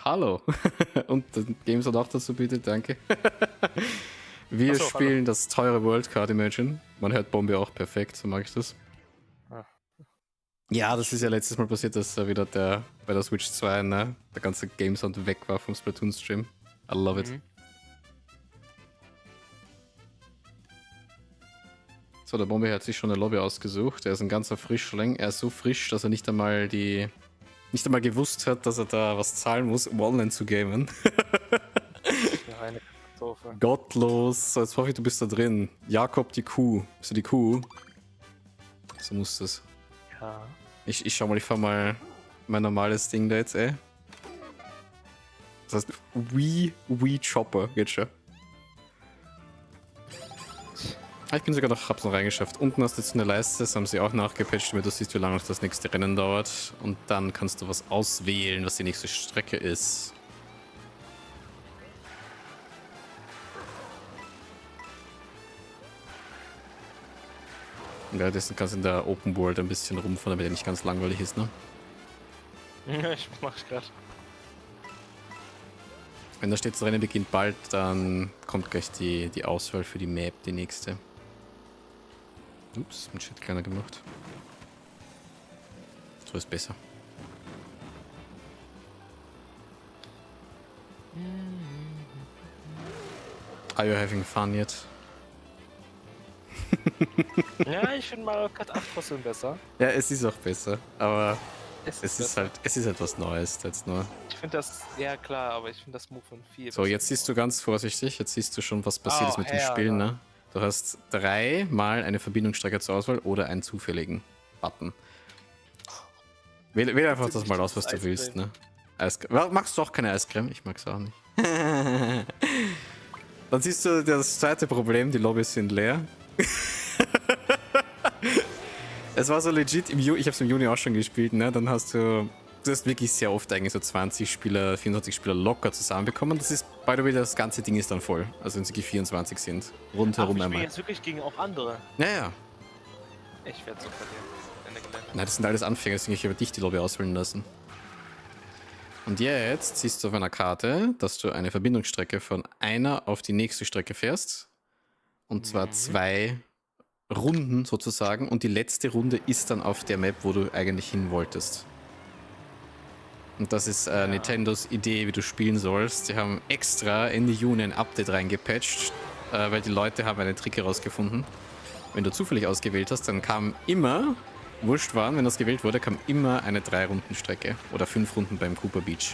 Hallo. Und Games auch dazu bitte, danke. Wir spielen das teure World Card Imagine. Man hört Bombe auch perfekt, so mag ich das. Ja, das ist ja letztes Mal passiert, dass wieder bei der Switch 2, ne, der ganze Gamesound weg war vom Splatoon-Stream. I love it. So, der Bombe hat sich schon eine Lobby ausgesucht. Er ist ein ganzer Frischling. Er ist so frisch, dass er nicht einmal gewusst hat, dass er da was zahlen muss, um online zu gamen. Ja, eine Katastrophe. Gottlos. So, jetzt hoffe ich, du bist da drin. Jakob, die Kuh. Bist du die Kuh? So muss das. Ja. Ich schau mal, ich fahr mal mein normales Ding da jetzt, ey. Das heißt, Wii Chopper, geht schon. Ich bin sogar noch, hab's noch reingeschafft. Unten hast du jetzt eine Leiste, das haben sie auch nachgepatcht, damit du siehst, wie lange noch das nächste Rennen dauert. Und dann kannst du was auswählen, was die nächste Strecke ist. Und währenddessen kannst du in der Open World ein bisschen rumfahren, damit er nicht ganz langweilig ist, ne? Ja, ich mach's grad. Wenn da steht, das Rennen beginnt bald, dann kommt gleich die Auswahl für die Map, die nächste. Ups, ein Shit kleiner gemacht. So ist besser. Are you having fun yet? Ja, ich finde Mario Kart 8 trotzdem besser. Ja, es ist auch besser, aber Es es ist besser. halt was Neues jetzt nur. Ich finde das, ja klar, aber ich finde das Move von viel So, besser. jetzt siehst du ganz vorsichtig, jetzt siehst du schon, was passiert ist mit dem Herr, Spiel, ne? Du hast 3-mal eine Verbindungsstrecke zur Auswahl oder einen zufälligen Button. Wähl einfach das mal aus, was du willst, ne? Eiscreme. Magst du auch keine Eiscreme? Ich mag's auch nicht. Dann siehst du das zweite Problem, die Lobbys sind leer. Es war so legit, ich hab's im Juni auch schon gespielt, ne? Dann hast du hast wirklich sehr oft eigentlich so 20 Spieler, 24 Spieler locker zusammenbekommen. Das ist, by the way, das ganze Ding ist dann voll. Also wenn es wirklich 24 sind. Rundherum ich spiele einmal. jetzt wirklich gegen auch andere. Ja, ja. Ich werde so verlieren. Ende Gelände. Nein, das sind alles Anfänger, deswegen ich habe dich die Lobby auswählen lassen. Und jetzt siehst du auf einer Karte, dass du eine Verbindungsstrecke von einer auf die nächste Strecke fährst. Und zwar 2 Runden sozusagen. Und die letzte Runde ist dann auf der Map, wo du eigentlich hin wolltest. Und das ist Nintendos Idee, wie du spielen sollst. Die haben extra Ende Juni ein Update reingepatcht, weil die Leute haben einen Trick herausgefunden. Wenn du zufällig ausgewählt hast, dann kam immer, wurscht waren, wenn das gewählt wurde, kam immer eine 3-Runden-Strecke. Oder 5 Runden beim Cooper Beach.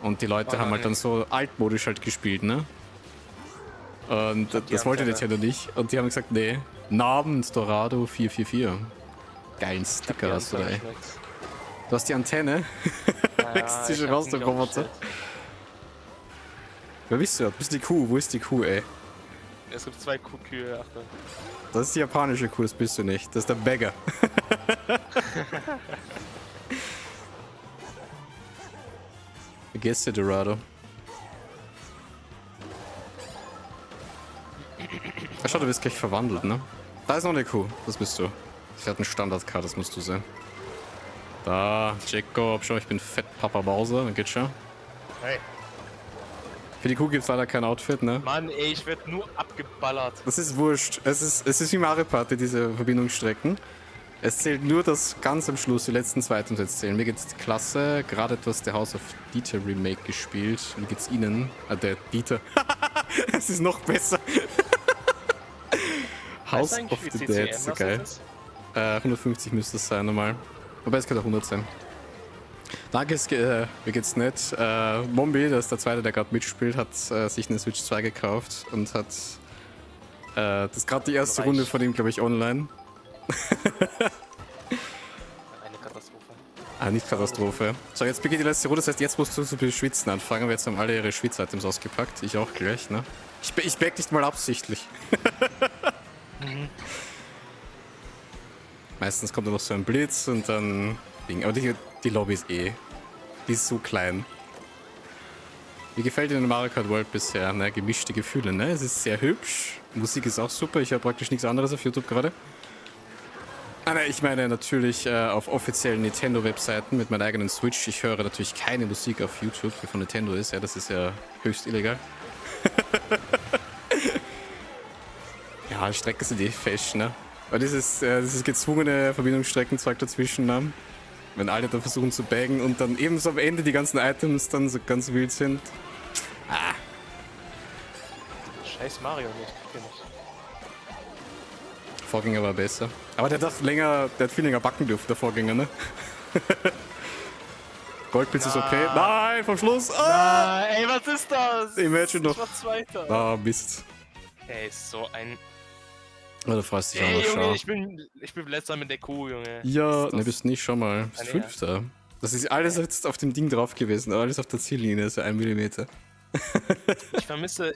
Und die Leute haben halt dann so altmodisch halt gespielt, ne? Und das wollte Nintendo nicht. Und die haben gesagt, nee, Namens Dorado 444. Geilen Sticker hast du da, ey. Du hast die Antenne. Ja, Zwischen raus, der Roboter. Wer bist du? Bist du die Kuh? Wo ist die Kuh, ey? Es gibt 2 Kühe, Achtung. Das ist die japanische Kuh, das bist du nicht. Das ist der Bagger. Wie geht's dir, Dorado? Ach schau, du bist gleich verwandelt, ne? Da ist noch eine Kuh. Das bist du. Ich hatte einen Standard-Card, das musst du sein. Da, Jacob, schau, ich bin Fett Papa Bowser, dann geht's schon. Hey. Für die Kuh gibt's leider kein Outfit, ne? Mann, ey, ich werd nur abgeballert. Das ist wurscht. Es ist wie Mario Party, diese Verbindungsstrecken. Es zählt nur das ganz am Schluss, die letzten 2 Items jetzt zählen. Mir geht's klasse, gerade etwas der House of Dieter Remake gespielt. Wie geht's Ihnen? Der Dieter. Es ist noch besser. House of the Dead, so geil. 150 müsste es sein normal. Wobei es kann auch 100 sein. Danke, mir geht's nett. Mombi, das ist der Zweite, der gerade mitspielt, hat sich eine Switch 2 gekauft und hat das ist gerade die erste Runde von ihm, glaube ich, online. Eine Katastrophe. Ah, nicht Katastrophe. So, jetzt beginnt die letzte Runde, das heißt, jetzt musst du so viel schwitzen anfangen, aber jetzt haben alle ihre Schwitz-Items ausgepackt. Ich auch gleich, ne? Ich back nicht mal absichtlich. Meistens kommt dann noch so ein Blitz und dann Ding. Aber die Lobby ist die ist so klein. Wie gefällt dir Mario Kart World bisher? Ne? Gemischte Gefühle, ne? Es ist sehr hübsch. Musik ist auch super. Ich habe praktisch nichts anderes auf YouTube gerade. Ah, nein, ich meine natürlich auf offiziellen Nintendo-Webseiten mit meiner eigenen Switch. Ich höre natürlich keine Musik auf YouTube, die von Nintendo ist. Ja, das ist ja höchst illegal. Ja, Strecken sind eh fesch, ne? Aber dieses gezwungene Verbindungsstreckenzeug dazwischen, ne? Wenn alle da versuchen zu baggen und dann ebenso am Ende die ganzen Items dann so ganz wild sind. Ah, Scheiß Mario nicht. Kenn ich. Vorgänger war besser. Aber der hat viel länger backen dürfen, der Vorgänger, ne? Goldpilz ist okay. Nein, vom Schluss! Ah! Ey, was ist das? Imagine noch. Ich war Zweiter. Ah, Mist. Ey, ist so ein... Oh, du freust dich auch Ey, noch, Junge, schau. ich bin letzter mit der Kuh, Junge. Ja, Was ist ne, das? bist nicht schon mal. Bist Ah, nee, Fünfter. Das ist alles jetzt auf dem Ding drauf gewesen, alles auf der Ziellinie, so 1 Millimeter. Ich vermisse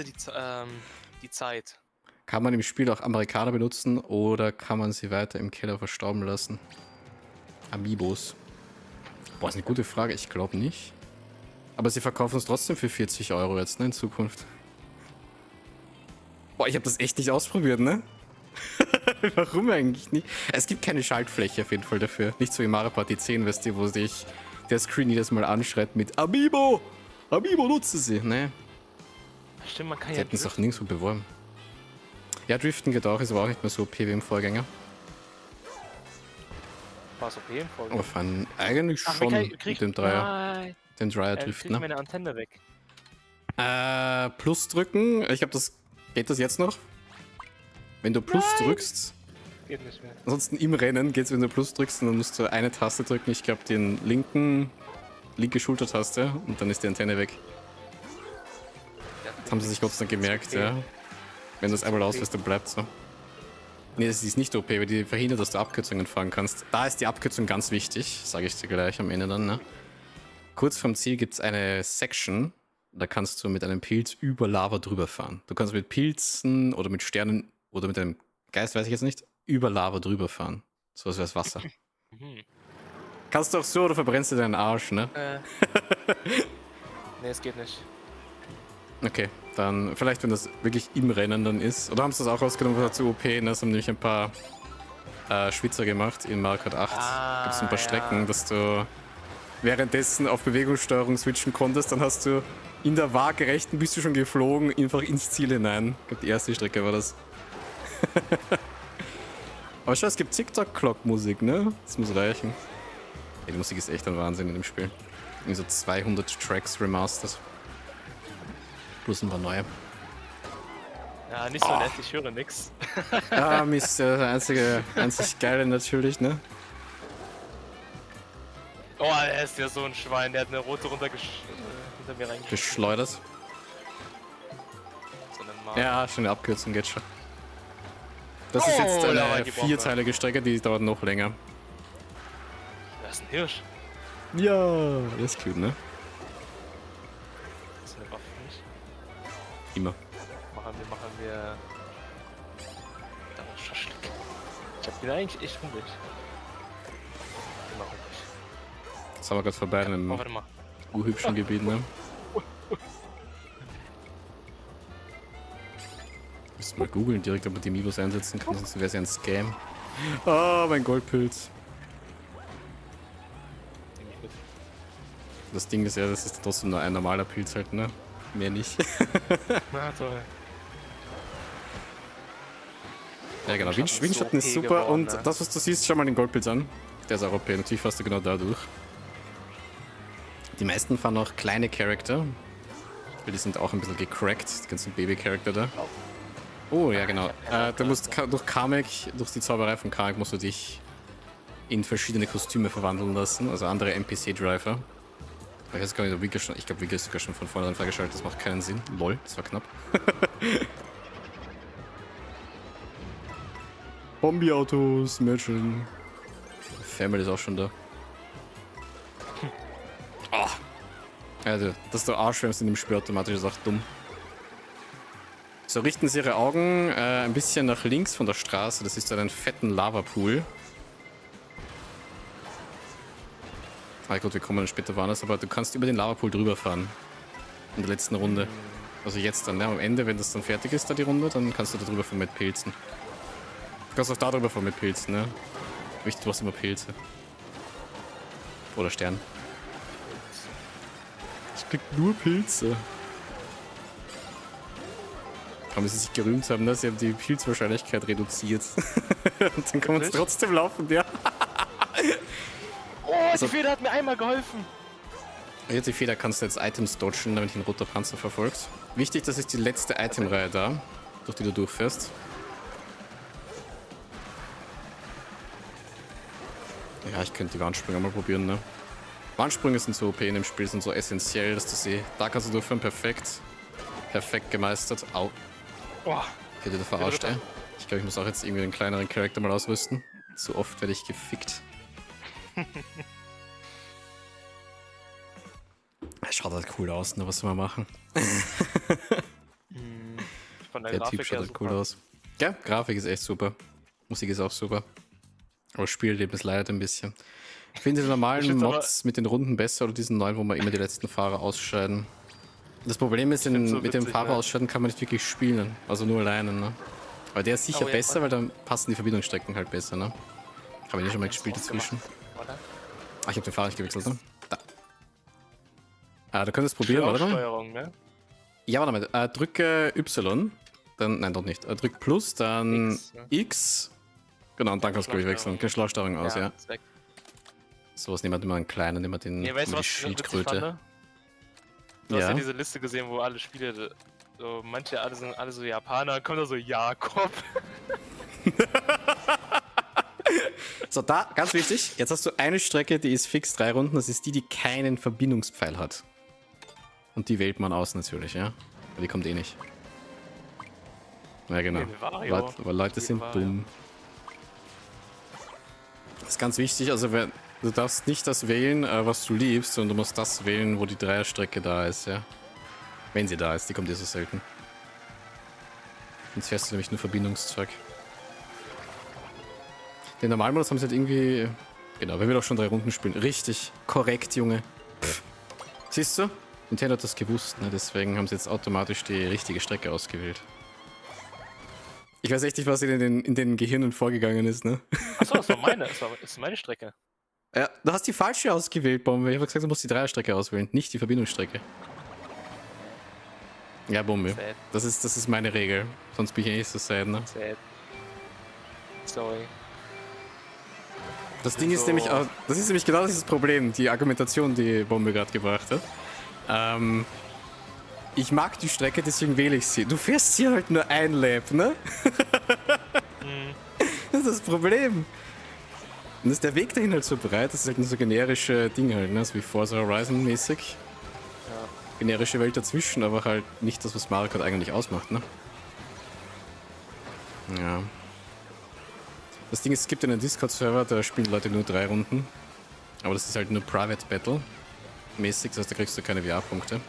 die Zeit. Kann man im Spiel auch Amerikaner benutzen oder kann man sie weiter im Keller verstauben lassen? Amiibos. Boah, ist eine gute Frage. Ich glaube nicht. Aber sie verkaufen es trotzdem für 40 Euro jetzt, ne, in Zukunft. Boah, ich habe das echt nicht ausprobiert, ne? Warum eigentlich nicht? Es gibt keine Schaltfläche auf jeden Fall dafür. Nicht so wie Mario Party 10, weißt du, wo sich der Screen jedes Mal anschreit mit Amiibo! Amiibo nutze sie! Ne, Stimmt, man kann die ja hätten es auch nirgendwo beworben. Ja, Driften geht auch, ist aber auch nicht mehr so OP wie im Vorgänger. War so okay, voll. Aber fand eigentlich schon mit dem Dreier. Nein, Den Dreier krieg driften, ne? meine Antenne weg. Plus drücken. Ich glaube, das geht das jetzt noch. Wenn du Plus drückst, Geht nicht mehr. ansonsten im Rennen geht's, wenn du Plus drückst, und dann musst du eine Taste drücken. Ich glaube, den linke Schultertaste und dann ist die Antenne weg. Das haben sie sich Gott sei Dank gemerkt, ja. Wenn du es einmal auslässt, dann bleibt so. Nee, das ist nicht OP, weil die verhindert, dass du Abkürzungen fahren kannst. Da ist die Abkürzung ganz wichtig, sage ich dir gleich am Ende dann, ne? Kurz vorm Ziel gibt es eine Section, da kannst du mit einem Pilz über Lava drüber fahren. Du kannst mit Pilzen oder mit Sternen oder mit einem Geist, weiß ich jetzt nicht, über Lava drüber fahren. So als wäre es Wasser. Mhm. Kannst du auch so oder verbrennst du deinen Arsch, ne? Nee, es geht nicht. Okay, dann vielleicht, wenn das wirklich im Rennen dann ist. Oder haben sie das auch rausgenommen, was zu OP, ne? Das haben nämlich ein paar Schwitzer gemacht in Mario Kart 8. Gibt es ein paar ja. Strecken, dass du währenddessen auf Bewegungssteuerung switchen konntest. Dann hast du in der waagerechten bist du schon geflogen, einfach ins Ziel hinein. Ich glaube, die erste Strecke war das. Aber schau, es gibt TikTok-Clock-Musik, ne? Das muss reichen. Ey, die Musik ist echt ein Wahnsinn in dem Spiel. Irgendwie so 200 Tracks remastered. Plus ein paar neue. Ja, nicht so nett, ich höre nix. Ah, Mist, der einzig geile natürlich, ne? Oh, er ist ja so ein Schwein, der hat eine rote hinter mir reingeschickt. Geschleudert. So eine Marke. Ja, schon eine Abkürzung geht schon. Das ist jetzt da war eine die Bombe. vierteilige Strecke, die dauert noch länger. Das ist ein Hirsch. Ja, das ist cute, ne? Das ist eine Waffe für mich. Immer. Machen wir... Da ist Schaschlik. Ich hab wieder eigentlich echt hungrig. Immer hungrig. Jetzt haben wir gerade vorbei in Oh, einem warte mal. urhübschen Gebiet, ne? Müsst mal googeln direkt, ob man die Mibos einsetzen kann, sonst wäre es ja ein Scam. Ah, mein Goldpilz. Nehm ich mit. Das Ding ist ja, das ist trotzdem nur ein normaler Pilz halt, ne? Mehr nicht. Na toll. Ja genau, Windschatten Windschatten ist ist so OP super geworden, und ne? das, was du siehst, schau mal den Goldpilz an. Der ist auch OP, natürlich fährst du genau da durch. Die meisten fahren auch kleine Charakter, weil die sind auch ein bisschen gecrackt, die ganzen Baby-Charakter da. Oh ja genau, du musst durch Kamek, durch die Zauberei von Kamek musst du dich in verschiedene Kostüme verwandeln lassen, also andere NPC-Driver. Ich weiß gar nicht, ob Wigger schon, ich glaube Wigger ist sogar schon von vornherein freigeschaltet, das macht keinen Sinn. Lol, das war knapp. Bombi-Autos, Mädchen. Family ist auch schon da. Oh. Also, dass du Arschschwemmst in dem Spiel automatisch ist auch dumm. So richten sie ihre Augen ein bisschen nach links von der Straße. Das ist dann ein fetten Lavapool. Ah gut, wir kommen dann später woanders, aber du kannst über den Lavapool drüber fahren. In der letzten Runde. Also jetzt dann, ja, am Ende, wenn das dann fertig ist, da die Runde, dann kannst du da drüber fahren mit Pilzen. Du kannst auch da drüber fahren mit Pilzen, ne? Wichtig, du hast immer Pilze. Oder Stern. Ich krieg nur Pilze. Kaum wie sie sich gerühmt haben, dass sie haben die Pilzwahrscheinlichkeit reduziert. Und dann kommen sie trotzdem laufen, ja. Oh, die Feder hat mir einmal geholfen. Jetzt die Feder kannst du jetzt Items dodgen, damit dich ein roter Panzer verfolgt. Wichtig, das ist die letzte Itemreihe da, durch die du durchfährst. Ja, ich könnte die Wandsprünge mal probieren, ne? Wandsprünge sind so OP in dem Spiel, sind so essentiell, dass du sie... Da kannst du durchführen, perfekt. Perfekt gemeistert. Au. Boah. Ich hätte da verarscht, ey. Ich glaube, ich muss auch jetzt irgendwie einen kleineren Charakter mal ausrüsten. So oft werde ich gefickt. Schaut halt cool aus, ne? Was soll man machen? Von der Der Grafik Typ schaut her halt cool super. aus. Ja, Grafik ist echt super. Musik ist auch super. Aber das Spielerlebnis leidet ein bisschen. Ich finde die Ich normalen find's aber- Mods mit den Runden besser oder diesen neuen, wo man immer die letzten Fahrer ausscheiden. Das Problem ist, find's so mit dem witzig, Fahrer ne? ausscheiden kann man nicht wirklich spielen. Also nur alleine, ne? Aber der ist sicher Oh, ja, besser, weil dann passen die Verbindungsstrecken halt besser, ne? Habe ich nicht schon mal gespielt dazwischen. Oder? Ach, ich habe den Fahrer nicht gewechselt, ne? Da. Ah, du könntest probieren, warte mal. Steuerung, ne? Ja, warte mal. Drücke Y. Dann, nein, doch nicht. Drück Plus, dann X, ne? X. Genau, und dann kannst du, glaube ich, wechseln. Keine Schlauchsteuerung aus, ja. Ist weg. Sowas nehmen wir immer einen kleinen, nehmen wir den Nee, weißt du, die was ich witzig Schildkröte. fand? Du hast Ja. ja diese Liste gesehen, wo alle Spiele, so manche alle sind alle so Japaner, kommt da so Jakob. So, da, ganz wichtig. Jetzt hast du eine Strecke, die ist fix 3 Runden. Das ist die, die keinen Verbindungspfeil hat. Und die wählt man aus natürlich, ja. Aber die kommt eh nicht. Ja, genau. Nee, Vario. Aber Leute sind Vario. dumm. Das ist ganz wichtig. Also, du darfst nicht das wählen, was du liebst, sondern du musst das wählen, wo die Dreierstrecke da ist, ja. Wenn sie da ist, die kommt eh so selten. Sonst fährst du nämlich nur Verbindungszeug. Den Normalmodus haben sie halt irgendwie... Genau, wenn wir doch schon 3 Runden spielen. Richtig, korrekt, Junge. Pff. Siehst du? Nintendo hat das gewusst, ne? Deswegen haben sie jetzt automatisch die richtige Strecke ausgewählt. Ich weiß echt nicht, was in den Gehirnen vorgegangen ist, ne? Achso, das war meine, das ist meine Strecke. Ja, du hast die falsche ausgewählt, Bombe. Ich habe gesagt, du musst die Dreierstrecke auswählen, nicht die Verbindungsstrecke. Ja, Bombe. Sad, Das ist meine Regel. Sonst bin ich nicht so sad, ne? sad. Sorry. Das Ding ist nämlich auch, das ist nämlich genau dieses Problem, die Argumentation, die Bombe gerade gebracht hat. Ich mag die Strecke, deswegen wähle ich sie. Du fährst hier halt nur ein Lap, ne? Das ist das Problem. Und ist der Weg dahin halt so breit, das ist halt ein so generische Ding halt, ne? So wie Forza Horizon mäßig. Ja. Generische Welt dazwischen, aber halt nicht das, was Mario Kart eigentlich ausmacht, ne? Ja. Das Ding ist, es gibt einen Discord-Server, da spielen Leute nur 3 Runden. Aber das ist halt nur Private Battle mäßig, das heißt, da kriegst du keine VR-Punkte.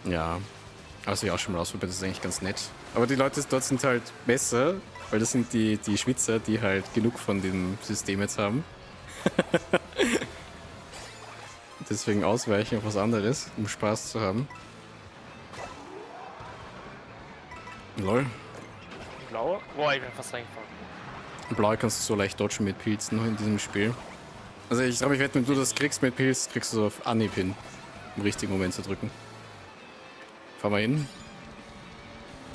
Ja. Aber das habe ich auch schon mal ausprobiert, das ist eigentlich ganz nett. Aber die Leute dort sind halt besser, weil das sind die Schwitzer, die halt genug von dem System jetzt haben. Deswegen ausweichen auf was anderes, um Spaß zu haben. Lol. Blaue? Boah, ich bin fast reingefahren. Blau kannst du so leicht dodgen mit Pilzen in diesem Spiel. Also ich glaube, ich wette, wenn du das kriegst mit Pilz, kriegst du so auf Anhieb hin, im richtigen Moment zu drücken. Fahr mal hin.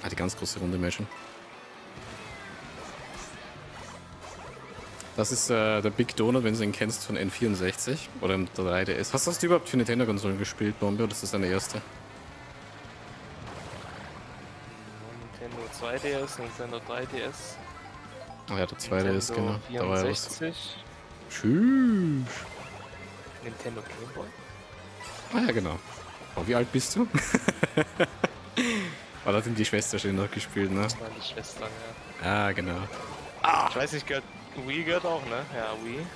Ah, die ganz große Runde Menschen. Das ist der Big Donut, wenn du ihn kennst, von N64 oder im 3DS. Was hast du überhaupt für Nintendo-Konsolen gespielt, Bombe, oder ist das deine erste? Nintendo 2DS, Nintendo 3DS. Ah ja, der 2DS, genau. Da war ja was. 64, Tschüss. Nintendo Game Boy. Ah ja, genau. Oh, wie alt bist du? Oh, da hat die Schwester schon noch gespielt, ne? Das waren die Schwestern, ja. Ah, genau. Ich weiß nicht, Wii gehört auch, ne? Ja, Wii.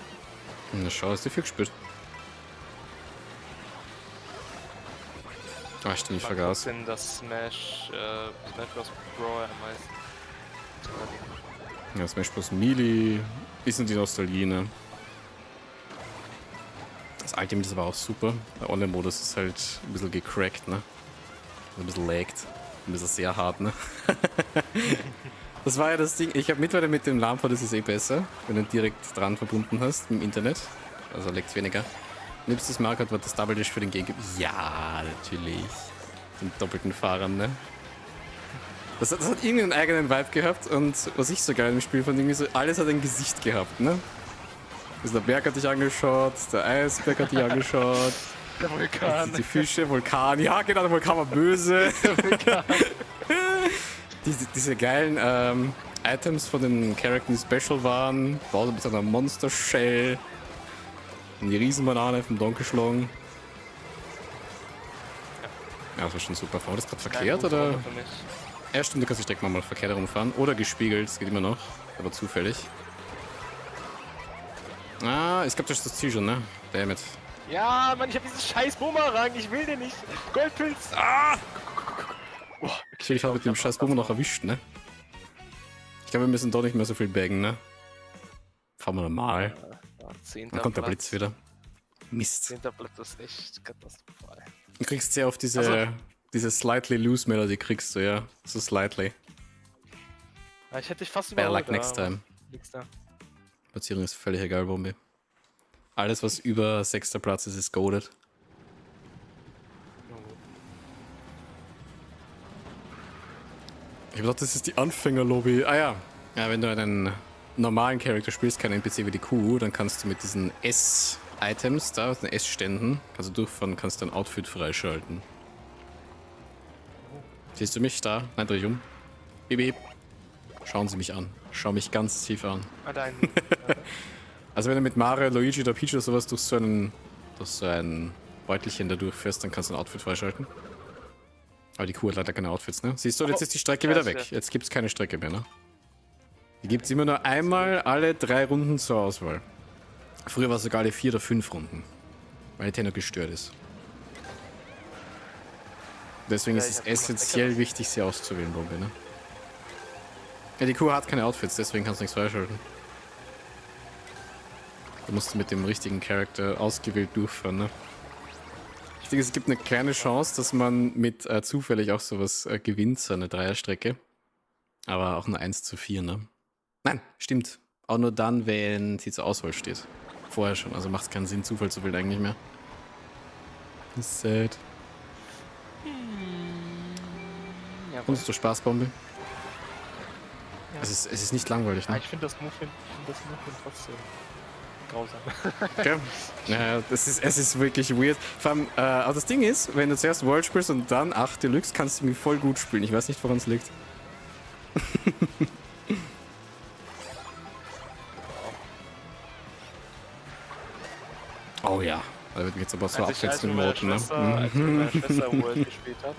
Na schau, hast du viel gespielt. Ah, stimmt, ich vergaß. Sind das Smash Bros. Brawl am meisten. Ja, Smash Bros. Melee, bisschen die Nostalgie, ne? Das Ultimate ist aber auch super. Der Online-Modus ist halt ein bisschen gecrackt, ne? Ein bisschen laggt. Ein bisschen sehr hart, ne? Das war ja das Ding. Ich habe mittlerweile mit dem LAN-Port, das ist eh besser, wenn du ihn direkt dran verbunden hast im Internet. Also leckt weniger. Liebstes Mario Kart war das Double Dash für den Gegenüber. Ja, natürlich. Den doppelten Fahrern, ne? Das hat irgendwie einen eigenen Vibe gehabt und was ich so geil im Spiel fand, irgendwie so, alles hat ein Gesicht gehabt, ne? Also der Berg hat dich angeschaut, der Eisberg hat dich angeschaut. Der Vulkan. Die Fische, Vulkan. Ja, genau, der Vulkan war böse. Der Vulkan. Diese geilen Items von den Charakteren, die special waren. Bowser mit seiner Monster Shell. Und die Riesenbanane vom Donkey geschlagen. Ja, das war schon super. War das gerade verkehrt oder? Ja, stimmt, du kannst die Strecke mal verkehrt herumfahren. Oder gespiegelt, das geht immer noch. Aber zufällig. Ah, ich glaube, das ist das Ziel schon, ne? Damit. Ja, Mann, ich hab diesen scheiß Bumerang, ich will den nicht. Goldpilz. Ah! Oh, Ich habe mit dem scheiß Boomer noch erwischt, ne? Ich glaube, wir müssen doch nicht mehr so viel baggen, ne? Fahren wir normal. Ja, 10. Dann kommt der Platz. Blitz wieder. Mist. 10. Platz ist echt katastrophal. Du kriegst sehr auf diese Slightly Loose Melody, kriegst du, ja. So slightly. Ja, ich hätte dich fast Better überholt. like next time. Nix da. Platzierung ist völlig egal, Bombe. Alles, was über 6. Platz ist, ist goated. Ich hab gedacht, das ist die Anfängerlobby. Ah ja. Ja, wenn du einen normalen Charakter spielst, kein NPC wie die Kuh, dann kannst du mit diesen S-Items da, den S-Ständen, kannst du durchfahren, kannst dein Outfit freischalten. Siehst du mich da? Nein, dreh dich um. Bibi. Schauen Sie mich an. Schau mich ganz tief an. Ah, dein. Also wenn du mit Mario, Luigi oder Peach oder sowas durch so ein Beutelchen da durchfährst, dann kannst du ein Outfit freischalten. Aber die Kuh hat leider keine Outfits, ne? Siehst du, jetzt ist die Strecke wieder weg. Jetzt gibt's keine Strecke mehr, ne? Die gibt's immer nur einmal alle 3 Runden zur Auswahl. Früher war es sogar alle 4 oder 5 Runden. Weil die Tenno gestört ist. Deswegen Ja, ist ich es hab irgendwas essentiell weggelassen. wichtig, sie auszuwählen, Bombe, ne? Ja, die Kuh hat keine Outfits, deswegen kannst du nichts freischalten. Du musst mit dem richtigen Charakter ausgewählt durchfahren, ne? Ich denke, es gibt eine kleine Chance, dass man mit zufällig auch sowas gewinnt, so eine Dreierstrecke. Aber auch nur 1:4, ne? Nein, stimmt. Auch nur dann, wenn sie zur Auswahl steht. Vorher schon, also macht es keinen Sinn, Zufall zu wählen eigentlich mehr. Das ist sad. Ja, Kommst du zur Spaßbombe? Es ist nicht langweilig, ne? ich finde das Muffin trotzdem grausam. Okay. Ja, es ist wirklich weird. Vor allem, aber das Ding ist, wenn du zuerst World spielst und dann 8 Deluxe, kannst du mich voll gut spielen. Ich weiß nicht, woran es liegt. Oh ja, da wird mich jetzt aber so abwechselnd moten, ne? Als meine Schwester World gespielt hat,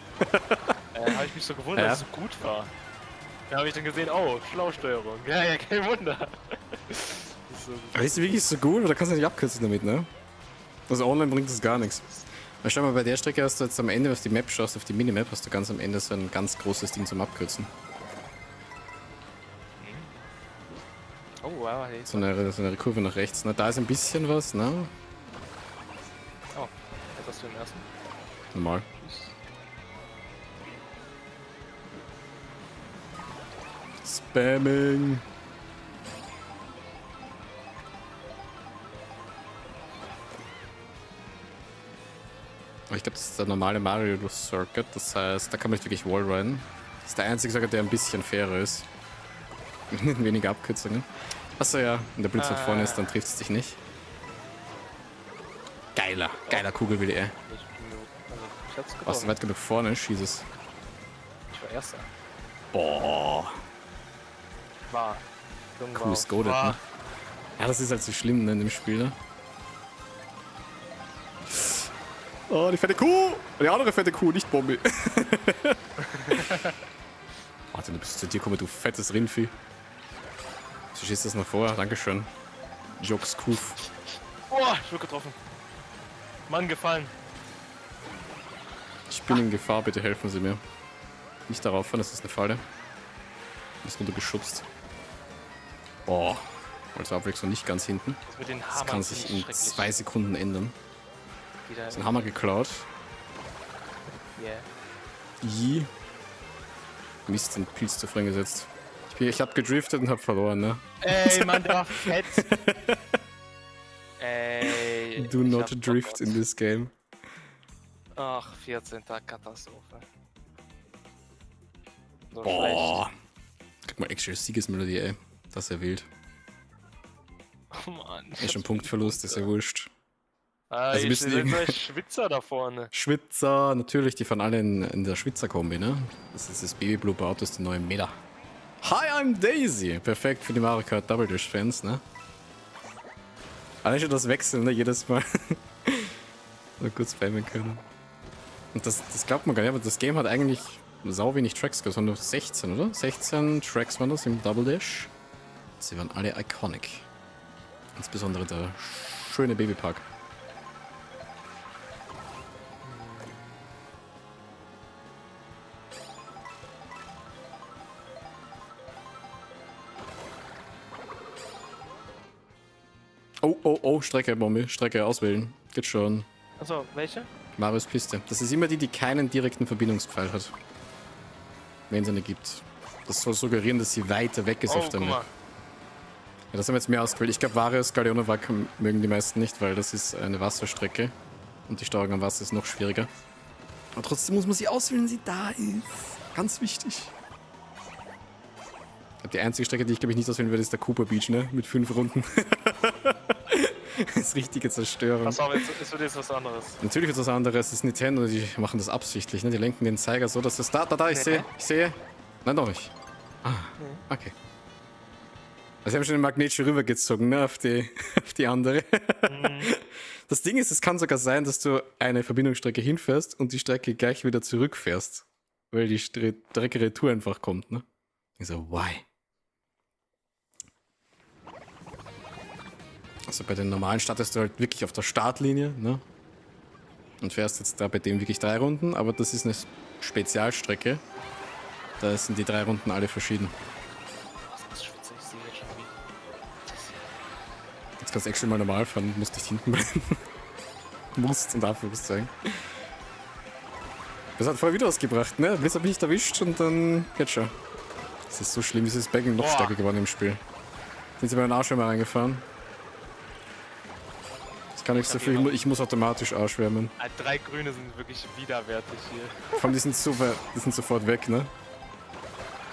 habe ich mich so gewundert, Ja. dass es so gut war. Da habe ich dann gesehen, oh, Schlausteuerung. Ja, kein Wunder. Das ist so Aber ist wirklich so gut, oder kannst du nicht abkürzen damit, ne? Also online bringt das gar nichts. Weil schau mal, bei der Strecke hast du jetzt am Ende, auf die Map schaust, auf die Minimap, hast du ganz am Ende so ein ganz großes Ding zum Abkürzen. Oh, wow, hey. So eine Kurve nach rechts, ne? Da ist ein bisschen was, ne? Oh, jetzt hast du den ersten. Normal. Spamming. Aber ich glaube, das ist der normale Mario Circuit. Das heißt, da kann man nicht wirklich Wallrun. Das ist der einzige Circuit, der ein bisschen fairer ist. Mit weniger Abkürzungen. Achso, ja. Wenn der Blitz halt vorne ist, dann trifft es dich nicht. Geiler Kugelwille, ey. Ich hab's Warst du gewonnen. weit genug vorne? Schieß es. Ich war Erster. Boah. War. Kuh ist goated, ne? Ja, das ist halt so schlimm, ne, in dem Spiel, ne? Oh, die fette Kuh! Die andere fette Kuh, nicht Bombe. Warte, du bist zu dir, komm, du fettes Rindvieh. Du schießt das noch vor, dankeschön. Jokes Kuf. Oh, ich wurde getroffen. Mann, gefallen. Ich bin in Gefahr, bitte helfen Sie mir. Nicht darauf fahren, das ist eine Falle. Du bist runtergeschubst. Boah. Also Abwechslung nicht ganz hinten. Das mit den Das Hammern kann finde sich ich in schrecklich. 2 Sekunden ändern. Wieder Ist ein Hammer geklaut. Yeah. I. Mist, den Pilz zu frei gesetzt. Ich hab gedriftet und hab verloren, ne? Ey, Mann, der war fett. Ey. Do ich not hab drift verpasst. in this game. Ach, 14. Katastrophe. So Boah. Guck mal, actual Siegesmelodie, ey. Das ist ja wild. schlecht. Oh Mann. Ist schon Punktverlust, ist ja wurscht. Ah, Also ich müssen bin die- so Schwitzer da vorne. Schwitzer, natürlich, die fahren alle in der Schwitzer-Kombi, ne? Das ist das Baby-Blue-Auto, ist die neue Meta. Hi, I'm Daisy! Perfekt für die Mario Kart Double Dash-Fans, ne? Allein schon das Wechseln, ne? Jedes Mal. Nur kurz spammen können. Und das glaubt man gar nicht, aber das Game hat eigentlich sau wenig Tracks gehabt, sondern nur 16, oder? 16 Tracks waren das im Double Dash. Sie waren alle iconic. Insbesondere der schöne Babypark. Oh, oh, oh, Strecke, Bombe. Strecke auswählen. Geht schon. Achso, welche? Marius Piste. Das ist immer die, die keinen direkten Verbindungspfeil hat. Wenn es eine gibt. Das soll suggerieren, dass sie weiter weg ist Oh, auf der guck Map. mal. Ja, das haben wir jetzt mehr ausgewählt. Ich glaube, Varius Galeonovac mögen die meisten nicht, weil das ist eine Wasserstrecke. Und die Steuerung am Wasser ist noch schwieriger. Aber trotzdem muss man sie auswählen, wenn sie da ist. Ganz wichtig. Die einzige Strecke, die ich glaube ich nicht auswählen würde, ist der Cooper Beach, ne? Mit 5 Runden. Das ist richtige Zerstörung. Pass auf, es wird jetzt was anderes. Natürlich wird was anderes. Das ist Nintendo, die machen das absichtlich, ne? Die lenken den Zeiger so, dass das da, ich sehe. Ich sehe. Nein, doch nicht. Ah, okay. Also sie haben schon den Magnetschuh rübergezogen, ne? Auf die andere. Das Ding ist, es kann sogar sein, dass du eine Verbindungsstrecke hinfährst und die Strecke gleich wieder zurückfährst. Weil die Strecke Retour einfach kommt, ne? Ich so, why? Also bei den normalen startest du halt wirklich auf der Startlinie, ne? Und fährst jetzt da bei dem wirklich 3 Runden, aber das ist eine Spezialstrecke. Da sind die 3 Runden alle verschieden. Das ist schwitzer, ich sehe jetzt schon wie. Jetzt kannst du actually mal normal fahren, musst nicht hinten bleiben. Musst und Anführungszeichen. Das hat voll wieder ausgebracht, ne? Blitz hab ich nicht erwischt und dann geht schon. Das ist so schlimm, dieses Baggen noch Boah. stärker geworden im Spiel. Sind sie bei den Arschwärmer reingefahren? Das kann nichts dafür, ich muss automatisch ausschwärmen. 3 Grüne sind wirklich widerwärtig hier. Vor allem, die sind sofort weg, ne?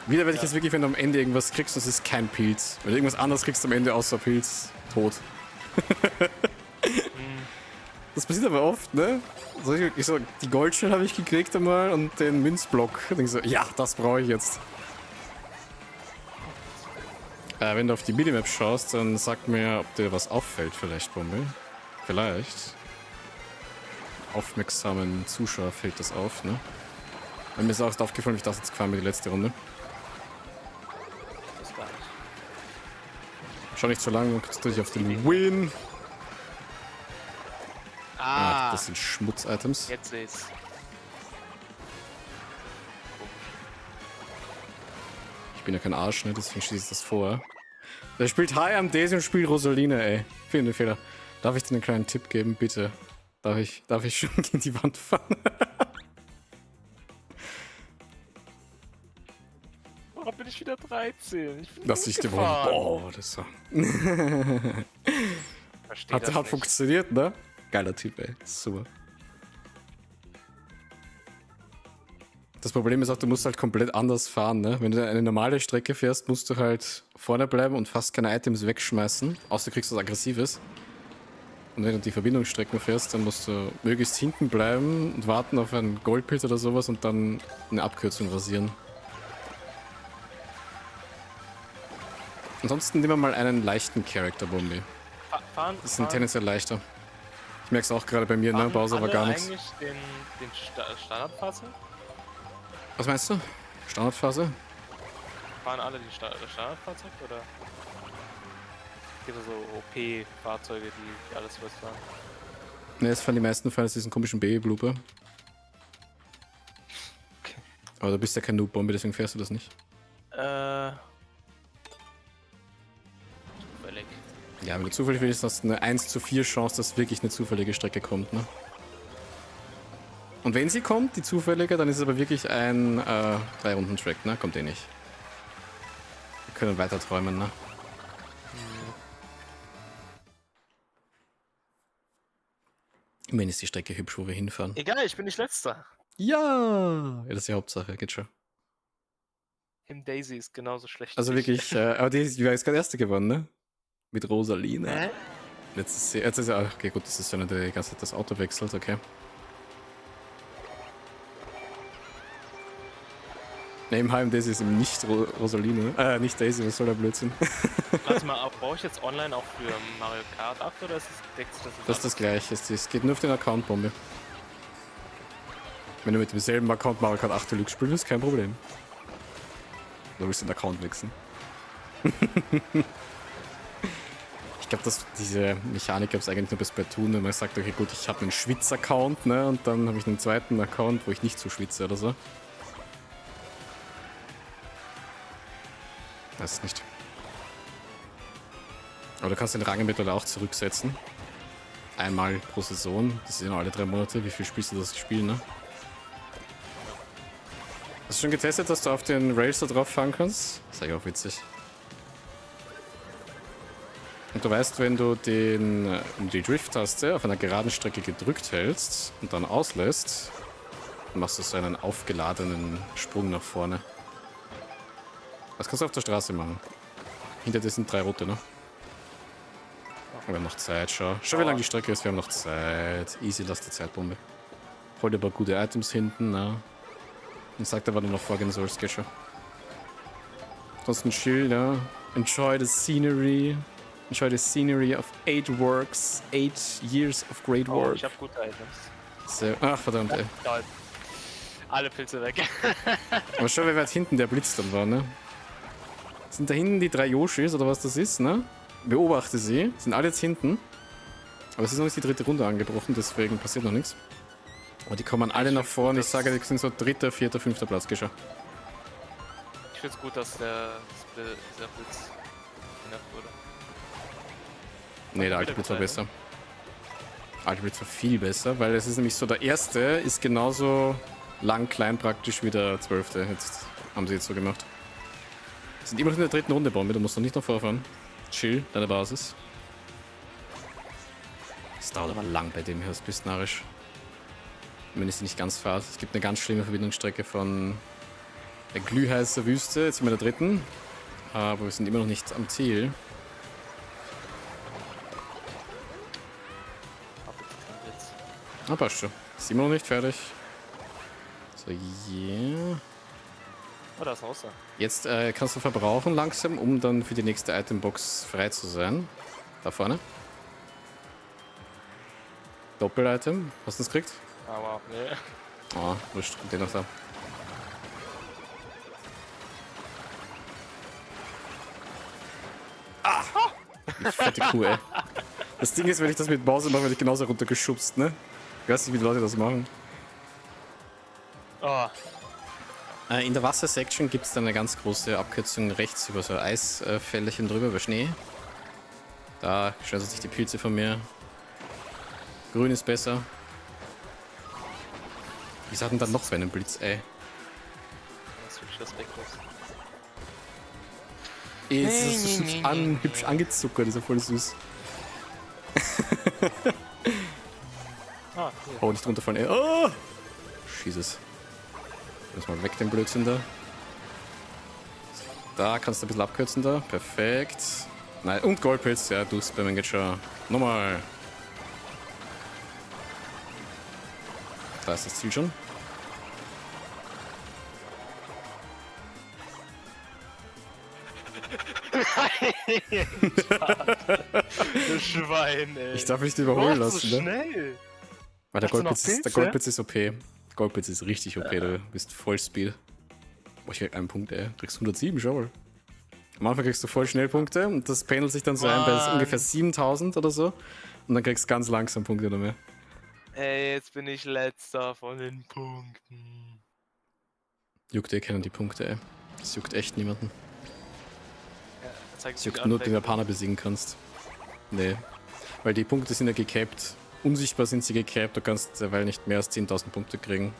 Widerwärtig ist wirklich, wenn du am Ende irgendwas kriegst, das ist kein Pilz. Wenn du irgendwas anderes kriegst am Ende außer Pilz, tot. Das passiert aber oft, ne? Ich so, die Goldshell habe ich gekriegt einmal und den Münzblock. Ich denke so, ja, das brauche ich jetzt. Wenn du auf die Minimap schaust, dann sag mir, ob dir was auffällt vielleicht, Bombe. Vielleicht. Aufmerksamen Zuschauer fällt das auf, ne? Weil mir ist auch aufgefallen, wie ich das jetzt gefahren bin, die letzte Runde. Das gar nicht. Schau nicht so lange und konzentriere dich auf den Win. Ah, Das sind Schmutz-Items. jetzt sehe ich's. Ich bin ja kein Arsch, ne? Deswegen schieße ich das vor. Der spielt Hi am Daisy und spielt Rosaline, ey. Vielen Fehler. Darf ich dir einen kleinen Tipp geben, bitte? Darf ich schon gegen die Wand fahren? Warum bin ich wieder 13? Ich bin Dass ich gewonnen. gefahren. Boah, das war. Verstehe das Hat nicht. funktioniert, ne? Geiler Typ, ey. Super. Das Problem ist auch, du musst halt komplett anders fahren, ne? Wenn du eine normale Strecke fährst, musst du halt vorne bleiben und fast keine Items wegschmeißen, außer du kriegst was Aggressives. Und wenn du die Verbindungsstrecken fährst, dann musst du möglichst hinten bleiben und warten auf einen Goldpilz oder sowas und dann eine Abkürzung rasieren. Ansonsten nehmen wir mal einen leichten Charakter-Bombe. Fahren, Die sind tendenziell leichter. Ich merke es auch gerade bei mir, ne? Bowser war gar nichts. eigentlich den Standardfahrzeug? Was meinst du? Standardphase? Fahren alle die Standardfahrzeug oder gibt es so OP-Fahrzeuge, die alles was fahren? Ne, es fahren die meisten Fans diesen komischen Baby-Blooper. Okay. Aber du bist ja kein Noob-Bombe, deswegen fährst du das nicht. Zufällig. Ja, wenn du zufällig willst, hast du eine 1:4 Chance, dass wirklich eine zufällige Strecke kommt, ne? Und wenn sie kommt, die zufällige, dann ist es aber wirklich ein 3-Runden-Track, ne? Kommt eh nicht. können weiter träumen, ne? Immerhin ist die Strecke hübsch, wo wir hinfahren. Egal, ich bin nicht letzter. Ja, das ist die Hauptsache, geht schon. Im Daisy ist genauso schlecht. Also wie ich. wirklich, aber die war jetzt gerade erste gewonnen, ne? Mit Rosalina. Hä? Jetzt ist ja, okay, gut, das ist so eine, der die ganze Zeit das Auto wechselt, okay. Ne, im HM Daisy ist eben nicht Rosalina. Nicht Daisy, was soll der Blödsinn? Warte mal, brauche ich jetzt online auch für Mario Kart 8 oder ist es, deckt sich das Das ist das gleiche, es geht nur auf den Account-Bombe. Wenn du mit demselben Account Mario Kart 8 Deluxe spielst, ist kein Problem. Du willst den Account wechseln. Ich glaube, dass diese Mechanik gab es eigentlich nur bei Splatoon, wenn man sagt, okay gut, ich habe einen Schwitz-Account, ne, und dann habe ich einen zweiten Account, wo ich nicht so schwitze oder so. Weiß es nicht. Aber du kannst den Rang mittlerweile auch zurücksetzen. Einmal pro Saison. Das sind ja alle 3 Monate. Wie viel spielst du das Spiel, ne? Hast du schon getestet, dass du auf den Rails da drauf fahren kannst? Das ist eigentlich auch witzig. Und du weißt, wenn du die Drift-Taste auf einer geraden Strecke gedrückt hältst und dann auslässt, dann machst du so einen aufgeladenen Sprung nach vorne. Das kannst du auf der Straße machen. Hinter dir sind 3 rote, ne? Wir haben noch Zeit, schau. Schau, wie lang die Strecke ist, wir haben noch Zeit. Easy, lass die Zeitbombe. Hol dir ein paar gute Items hinten, ne? Und sag dir, was du noch vorgehen sollst, geht schon. Ansonsten chill, ne? Enjoy the scenery. Enjoy the scenery of 8 works. 8 years of great Oh, work. ich habe gute Items. Sehr, ach, verdammt, ey. Toll. Alle Pilze weg. Aber schau, wer weit hinten der Blitz dann war, ne? Sind da hinten die 3 Yoshis oder was das ist, ne? Beobachte sie. Sind alle jetzt hinten. Aber es ist noch nicht die 3. Runde angebrochen, deswegen passiert noch nichts. Aber die kommen alle nach vorne. Ich sage, die sind so 3., 4., 5. Platz geschah. Ich finde es gut, dass dieser Blitz genervt wurde. Ne, der alte Blitz war besser. Der alte Blitz war viel besser, weil es ist nämlich so, der erste ist genauso lang, klein praktisch wie der 12. Jetzt haben sie jetzt so gemacht. Sind immer noch in der 3. Runde, Bombe, du musst noch nicht noch vorfahren. Chill, deine Basis. Das dauert aber lang bei dem hier, das bist narrisch. Wenn ich sie nicht ganz fahrt. Es gibt eine ganz schlimme Verbindungsstrecke von der glühheiße Wüste. Jetzt sind wir in der 3. Aber wir sind immer noch nicht am Ziel. Ah, passt schon. Ist immer noch nicht fertig. So, yeah. Oh, da ist ein Außer. Jetzt kannst du verbrauchen langsam, um dann für die nächste Itembox frei zu sein. Da vorne. Doppel-Item. Hast du das gekriegt? Aber, nee. Oh, wurscht. Kommt den noch da. Ah! Die fette Kuh, ey. Das Ding ist, wenn ich das mit Pause mache, werde ich genauso runtergeschubst, ne? Ich weiß nicht, wie die Leute das machen. Oh, In der Wasser-Section gibt es dann eine ganz große Abkürzung rechts über so Eisfällerchen drüber, über Schnee. Da schneiden sich die Pilze von mir. Grün ist besser. Wie sagt denn dann noch bei einem Blitz, ey? das ist wirklich respektlos. Ey, es ist so hübsch angezuckert, ist ja voll süß. Ah, hier. Oh, nicht runterfallen, ey. Oh! Jesus. Lass mal weg den Blödsinn da. Da kannst du ein bisschen abkürzen da. Perfekt. Nein, und Goldpilz. Ja, du spammen geht schon. Nochmal. Da ist das Ziel schon. Das Schwein, ey. Ich darf mich überholen so lassen, ne? schnell. Weil der Hast du noch Goldpilz ist, Pilze? OP. Goldpilz ist richtig OP, du bist voll Speed. Boah, ich krieg einen Punkt, ey. Du kriegst 107, schau mal. Am Anfang kriegst du voll schnell Punkte und das pendelt sich dann so ein bei Mann. ungefähr 7000 oder so. Und dann kriegst du ganz langsam Punkte oder mehr. Ey, jetzt bin ich letzter von den Punkten. Juckt eh keinen die Punkte, ey. Das juckt echt niemanden. Ja, zeigt Das juckt nur, den Japaner besiegen kannst. Nee. Weil die Punkte sind ja gecapped. Unsichtbar sind sie gecapped, du kannst derweil nicht mehr als 10.000 Punkte kriegen.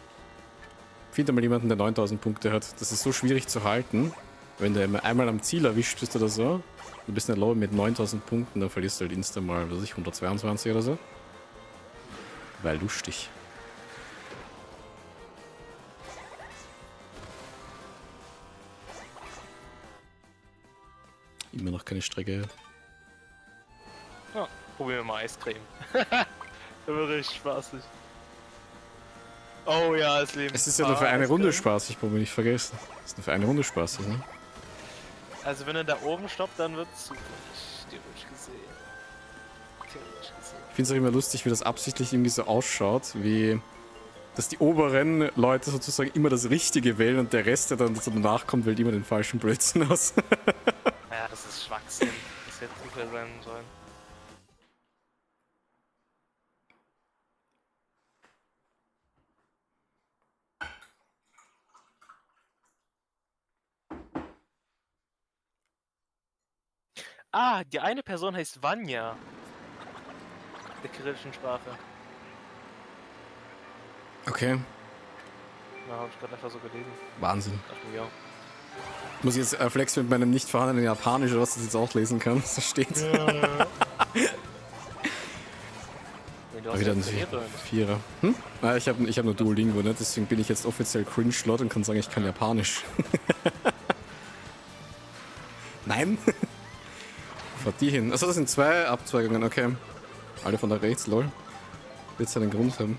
Find mal jemanden, der 9.000 Punkte hat. Das ist so schwierig zu halten. Wenn du einmal am Ziel erwischt bist oder so, du bist in der Lobby mit 9000 Punkten, dann verlierst du halt insta mal, was weiß ich, 122 oder so. Weil lustig. Immer noch keine Strecke. Ja, probieren wir mal Eiscreme. Das wird richtig spaßig. Oh ja, das Leben. Es ist ja nur für eine Runde spaßig, wollen wir nicht vergessen. Es ist nur für eine Runde spaßig, ne? Also wenn er da oben stoppt, dann wird's super. Theoretisch gesehen. Ich finde es auch immer lustig, wie das absichtlich irgendwie so ausschaut, wie dass die oberen Leute sozusagen immer das Richtige wählen und der Rest, der dann so danach kommt, wählt immer den falschen Blödsinn aus. Ja, das ist Schwachsinn. Das hätte Zufall sein sollen. Ah, die eine Person heißt Vanya. Der kyrillischen Sprache. Okay, Na, hab ich gerade einfach so gelesen. Wahnsinn. Dachte mir, ja. Muss ich jetzt Flex mit meinem nicht vorhandenen Japanisch oder was das jetzt auch lesen kann? So steht. Nee, du hast Wieder ja ein trainiert, oder nicht? Vierer. Hm? Ah, ich hab nur Duolingo, ne? Deswegen bin ich jetzt offiziell Cringe-Lot und kann sagen, ich kann Japanisch. Nein! Wo fährt die hin? Achso, das sind zwei Abzweigungen, okay. Alle von da rechts, lol. Wird es einen Grund haben.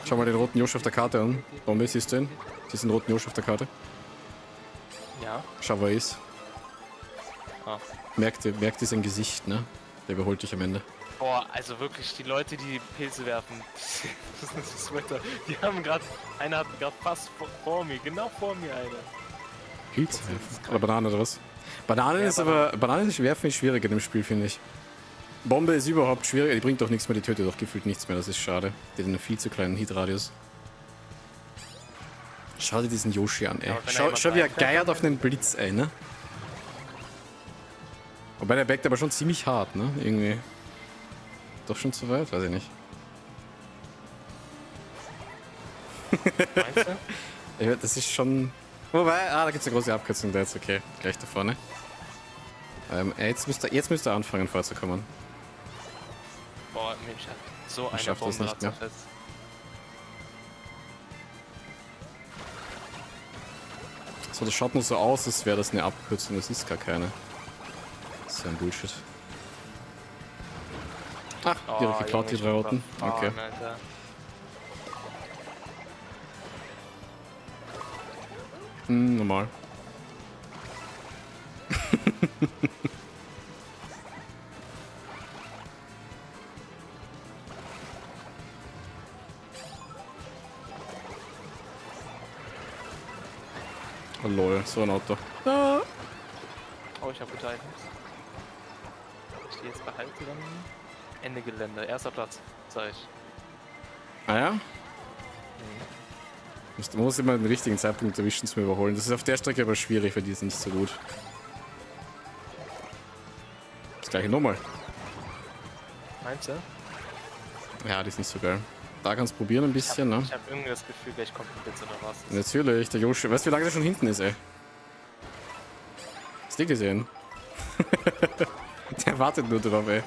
Schau mal den roten Josh auf der Karte an. Bombe, siehst du ihn? Siehst du den roten Josh auf der Karte? Ja. Schau, wo er ist. Ah. Merkt ihr sein Gesicht, ne? Der überholt dich am Ende. Boah, also wirklich, die Leute, die Pilze werfen, das ist nicht das Wetter. Die haben gerade, einer hat gerade fast vor mir, genau vor mir einer. Pilz werfen. Oder Banane oder was? Bananen ist aber. Bananen werfen ist schwieriger in dem Spiel, finde ich. Bombe ist überhaupt schwieriger, die bringt doch nichts mehr, die tötet doch gefühlt nichts mehr, das ist schade. Die hat einen viel zu kleinen Hitradius. Schau dir diesen Yoshi an, ey. Ja, Schau wie er geiert auf einen Blitz, ey, ne? Wobei der backt aber schon ziemlich hart, ne? Irgendwie. Doch schon zu weit? Weiß ich nicht. Meinst du? Ja, das ist schon... Wobei, da gibt es eine große Abkürzung, da ist okay. Gleich da vorne. Jetzt müsst ihr anfangen vorzukommen. Boah, Mensch, hat so eine schafft das Bombe nicht mehr. fest. So, das schaut nur so aus, als wäre das eine Abkürzung. Das ist gar keine. Das ist ja ein Bullshit. Ach, direkt geklaut, die drei Roten. Okay. Alter. Normal. Oh lol, so ein Auto. Ah. Oh, ich hab gute Items. Ich die jetzt behalte, dann Ende Gelände. Erster Platz, sag ich. Ah ja? Man muss immer den richtigen Zeitpunkt erwischen zum Überholen. Das ist auf der Strecke aber schwierig, weil die ist nicht so gut. Das gleiche nochmal. Meinst du? Ja, die ist nicht so geil. Da kannst du probieren ein bisschen, ne? Ich hab irgendwie das Gefühl, gleich kommt ein Blitz oder was. Natürlich, der Yoshi. Weißt du, wie lange der schon hinten ist, ey? Hast du gesehen? Der wartet nur drauf, ey.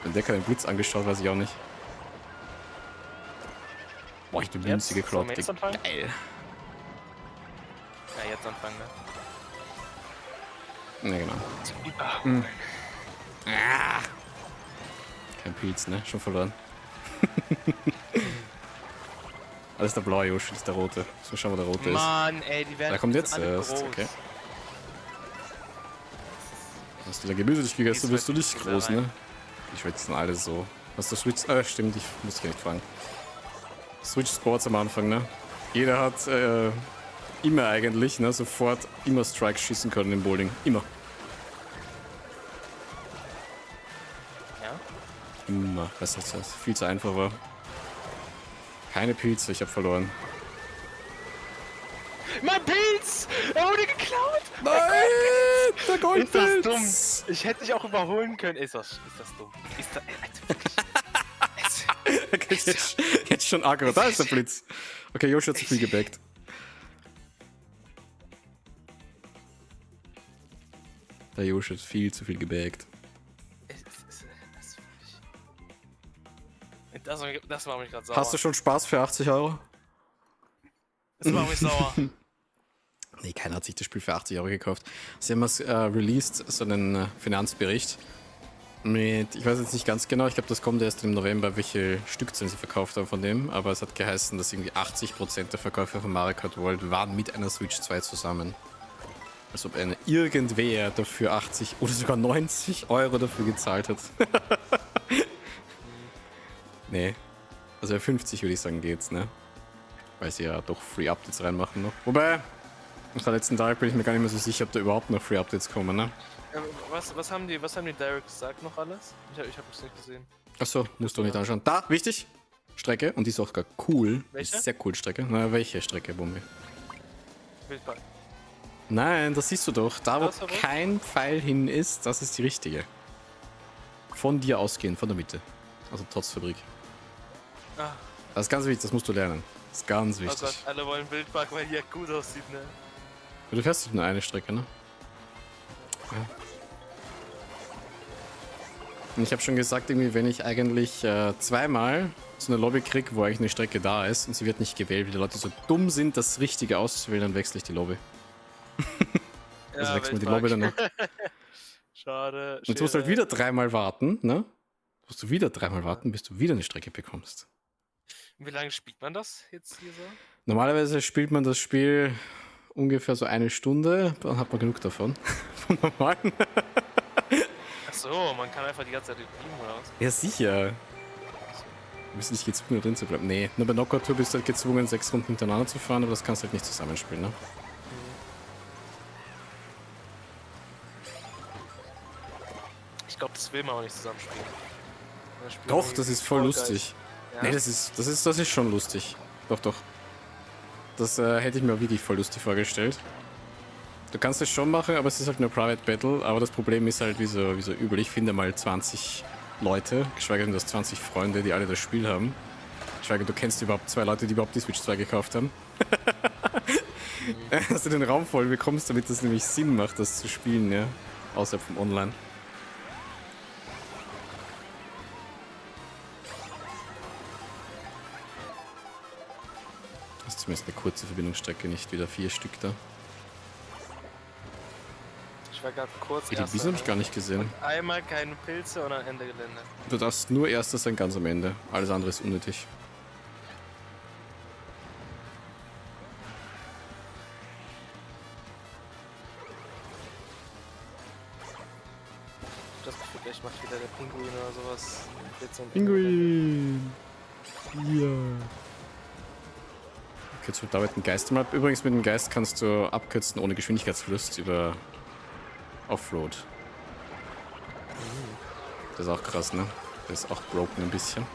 Wenn der keinen Blitz angeschaut, weiß ich auch nicht. Boah, ich bin Münze geklaut. Sollen wir jetzt anfangen? Geil. Ja, jetzt anfangen, ne? Ne, genau. Hm. Ah. Kein Pilz, ne? Schon verloren. Alles der blaue Yoshi, das ist der rote. So schauen, wo der rote ist. Mann, ey, die werden Der kommt jetzt alle erst, groß. okay. Hast du da Gemüse dich gegessen, bist du nicht groß, ne? Die schwätzen alle so. Hast du Switch? Stimmt, ich muss dich ja nicht fragen. Switch Sports am Anfang, ne? Jeder hat immer eigentlich, ne? Sofort immer Strikes schießen können im Bowling. Immer. Ja? Immer. Was ist das? Viel zu einfach war. Keine Pilze, ich hab verloren. Mein Pilz! Er wurde geklaut! Nein! Der Ist das dumm? Goldpilz! Ich hätte dich auch überholen können. Ist das dumm? Ist das. Okay, jetzt schon aggro. Da ist der Blitz. Okay, Yoshi hat zu viel gebackt. Der Yoshi hat viel zu viel gebackt. Das macht mich gerade sauer. Hast du schon Spaß für 80 Euro? Das macht mich sauer. Nee, keiner hat sich das Spiel für 80 Euro gekauft. Sie haben es released, so einen Finanzbericht. Mit, ich weiß jetzt nicht ganz genau, ich glaube, das kommt erst im November, welche Stückzahlen sie verkauft haben von dem, aber es hat geheißen, dass irgendwie 80% der Verkäufe von Mario Kart World waren mit einer Switch 2 zusammen. Als ob irgendwer dafür 80 oder sogar 90 Euro dafür gezahlt hat. Nee. Also 50 würde ich sagen geht's, ne? Weil sie ja doch Free Updates reinmachen noch. Wobei, nach der letzten Tag bin ich mir gar nicht mehr so sicher, ob da überhaupt noch Free Updates kommen, ne? Was haben die Direct gesagt noch alles? Ich hab es nicht gesehen. Achso, musst du nicht anschauen. Da, wichtig! Strecke, und die ist auch gar cool. Welche? Ist sehr cool Strecke. Na, welche Strecke, Bombe? Wildpark. Nein, das siehst du doch. Da, wo Das aber? kein Pfeil hin ist, das ist die richtige. Von dir ausgehend, von der Mitte. Also Trotzfabrik. Ah, Das ist ganz wichtig, das musst du lernen. Das ist ganz oh wichtig. Gott, alle wollen Wildpark, weil hier gut aussieht, ne? Du fährst nur eine Strecke, ne? Ja. Und ich habe schon gesagt, irgendwie, wenn ich eigentlich zweimal so eine Lobby kriege, wo eigentlich eine Strecke da ist und sie wird nicht gewählt, weil die Leute so dumm sind, das Richtige auszuwählen, dann wechsle ich die Lobby. Also wechseln wir die Lobby dann noch. Schade. Und jetzt musst du halt wieder dreimal warten, ne? Musst du wieder dreimal warten, bis du wieder eine Strecke bekommst. Wie lange spielt man das jetzt hier so? Normalerweise spielt man das Spiel ungefähr so eine Stunde, dann hat man genug davon. Vom normalen. Achso, man kann einfach die ganze Zeit üben oder was? Ja, sicher. Du bist nicht gezwungen, drin zu bleiben. Nee, nur bei Knockout Tour bist du halt gezwungen, 6 Runden hintereinander zu fahren, aber das kannst du halt nicht zusammenspielen, ne? Ich glaube, das will man auch nicht zusammenspielen. Doch, das ist voll lustig. Ja? Nee, das ist schon lustig. Doch, doch. Das hätte ich mir auch wirklich voll lustig vorgestellt. Du kannst es schon machen, aber es ist halt nur Private Battle. Aber das Problem ist halt, wie so üblich, finde mal 20 Leute, geschweige denn, du hast 20 Freunde, die alle das Spiel haben. Geschweige denn, du kennst überhaupt 2 Leute, die überhaupt die Switch 2 gekauft haben. Dass du den Raum voll bekommst, damit das nämlich Sinn macht, das zu spielen, ja. Außerhalb vom Online. Das ist zumindest eine kurze Verbindungsstrecke, nicht wieder 4 Stück da. Ich war gerade kurz Die Wiese habe ich gar nicht gesehen. Einmal keine Pilze und ein Ende Gelände. Du darfst nur Erster sein, ganz am Ende. Alles andere ist unnötig. Das Gefühl, gleich macht wieder der Pinguin oder sowas. Blitz und Pinguin! Ja. Okay, jetzt dauert ein Geistermap. Übrigens, mit dem Geist kannst du abkürzen ohne Geschwindigkeitsverlust über Offroad. Das ist auch krass, ne? Das ist auch broken ein bisschen.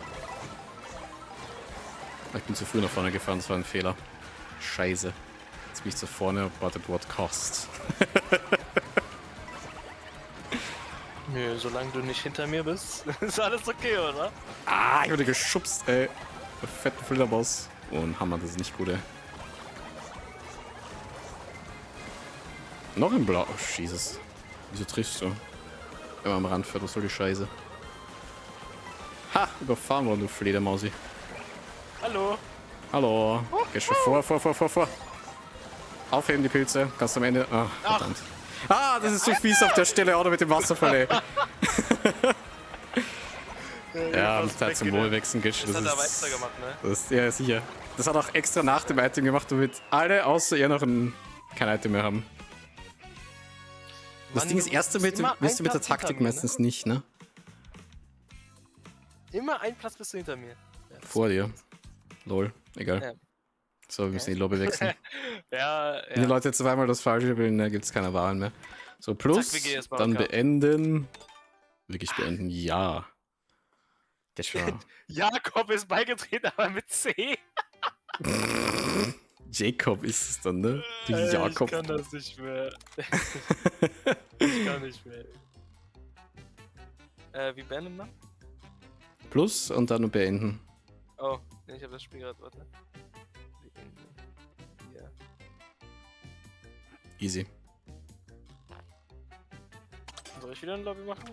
Ich bin zu früh nach vorne gefahren, das war ein Fehler. Scheiße. Jetzt bin ich zu vorne, but at what cost? Nö, solange du nicht hinter mir bist, ist alles okay, oder? Ah, ich wurde geschubst, ey. Der fetten Flitterboss. Oh, ein Hammer, das ist nicht gut, ey. Noch ein Blau. Oh, Jesus. Wieso triffst du? Wenn man am Rand fährt, was soll die Scheiße? Ha! Überfahren worden, du Fledermausi. Hallo. Hallo. Geh schon vor. Aufheben die Pilze. Kannst am Ende. Ah, verdammt. Ah, das ist so fies auf der Stelle, oder mit dem Wasserfall, ey. Ja, mit Zeit zum Wohl wechseln geht schon. Das hat er weiter gemacht, ne? Das, ja, sicher. Das hat auch extra nach dem Item gemacht, damit alle außer er noch kein Item mehr haben. Das Mann, Ding ist, erst damit immer bist du ein mit der Platz Taktik hinter mir, meistens nicht, ne? Immer ein Platz bist du hinter mir. Ja, Vor dir. Lol, egal. Ja. So, wir müssen die Lobby wechseln. Ja, Wenn die Leute zweimal das Falsche wählen, dann gibt es keine Wahlen mehr. So, plus, Zack, WG ist mal dann okay. beenden. Wirklich beenden, ja. Geht schon. Jakob ist beigetreten, aber mit C. Jacob ist es dann, ne? Du Jakob. Ich kann das nicht mehr. Ich kann nicht mehr. Wie beendet man? Plus und dann nur beenden. Oh, nee, ich habe das Spiel gerade, warte. Beenden. Ja. Easy. Soll ich wieder eine Lobby machen?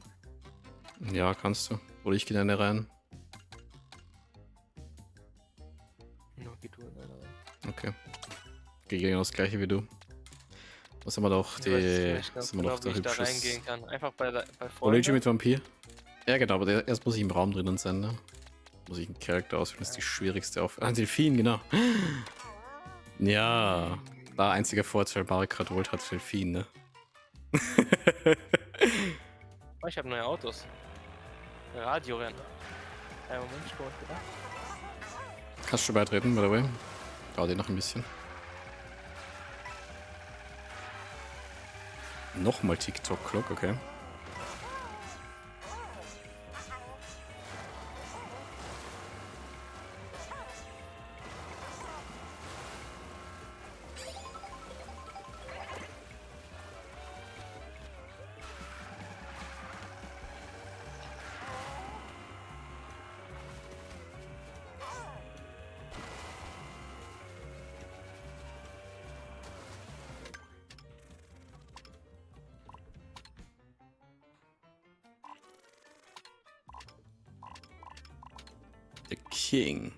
Ja, kannst du. Oder ich gehe in eine rein. No, geh du in eine rein. Okay. Gehe genau das gleiche wie du. Was haben wir doch? Ich weiß Die. nicht ganz Was haben wir genau, doch wie da ich da hübsches. reingehen kann. Einfach bei Luigi Freunden. mit Vampir? Ja, genau, aber erst muss ich im Raum drinnen sein, ne? Muss ich einen Charakter auswählen, das ist die schwierigste Aufgabe. Ah, Delfin, genau. Ja, da einziger Vorteil, Mario Kart World hat Delfin, ne? Oh, ich habe neue Autos. Radiorennen. Moment, ich komme wieder. Kannst du beitreten, by the way? Dauert noch ein bisschen. Nochmal TikTok-Clock, okay. The King.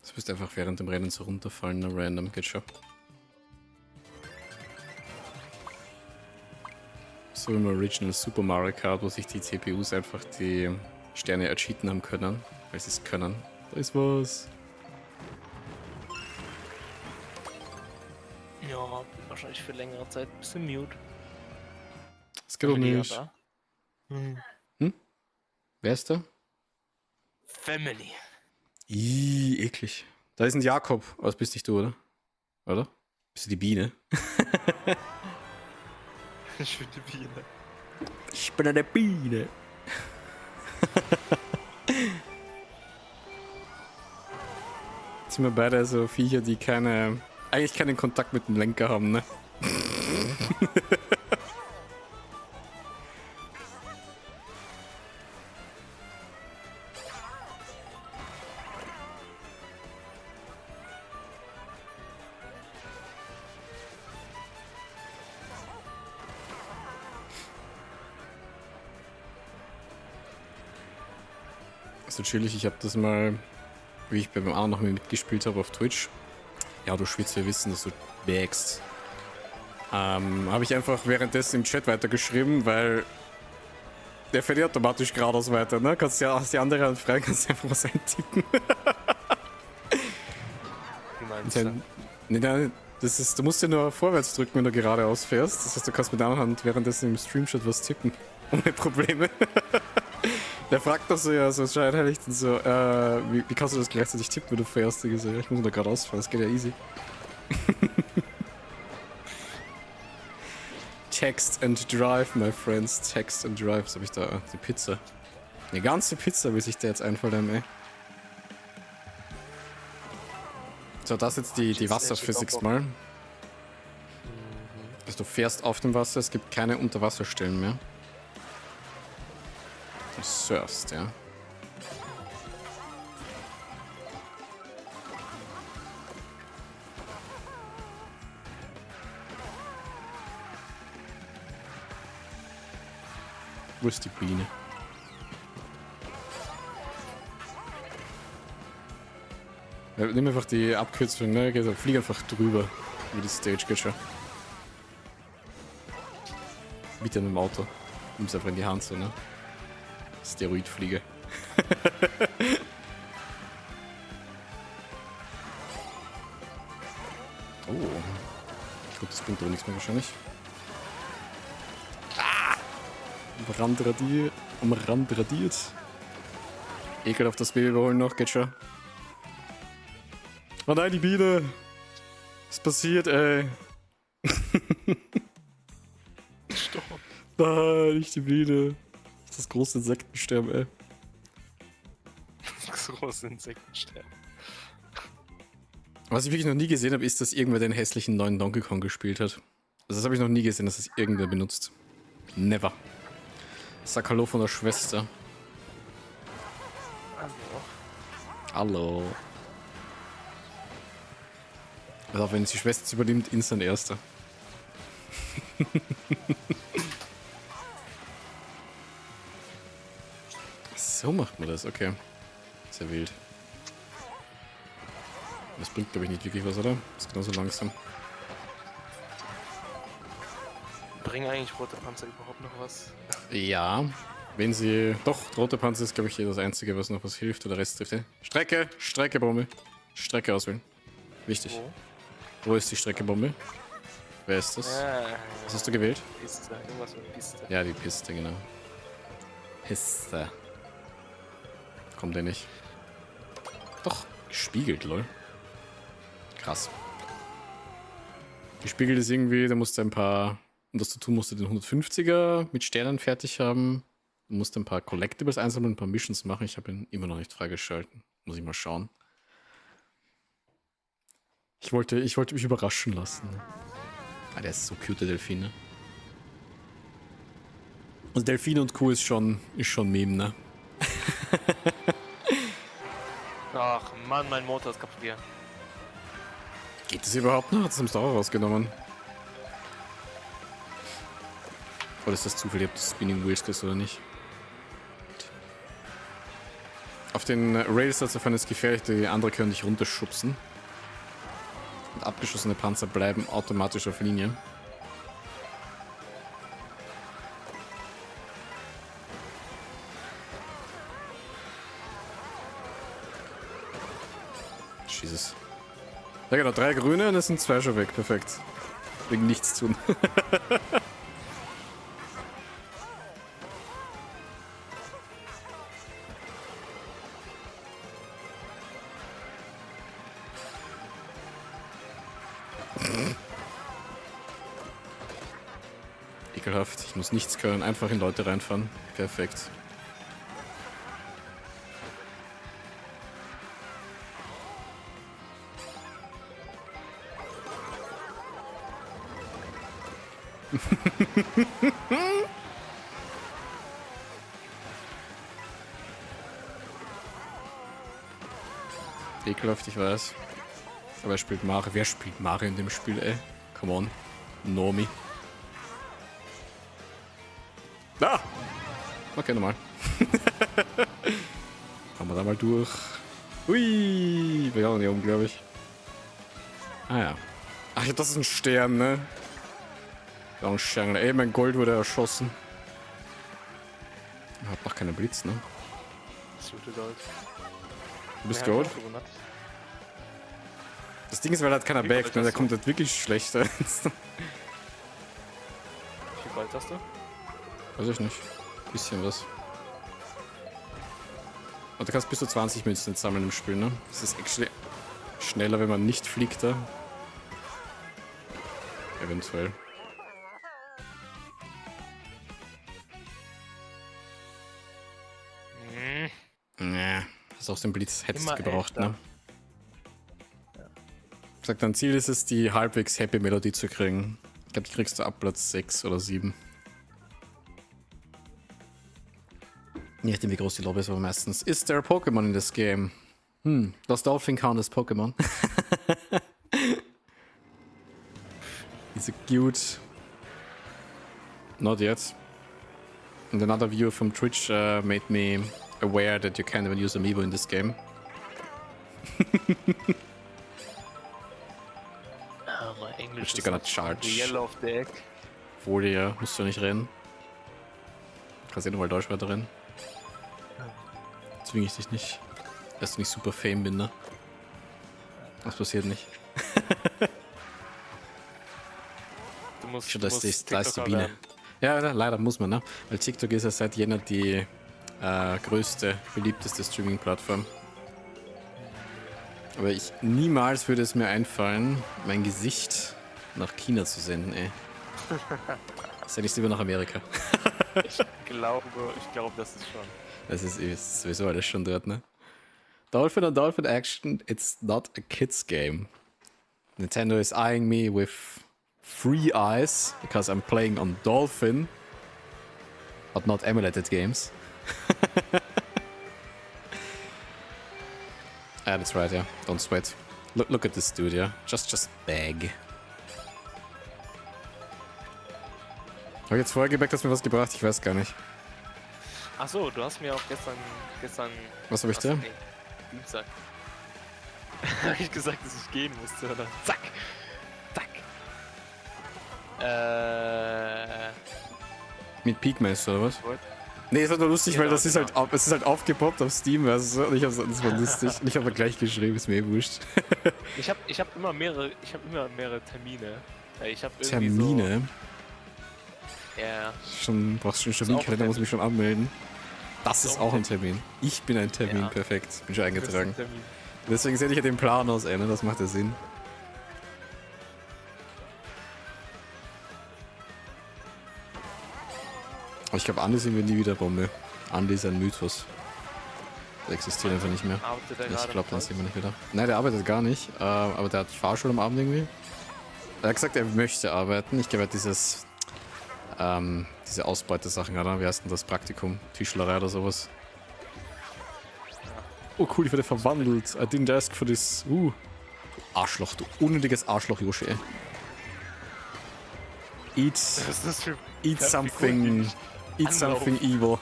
Du bist einfach während dem Rennen so runterfallen, ne? Random, geht schon. So im Original Super Mario Kart, wo sich die CPUs einfach die Sterne ercheaten haben können, weil sie es können. Da ist was. Ja, bin wahrscheinlich für längere Zeit ein bisschen mute. Das geht doch Family nicht. aber. Wer ist da? Family. Ih, eklig. Da ist ein Jakob. Aber das bist nicht du, oder? Oder? Bist du die Biene? Ich bin die Biene. Ich bin eine Biene. Jetzt sind wir beide so Viecher, die eigentlich keinen Kontakt mit dem Lenker haben, ne? So chillig, ich habe das mal, wie ich beim anderen noch mal mitgespielt habe auf Twitch. Ja, du schwitzt, wir wissen, dass du wächst. Habe ich einfach währenddessen im Chat weitergeschrieben, weil der fährt ja automatisch geradeaus weiter, ne? Kannst ja aus die andere Hand frei, kannst einfach was eintippen. Wie meinst du? Nein, das ist, du musst ja nur vorwärts drücken, wenn du geradeaus fährst. Das heißt, du kannst mit der anderen Hand währenddessen im Streamchat was tippen. Ohne Probleme. Der fragt doch so, ja, so scheinheilig dann so, wie kannst du das gleichzeitig tippen, wenn du fährst? Ich so, ja, ich muss nur geradeaus fahren, das geht ja easy. Text and Drive, my friends. Text and Drive. Was habe ich da? Die Pizza. Eine ganze Pizza will sich der jetzt einfallen, ey. So, das ist jetzt die Wasserphysics mal. Also du fährst auf dem Wasser, es gibt keine Unterwasserstellen mehr. Du surfst, ja. Wo ist die Biene? Ja, nimm einfach die Abkürzung, ne? Flieg einfach drüber. Über die Stage, geht schon. Mit einem Auto. Nimm's einfach in die Hand, so, ne? Steroidfliege. Oh. Gut, das bringt aber nichts mehr wahrscheinlich. Am Rand radiert. Ekelhaft das Baby überholen noch, geht schon. Oh nein, die Biene! Was passiert, ey? Stopp. Nein, nicht die Biene. Das ist das große Insektensterben, ey. Das große Insektensterben. Was ich wirklich noch nie gesehen habe, ist, dass irgendwer den hässlichen neuen Donkey Kong gespielt hat. Also das habe ich noch nie gesehen, dass es irgendwer benutzt. Never. Sag Hallo von der Schwester. Hallo. Also wenn die Schwester es übernimmt, instant Erster. So macht man das, okay. Sehr wild. Das bringt, glaube ich, nicht wirklich was, oder? Das ist genauso langsam. Bringen eigentlich rote Panzer überhaupt noch was? Ja, wenn sie... Doch, rote Panzer ist, glaube ich, das Einzige, was noch was hilft. Oder Rest trifft. Strecke! Streckebombe. Strecke auswählen. Wichtig. Wo ist die Streckebombe? Wer ist das? Was hast du gewählt? Piste. Irgendwas mit Piste. Ja, die Piste, genau. Piste. Kommt der nicht. Doch, gespiegelt, lol. Krass. Gespiegelt ist irgendwie, da musst du ein paar... Um das zu tun, musst du den 150er mit Sternen fertig haben. Du musst ein paar Collectibles einsammeln, ein paar Missions machen. Ich habe ihn immer noch nicht freigeschalten. Muss ich mal schauen. Ich wollte mich überraschen lassen. Ah, der ist so cute, der Delfin, ne? Also Delfin und Kuh ist schon Meme, ne? Ach Mann, mein Motor ist kaputt hier. Geht das überhaupt noch? Hat es am Sauer rausgenommen? Oder ist das zufällig, ob das Spinning Wheels ist oder nicht? Auf den Rails als auf eines gefährlich, die andere können dich runterschubsen. Und abgeschossene Panzer bleiben automatisch auf Linie. Jesus. Ja genau, 3 grüne und es sind 2 schon weg. Perfekt. Wegen nichts tun. Ekelhaft. Ich muss nichts können. Einfach in Leute reinfahren. Perfekt. Ekelhaft, ich weiß. Aber er spielt Mario. Wer spielt Mario in dem Spiel, ey? Come on. Nomi. Ah! Okay, nochmal. Kommen wir da mal durch. Hui! Wir haben hier oben, glaube ich. Ah ja. Ach, das ist ein Stern, ne? Ja, ein Stern. Ey, mein Gold wurde erschossen. Hat noch keinen Blitz, ne? Das gute Gold. Du bist Gold? Das Ding ist, weil er hat keiner backt, ne? Der kommt halt wirklich schlechter. Wie viel Gold hast du? Weiß ich nicht. Bisschen was. Und du kannst bis zu 20 Münzen sammeln im Spiel, ne? Das ist actually schneller, wenn man nicht fliegt da. Eventuell. Nee, das aus dem Blitz hättest du gebraucht, ne? Ja. Sagt, dein Ziel ist es, die halbwegs Happy Melody zu kriegen. Ich glaube, die kriegst du ab Platz 6 oder 7. Je nachdem, wie groß die Lobby ist, aber meistens. Ist there a Pokémon in this game? Does Dolphin count as Pokémon? Is it cute? Not yet. And another viewer from Twitch made me aware that you can't even use Amiibo in this game. My English Which is they're gonna not charge. the yellow of the egg. Folie, ja, musst du nicht rennen. Kannst eh nochmal Deutsch weiter rennen. Zwinge ich dich nicht. Dass du nicht super fame bin, ne? Das passiert nicht. Du musst, Schon, du dass musst da ist die TikToker Biene. werden. Ja, leider muss man, ne? Weil TikTok ist ja seit Jänner die größte, beliebteste Streaming-Plattform. Aber niemals würde es mir einfallen, mein Gesicht nach China zu senden, ey. Sende ich lieber nach Amerika. Ich glaube, das ist schon. Das ist sowieso alles schon dort, ne? Dolphin on Dolphin Action, it's not a kid's game. Nintendo is eyeing me with free eyes because I'm playing on Dolphin, but not emulated games. Ah, that's right, yeah. Don't sweat. Look at this dude, yeah. Just beg. Habe ich jetzt vorher gemerkt, dass mir was gebracht? Ich weiß gar nicht. Achso, du hast mir auch gestern. Was habe ich da? Nee, Dienstag. Habe ich gesagt, dass ich gehen musste, oder? Zack! Zack! Mit Peakmaster oder was? What? Nee, es war nur lustig, Genau, weil das genau. es ist halt aufgepoppt auf Steam. Also das war lustig. Ich habe gleich geschrieben, ist mir eh wurscht. Ich hab immer mehrere Termine. Ich hab irgendwie Termine? So, ja. Brauchst schon einen Ist auch Terminkalender, ein muss mich schon anmelden. Das ist auch auch ein ein Termin. Ich bin ein Termin, Ja. perfekt. Bin schon eingetragen. Termin. Deswegen sehe ich ja den Plan aus, ey, ne? Das macht ja Sinn. Aber ich glaube, Andi sind wir nie wieder Bombe. Andi ist ein Mythos. Der existiert einfach nicht mehr. Arbeitet er Ich gerade glaube, noch den was? sehen wir nicht wieder. Nein, der arbeitet gar nicht, aber der hat Fahrschule am Abend irgendwie. Er hat gesagt, er möchte arbeiten. Ich glaube, diese Ausbeutesachen, oder? Wie heißt denn das? Praktikum? Tischlerei oder sowas? Oh cool, ich werde verwandelt. I didn't ask for this. Du Arschloch, du unnötiges Arschloch, Yoshi, ey. Was ist das für Eat Ja, something. Figuren, die Eat something evil.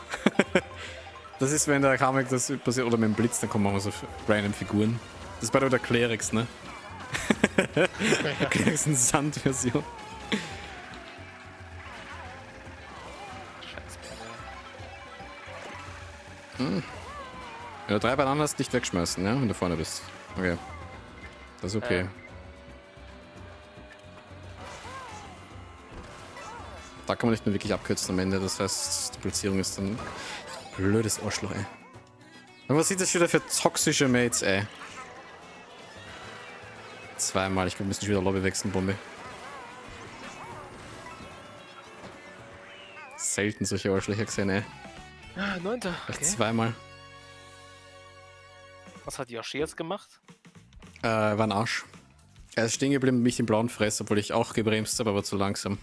Das ist, wenn der Kamek das passiert, oder mit dem Blitz, dann kommen auch so random Figuren. Das ist bei der Clerics, ne? Clerics in Sand-Version. Scheiße. Wenn du 3 Bananen hast, nicht wegschmeißen, ja? Wenn du vorne bist. Okay. Das ist okay. Da kann man nicht mehr wirklich abkürzen am Ende, das heißt, die Platzierung ist dann blödes Arschloch, ey. Und was sind das schon wieder für toxische Mates, ey? Zweimal, ich glaube, wir müssen schon wieder Lobby wechseln, Bombe. Selten solche Arschlöcher gesehen, ey. Ah, 9. Echt Okay. zweimal. Was hat Yoshi jetzt gemacht? War ein Arsch. Er ist stehen geblieben, mich den blauen Fress, obwohl ich auch gebremst habe, aber zu langsam.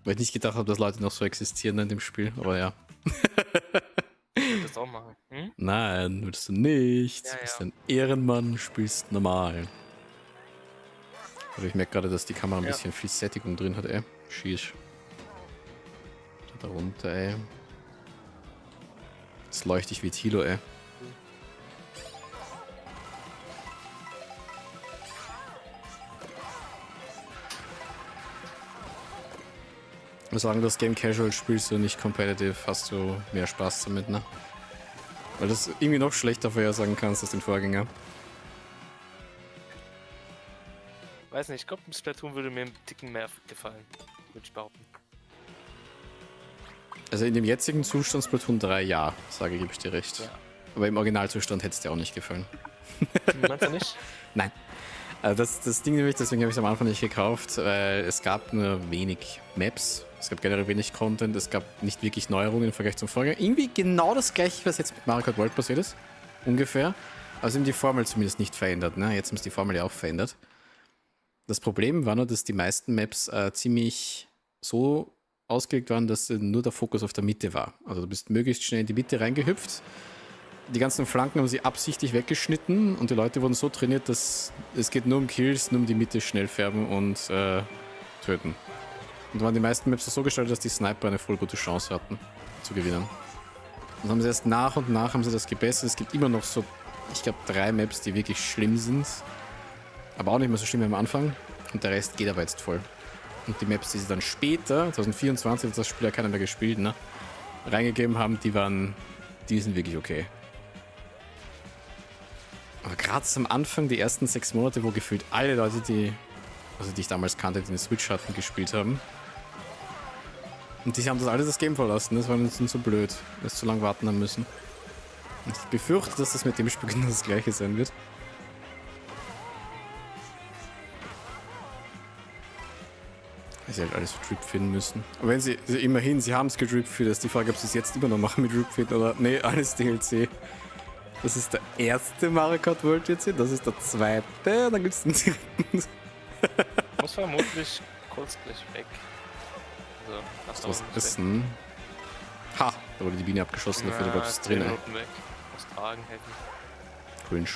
Weil ich nicht gedacht habe, dass Leute noch so existieren in dem Spiel, aber ja. Ich würde das auch machen. Hm? Nein, würdest du nicht. Ja, Du bist ja. ein Ehrenmann, spielst normal. Aber ich merke gerade, dass die Kamera ein Ja. bisschen viel Sättigung drin hat, ey. Schieß. Da runter, ey. Jetzt leuchte ich wie Tilo, ey. Ich muss sagen, das Game Casual spielst du nicht competitive, hast du mehr Spaß damit, ne? Weil das irgendwie noch schlechter vorhersagen kannst als den Vorgänger. Weiß nicht, ich glaube, Splatoon würde mir einen Ticken mehr gefallen. Würde ich behaupten. Also in dem jetzigen Zustand Splatoon 3, ja, gebe ich dir recht. Ja. Aber im Originalzustand hätte es dir auch nicht gefallen. Meinst du nicht? Nein. Also das Ding nämlich, deswegen habe ich es am Anfang nicht gekauft, weil es gab nur wenig Maps, es gab generell wenig Content, es gab nicht wirklich Neuerungen im Vergleich zum Vorgänger. Irgendwie genau das gleiche, was jetzt mit Mario Kart World passiert ist, ungefähr. Also eben die Formel zumindest nicht verändert, ne? Jetzt ist die Formel ja auch verändert. Das Problem war nur, dass die meisten Maps ziemlich so ausgelegt waren, dass nur der Fokus auf der Mitte war. Also du bist möglichst schnell in die Mitte reingehüpft. Die ganzen Flanken haben sie absichtlich weggeschnitten und die Leute wurden so trainiert, dass es geht nur um Kills, nur um die Mitte schnell färben und töten. Und da waren die meisten Maps so gestaltet, dass die Sniper eine voll gute Chance hatten, zu gewinnen. Und haben sie erst nach und nach haben sie das gebessert. Es gibt immer noch so, ich glaube, 3 Maps, die wirklich schlimm sind. Aber auch nicht mehr so schlimm wie am Anfang. Und der Rest geht aber jetzt voll. Und die Maps, die sie dann später, 2024, hat das Spiel ja keiner mehr gespielt, ne, reingegeben haben, die sind wirklich okay. Aber gerade am Anfang, die ersten 6 Monate, wo gefühlt alle Leute, die ich damals kannte, die den Switch hatten, gespielt haben. Und die haben das alle das Game verlassen. Das war uns so blöd, dass wir zu lange warten haben müssen. Und ich befürchte, dass das mit dem Spiel genau das gleiche sein wird. Weil sie halt alles dripfeeden müssen. Aber wenn sie immerhin, sie haben es gedripfeed, ist die Frage, ob sie es jetzt immer noch machen mit dripfeed oder nee, alles DLC. Das ist der erste Mario Kart World DLC, das ist der zweite, und dann gibt es den dritten. Muss vermutlich kurz gleich weg. Also, lass Was ist denn? Ha! Da wurde die Biene abgeschossen, dafür bleibt es drin, ey. Weg. Muss tragen helfen. Cringe.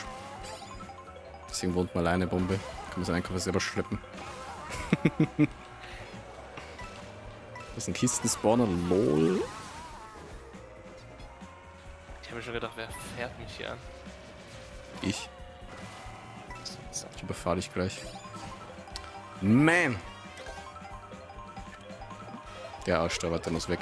Deswegen wohnt man alleine, Bombe. Kann man seinen Einkauf selber schleppen. Das ist ein Kistenspawner, lol. Ich habe mir schon gedacht, wer fährt mich hier an? Ich überfahre dich gleich. Man! Der Arsch, der weiter muss weg.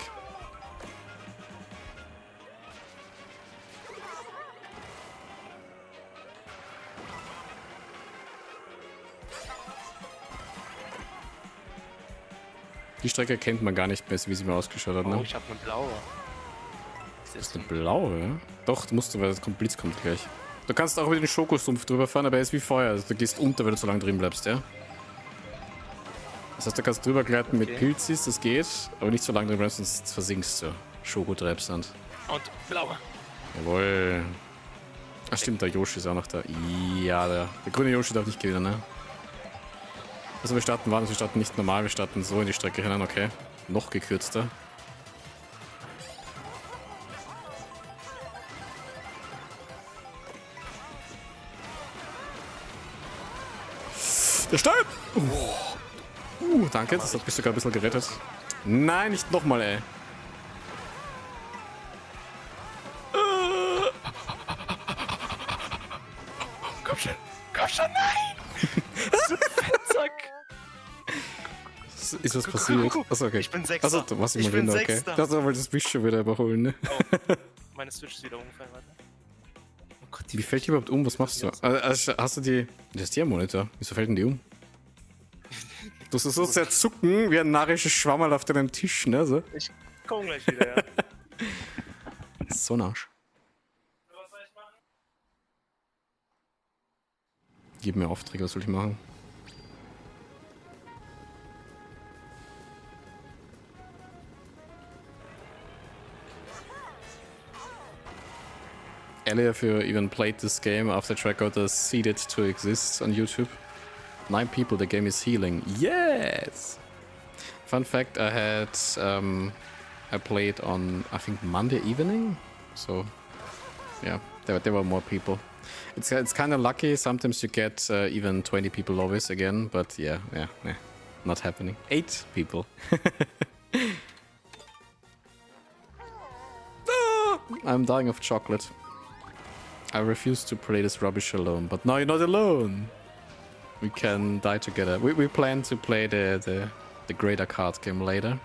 Die Strecke kennt man gar nicht mehr, wie sie mal ausgeschaut hat, ne? Oh, ich habe eine blaue. Das ist eine blaue, ja? Doch, musst du, weil das Blitz kommt gleich. Du kannst auch über den Schokosumpf drüber fahren, aber er ist wie Feuer. Also du gehst unter, wenn du so lange drin bleibst, ja? Das heißt, du kannst drüber gleiten mit Pilzis, das geht, aber nicht so lange drin bleibst, sonst versinkst du. Schokotreibsand. Und blaue. Jawohl. Ach stimmt, der Yoshi ist auch noch da. Ja, der grüne Yoshi darf nicht gewinnen, ne? Also wir starten wir starten nicht normal, wir starten so in die Strecke hinein, okay. Noch gekürzter. Der Stein! Danke, das hat mich sogar ein bisschen gerettet. Nein, nicht nochmal, ey. Komm schon, nein! Zack! Ist was passiert? Achso, okay. Ich bin Sechster. Achso, du machst Ich immer bin wieder, okay. Sechster. Das wollte das Wisch schon wieder überholen, ne? Oh, meine Switch ist wieder umgefallen, warte. Oh Gott, Wie fällt die überhaupt um? Was machst du? Also, hast du die... Das ist der Monitor. Wieso fällt denn die um? Du sollst so sehr zucken wie ein narrisches Schwammerl auf deinem Tisch, ne? So. Ich komm gleich wieder, ja. So ein Arsch. Was soll ich machen? Gib mir Aufträge, was soll ich machen? Earlier, if you even played this game after track got seeded to exist on YouTube. 9 people, the game is healing. Yes! Fun fact, I played on, I think, Monday evening. So, yeah, there were more people. It's kind of lucky. Sometimes you get even 20 people always again, but yeah, not happening. 8 people. Ah, I'm dying of chocolate. I refuse to play this rubbish alone, but now you're not alone. We can die together. We plan to play the greater card game later.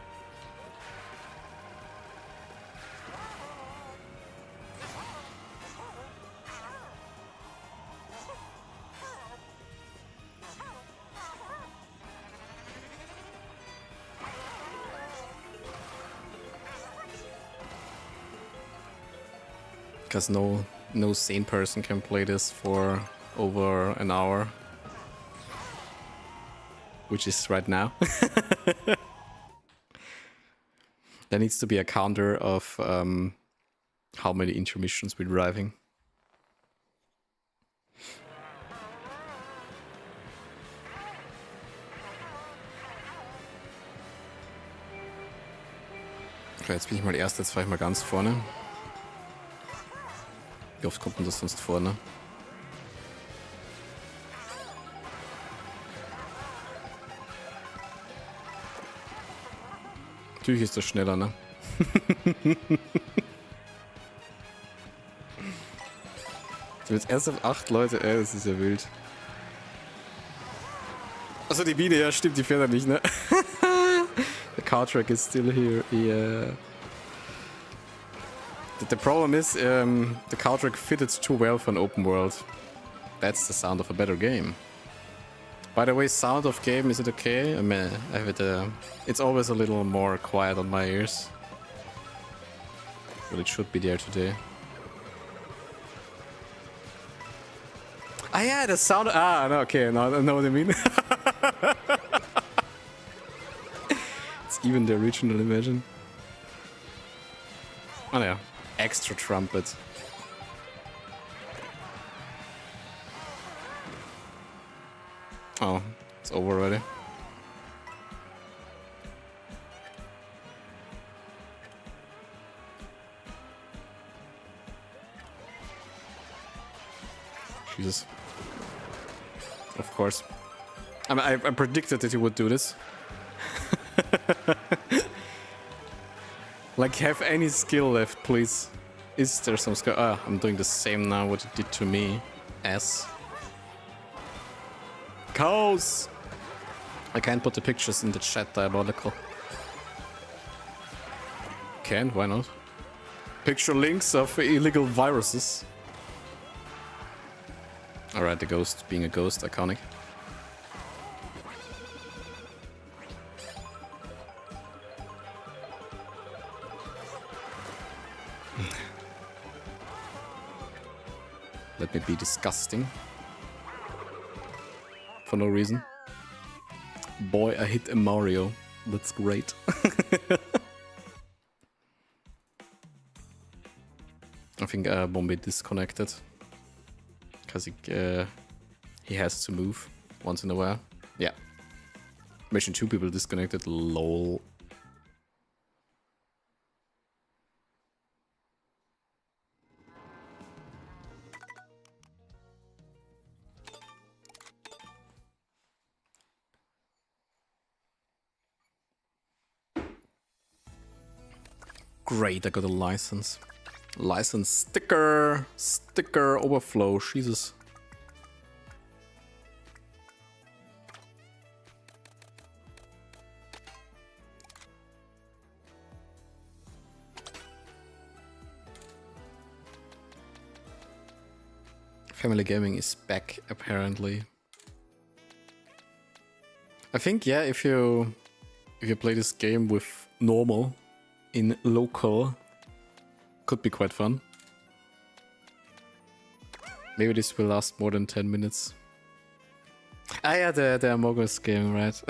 Because no sane person can play this for over an hour. Which is right now. There needs to be a counter of how many intermissions we're driving. Okay, jetzt bin ich mal Erster, jetzt fahre ich mal ganz vorne. Wie oft kommt denn das sonst vor, ne? Natürlich ist das schneller, ne? So, jetzt erst auf 8 Leute, das ist ja wild. Achso, die Biene, ja stimmt, die fährt ja nicht, ne? The car track is still here, yeah. The problem is, the car track fitted too well for an open world. That's the sound of a better game. By the way, sound of game, is it okay? I mean, I have it, it's always a little more quiet on my ears. But it should be there today. Ah yeah, the sound, no, okay, now I know what I mean. It's even the original, imagine. Oh yeah, extra trumpet. Oh, it's over already. Jesus. Of course. I mean, I predicted that you would do this. Like, have any skill left, please. Is there some skill? Ah, I'm doing the same now what it did to me. S. Cows! I can't put the pictures in the chat, diabolical. Can, why not? Picture links of illegal viruses. Alright, the ghost being a ghost, iconic. Let me be disgusting. For no reason. Boy, I hit a Mario. That's great. I think Bombi disconnected. Because he has to move once in a while. Yeah. Mission 2 people disconnected. Lol. Great, I got a license. License sticker. Sticker overflow. Jesus. Family gaming is back, apparently. I think, yeah, if you play this game with normal in local, could be quite fun. Maybe this will last more than 10 minutes. Ah yeah, the Among Us game, right?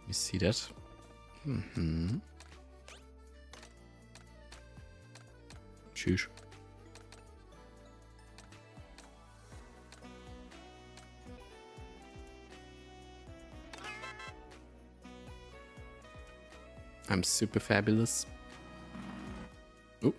You see that? Mm-hmm. Tschüss. I'm super fabulous. Oh.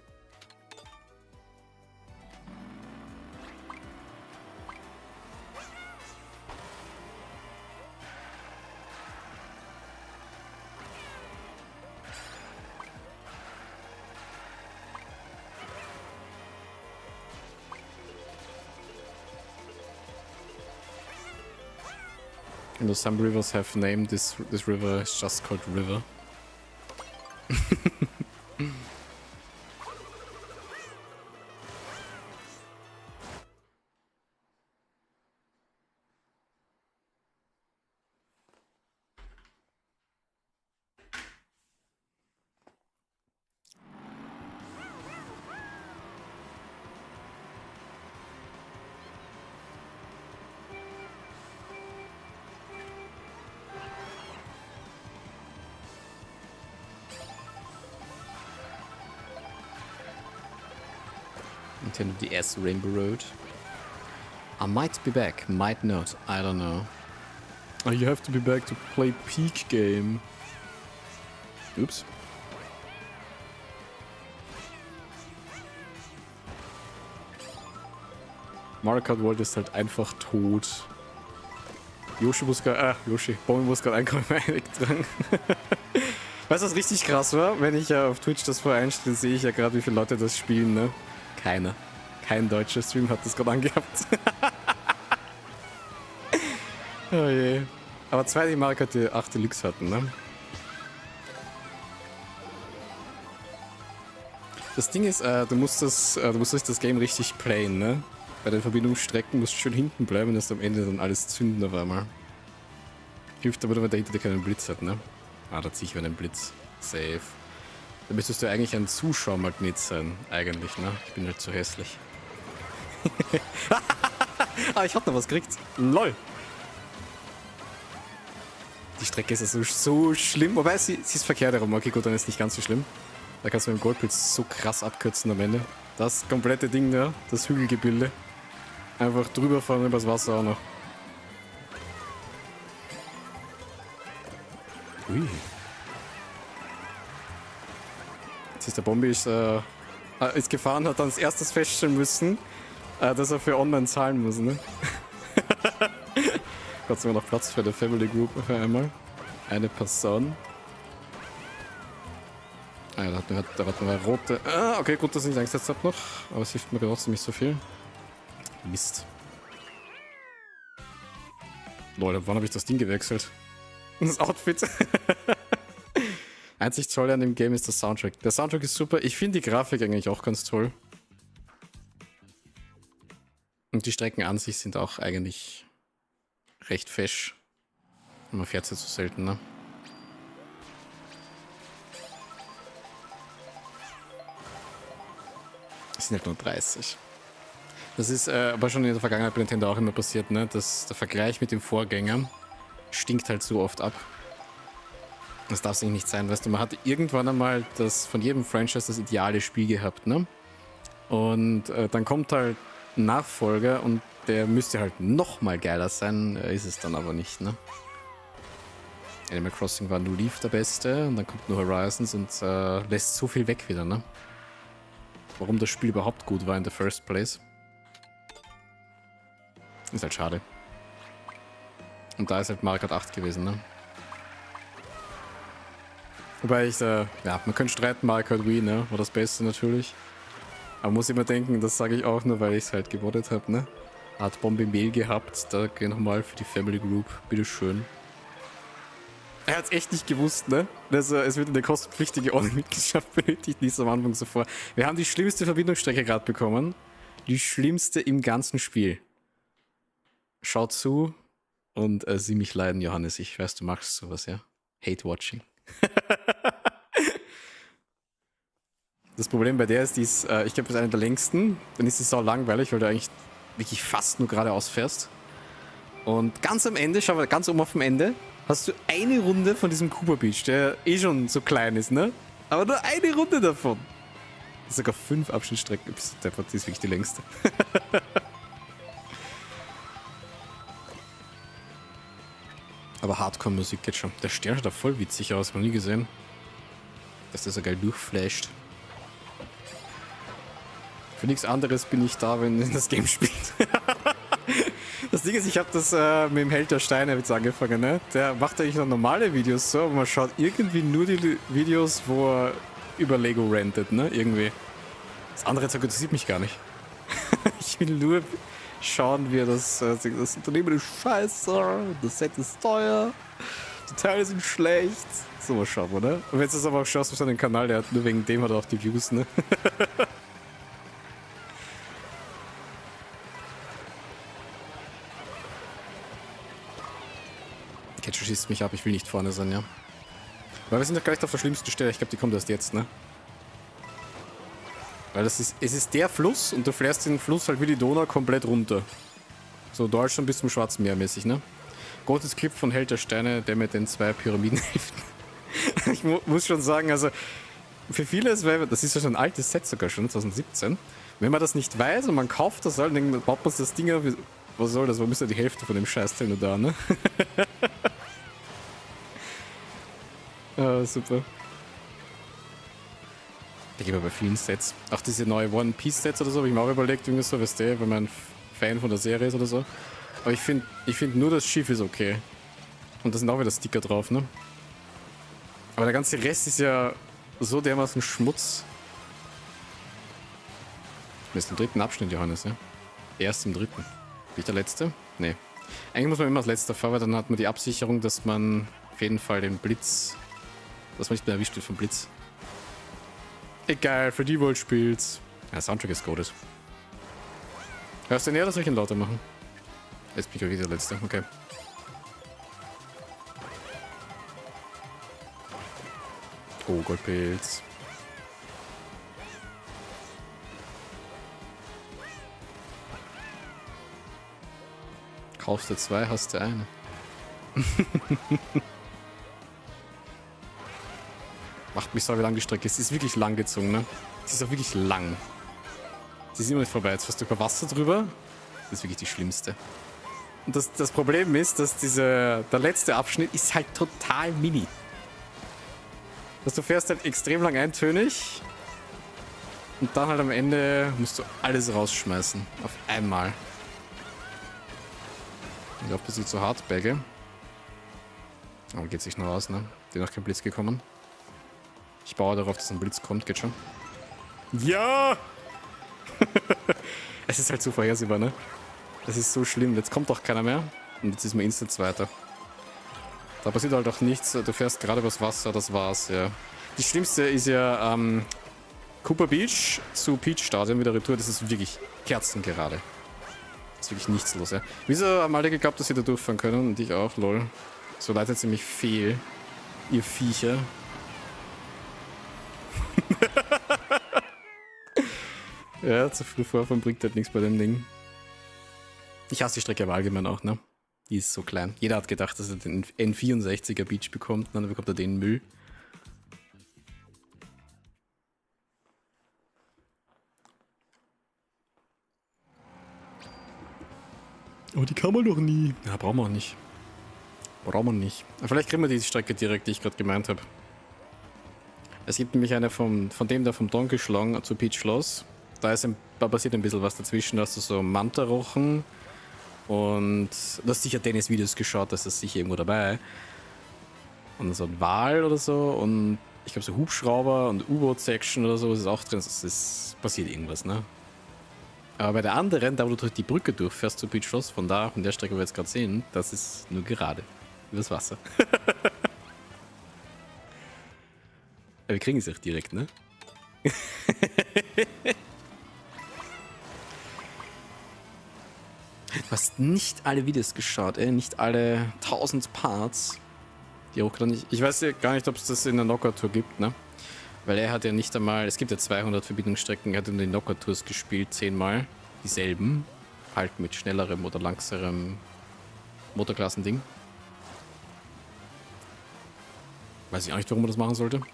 You know, some rivers have named this river is just called River. Nintendo DS Rainbow Road. I might be back, might not, I don't know. Oh, you have to be back to play Peak game. Oops. Mario Kart World ist halt einfach tot. Bombi muss gerade Einkäufe eintragen. Weißt du, was richtig krass war? Wenn ich auf Twitch das vorher einstelle, sehe ich ja gerade, wie viele Leute das spielen, ne? Keiner. Kein deutscher Stream hat das gerade angehabt. Oh je. Aber zwei, die Mario Kart 8 Deluxe hatten, ne? Das Ding ist, du musst das Game richtig playen, ne? Bei den Verbindungsstrecken musst du schön hinten bleiben und erst am Ende dann alles zünden auf einmal. Hilft aber nur, wenn der hinter dir keinen Blitz hat, ne? Ah, da ziehe ich wieder einen Blitz. Safe. Da müsstest du eigentlich ein Zuschauermagnet sein, eigentlich, ne? Ich bin halt zu hässlich. Ah, ich hab noch was gekriegt. LOL! Die Strecke ist also so schlimm, wobei sie ist verkehrt herum. Okay, gut, dann ist nicht ganz so schlimm. Da kannst du mit dem Goldpilz so krass abkürzen am Ende. Das komplette Ding da, das Hügelgebilde. Einfach drüber fahren übers Wasser auch noch. Ui. Jetzt ist der Bombi ist gefahren, hat dann als erstes feststellen müssen, dass er für online zahlen muss, ne? Gott sei Dank noch Platz für die Family Group für einmal. Eine Person. Ah ja, da hat man eine rote. Ah, okay, gut, dass ich nicht eingesetzt habe noch. Aber es hilft mir trotzdem nicht so viel. Mist. Leute, wann habe ich das Ding gewechselt? Das Outfit. Einzig toll an dem Game ist der Soundtrack. Der Soundtrack ist super. Ich finde die Grafik eigentlich auch ganz toll. Und die Strecken an sich sind auch eigentlich recht fesch. Man fährt sie zu selten, ne? Es sind halt nur 30. Das ist aber schon in der Vergangenheit bei Nintendo auch immer passiert, ne? Dass der Vergleich mit dem Vorgänger stinkt halt so oft ab. Das darf es eigentlich nicht sein, weißt du, man hat irgendwann einmal von jedem Franchise das ideale Spiel gehabt, ne? Und dann kommt halt ein Nachfolger und der müsste halt noch mal geiler sein, ist es dann aber nicht, ne? Animal Crossing war nur Leaf der Beste und dann kommt nur Horizons und lässt so viel weg wieder, ne? Warum das Spiel überhaupt gut war in the first place. Ist halt schade. Und da ist halt Mario Kart 8 gewesen, ne? Wobei ich, ja, man könnte streiten, Mario Kart Wii, ne? War das Beste natürlich. Aber muss immer denken, das sage ich auch nur, weil ich es halt gewoddet habe, ne? Hat Bombe Mail gehabt, da geh nochmal für die Family Group, bitteschön. Er hat es echt nicht gewusst, ne? Also, es wird eine kostenpflichtige Online-Mitgliedschaft benötigt, nicht am Anfang so vor. Wir haben die schlimmste Verbindungsstrecke gerade bekommen. Die schlimmste im ganzen Spiel. Schaut zu und sieh mich leiden, Johannes. Ich weiß, du magst sowas, ja? Hate-Watching. Das Problem bei der ist, ich glaube, das ist eine der längsten. Dann ist es sau langweilig, weil du eigentlich wirklich fast nur geradeaus fährst. Und ganz am Ende, schau mal, ganz oben auf dem Ende, hast du eine Runde von diesem Kuba Beach, der eh schon so klein ist, ne? Aber nur eine Runde davon. Das ist sogar 5 Abschnittsstrecken. Das ist wirklich die längste. Aber Hardcore-Musik geht schon. Der Stern schaut da voll witzig aus, noch nie gesehen. Dass der so geil durchflasht. Für nichts anderes bin ich da, wenn das Game spielt. Das Ding ist, ich habe das mit dem Held der Steine jetzt angefangen, ne? Der macht eigentlich noch normale Videos so, aber man schaut irgendwie nur die Videos, wo er über Lego rentet, ne? Irgendwie. Das andere interessiert mich gar nicht. Ich will nur schauen, wie er das Unternehmen ist scheiße, das Set ist teuer, die Teile sind schlecht. So was schauen wir, ne? Und wenn du das aber auch schaust auf seinen Kanal, der hat nur wegen dem hat er auch die Views, ne? Ketchup schießt mich ab, ich will nicht vorne sein, ja. Weil wir sind doch gleich auf der schlimmsten Stelle, ich glaube, die kommt erst jetzt, ne? Weil es ist der Fluss und du fährst den Fluss halt wie die Donau komplett runter. So Deutschland bis zum Schwarzen Meer mäßig, ne? Großes Clip von Held der Steine, der mit den 2 Pyramidenhälften. Ich muss schon sagen, also für viele das ist ja schon ein altes Set sogar schon, 2017. Wenn man das nicht weiß und man kauft das halt, dann baut man das Ding auf, was soll das? Warum ist ja die Hälfte von dem Scheißteil nur da, ne? Ah, super. Ich gebe bei vielen Sets. Auch diese neue One Piece Sets oder so, habe ich mir auch überlegt, irgendwie so, weißt du, wenn man ein Fan von der Serie ist oder so. Aber ich find nur das Schiff ist okay. Und da sind auch wieder Sticker drauf, ne? Aber der ganze Rest ist ja so dermaßen Schmutz. Du bist im 3. Abschnitt, Johannes, ja? Erst im 3. Bin ich der Letzte? Nee. Eigentlich muss man immer als Letzter fahren, weil dann hat man die Absicherung, dass man auf jeden Fall den Blitz... dass man nicht mehr erwischt wird vom Blitz. Egal, für die World spielt's. Ja, Soundtrack ist goated. Hörst du näher, dass ich ihn lauter machen? Jetzt bin ich wieder der Letzte, okay. Oh, Goldpilz. Kaufst du 2, hast du eine. Macht mich so, wie lang die Strecke ist. Sie ist wirklich lang gezogen, ne? Sie ist auch wirklich lang. Sie ist immer nicht vorbei. Jetzt fährst du über Wasser drüber. Das ist wirklich die schlimmste. Und das Problem ist, dass der letzte Abschnitt ist halt total mini. Dass du fährst halt extrem lang eintönig. Und dann halt am Ende musst du alles rausschmeißen. Auf einmal. Ich hoffe, das ist nicht so hart, Bagge. Aber geht sich noch aus, ne? Den noch kein Blitz gekommen. Ich baue darauf, dass ein Blitz kommt, geht schon. Ja! Es ist halt so vorhersehbar, ne? Das ist so schlimm. Jetzt kommt doch keiner mehr. Und jetzt ist man instant Zweiter. Da passiert halt auch nichts. Du fährst gerade übers Wasser, das war's, ja. Die schlimmste ist ja Cooper Beach zu Peach Stadion wieder Retour. Das ist wirklich kerzengerade. Das ist wirklich nichts los, ja. Wieso haben alle geglaubt, dass sie da durchfahren können? Und ich auch, lol. So leitet sie mich fehl. Ihr Viecher. Ja, zu früh vorfahren bringt halt nichts bei dem Ding. Ich hasse die Strecke aber allgemein auch, ne? Die ist so klein. Jeder hat gedacht, dass er den N64er Beach bekommt, dann bekommt er den Müll. Aber die kann man doch nie. Ja, brauchen wir auch nicht. Brauchen wir nicht. Aber vielleicht kriegen wir die Strecke direkt, die ich gerade gemeint habe. Es gibt nämlich eine vom Donkey Schlong zu Peach Schloss. Da passiert ein bisschen was dazwischen. Da hast du so Manta-Rochen. Und du hast sicher Tennis-Videos geschaut, da ist das sicher irgendwo dabei. Und so ein Wal oder so. Und ich glaube so Hubschrauber und U-Boot-Section oder so ist auch drin. Es passiert irgendwas, ne? Aber bei der anderen, da wo du durch die Brücke durchfährst zu Peach Schloss, von der Strecke, wo wir jetzt gerade sehen, das ist nur gerade. Übers Wasser. Aber wir kriegen es auch direkt, ne? Du hast nicht alle Videos geschaut, ey. Nicht alle 1000 Parts. Die hochgeladen. Ich weiß ja gar nicht, ob es das in der Knockout-Tour gibt, ne? Weil er hat ja nicht einmal... Es gibt ja 200 Verbindungsstrecken. Er hat in den Knockout-Tours gespielt, 10-mal. Dieselben. Halt mit schnellerem oder langsamem Motorklassending. Weiß ich auch nicht, warum man das machen sollte. Und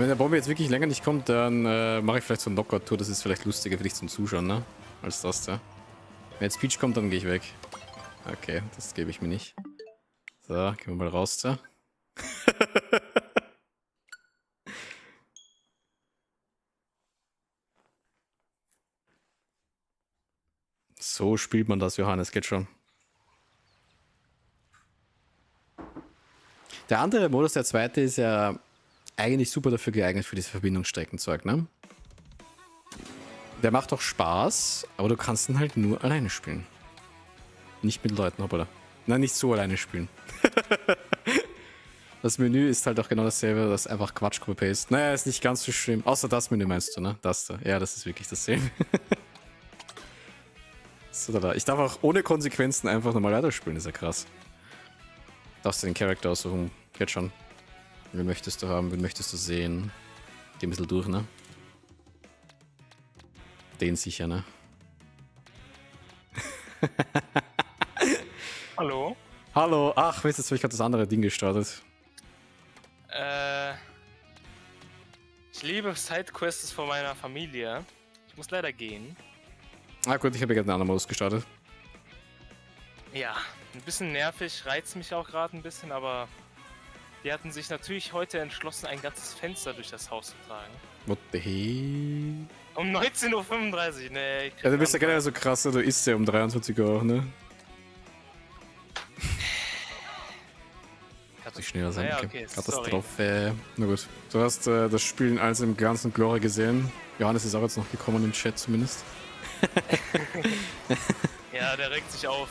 wenn der Bombe jetzt wirklich länger nicht kommt, dann mache ich vielleicht so eine Knockout-Tour. Das ist vielleicht lustiger für dich zum Zuschauen, ne? Als das da. Wenn jetzt Peach kommt, dann gehe ich weg. Okay, das gebe ich mir nicht. So, gehen wir mal raus da. So spielt man das, Johannes, geht schon. Der andere Modus, der zweite, ist ja eigentlich super dafür geeignet für diese Verbindungsstreckenzeug, ne? Der macht doch Spaß, aber du kannst ihn halt nur alleine spielen. Nicht mit Leuten, hoppala. Nein, nicht so alleine spielen. Das Menü ist halt auch genau dasselbe, das ist einfach Quatsch, Copy-Paste. Naja, ist nicht ganz so schlimm. Außer das Menü meinst du, ne? Das da. Ja, das ist wirklich dasselbe. So, da. Ich darf auch ohne Konsequenzen einfach normal weiterspielen, ist ja krass. Darfst du den Charakter aussuchen. Jetzt schon. Wen möchtest du haben, wen möchtest du sehen? Geh ein bisschen durch, ne? Den sicher, ne? Hallo? Hallo, ach, weißt du, jetzt habe ich gerade das andere Ding gestartet. Ich liebe Sidequests von meiner Familie. Ich muss leider gehen. Ah gut, ich habe ja gerade einen anderen Modus gestartet. Ja, ein bisschen nervig, reizt mich auch gerade ein bisschen, aber die hatten sich natürlich heute entschlossen, ein ganzes Fenster durch das Haus zu tragen. What the hell? Um 19:35 Uhr, ne? Ja, du bist ja generell so krass, du isst ja um 23 Uhr auch, ne? nicht schneller sein. Naja, Okay. okay, sorry. Katastrophe. Na gut. Du hast das Spiel in all seinem ganzen Glory gesehen. Johannes ist auch jetzt noch gekommen im Chat zumindest. Ja, der regt sich auf.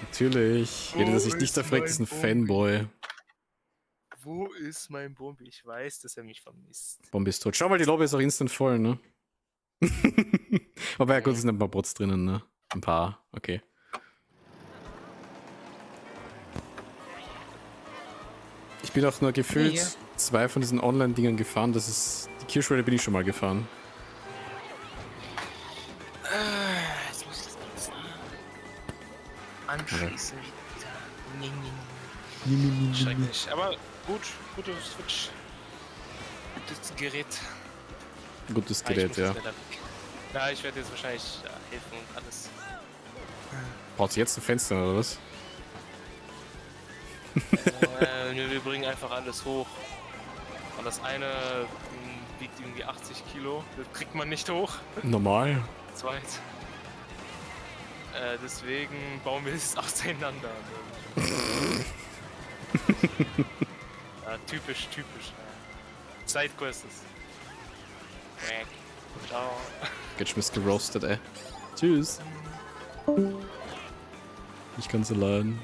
Natürlich. Jeder, der sich nicht erfragt, ist ein Fanboy. Wo ist mein Bombi? Ich weiß, dass er mich vermisst. Bombe ist tot. Schau mal, die Lobby ist auch instant voll, ne? Aber ja gut, es sind ein paar Bots drinnen, ne? Ein paar, okay. Ich bin auch nur gefühlt 2 von diesen Online-Dingern gefahren. Das ist. Die Kirschwelle bin ich schon mal gefahren. Jetzt muss ich das alles anschließen. Schrecklich. Aber gut, gute Switch. Gutes Gerät. Gutes Ich Gerät, muss ja. schneller weg. Ja, ich werde jetzt wahrscheinlich helfen und alles. Braucht sie jetzt ein Fenster oder was? Nö, wir bringen einfach alles hoch. Und das eine wiegt irgendwie 80 Kilo. Das kriegt man nicht hoch. Normal. Zweit. Deswegen bauen wir es auseinander. Ja, typisch. Ja. Sidequest ist. Ciao. Get schmiss geroastet, ey. Tschüss. Ich kann's allein.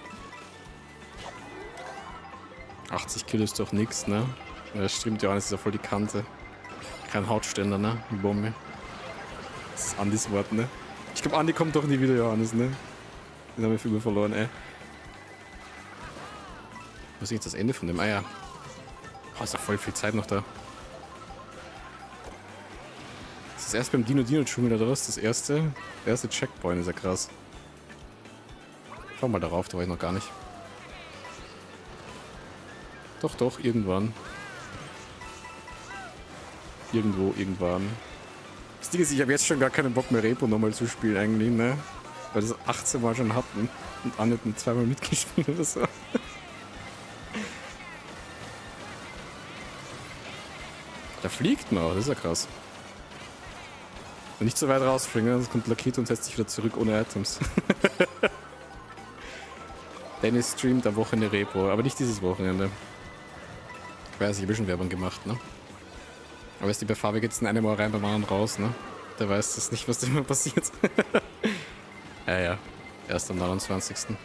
80 Kilo ist doch nix, ne? Ja, stimmt, Johannes ist ja voll die Kante. Kein Hautständer, ne? Die Bombe. Das ist Andys Wort, ne? Ich glaube, Andi kommt doch nie wieder, Johannes, ne? Den haben wir für immer verloren, ey. Was ist jetzt das Ende von dem? Ah ja. Oh, ist ja voll viel Zeit noch da. Das ist erst beim Dino-Dschungel oder was? Das erste Checkpoint ist ja krass. Schau mal darauf, da war ich noch gar nicht. Doch, irgendwann. Irgendwo, irgendwann. Das Ding ist, ich habe jetzt schon gar keinen Bock mehr Repo nochmal zu spielen eigentlich, ne? Weil wir das 18 Mal schon hatten und Anne hat nur 2-mal mitgespielt oder so. Da fliegt man auch, das ist ja krass. Und nicht so weit rausspringen, sonst kommt Lakito und setzt sich wieder zurück ohne Items. Dennis streamt am Wochenende Repo, aber nicht dieses Wochenende. Ich weiß, ich habe schon Werbung gemacht, ne? Aber ist die bei Fabi jetzt in einem Mal rein, beim anderen raus, ne? Der weiß das nicht, was da immer passiert. Ja. Erst am 29.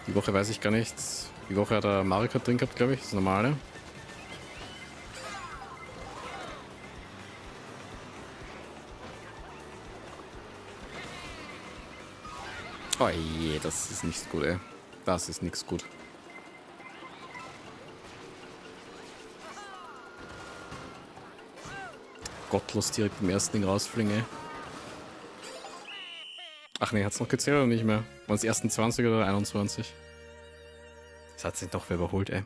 Die Woche weiß ich gar nicht. Die Woche hat er Mario Kart drin gehabt, glaube ich. Das normale. Oh je, das ist nicht gut, ey. Das ist nichts gut. Gottlos direkt im ersten Ding rausfliegen, ey. Ach nee, hat's noch gezählt oder nicht mehr? Waren es die ersten 20 oder 21? Das hat sich doch wer überholt, ey.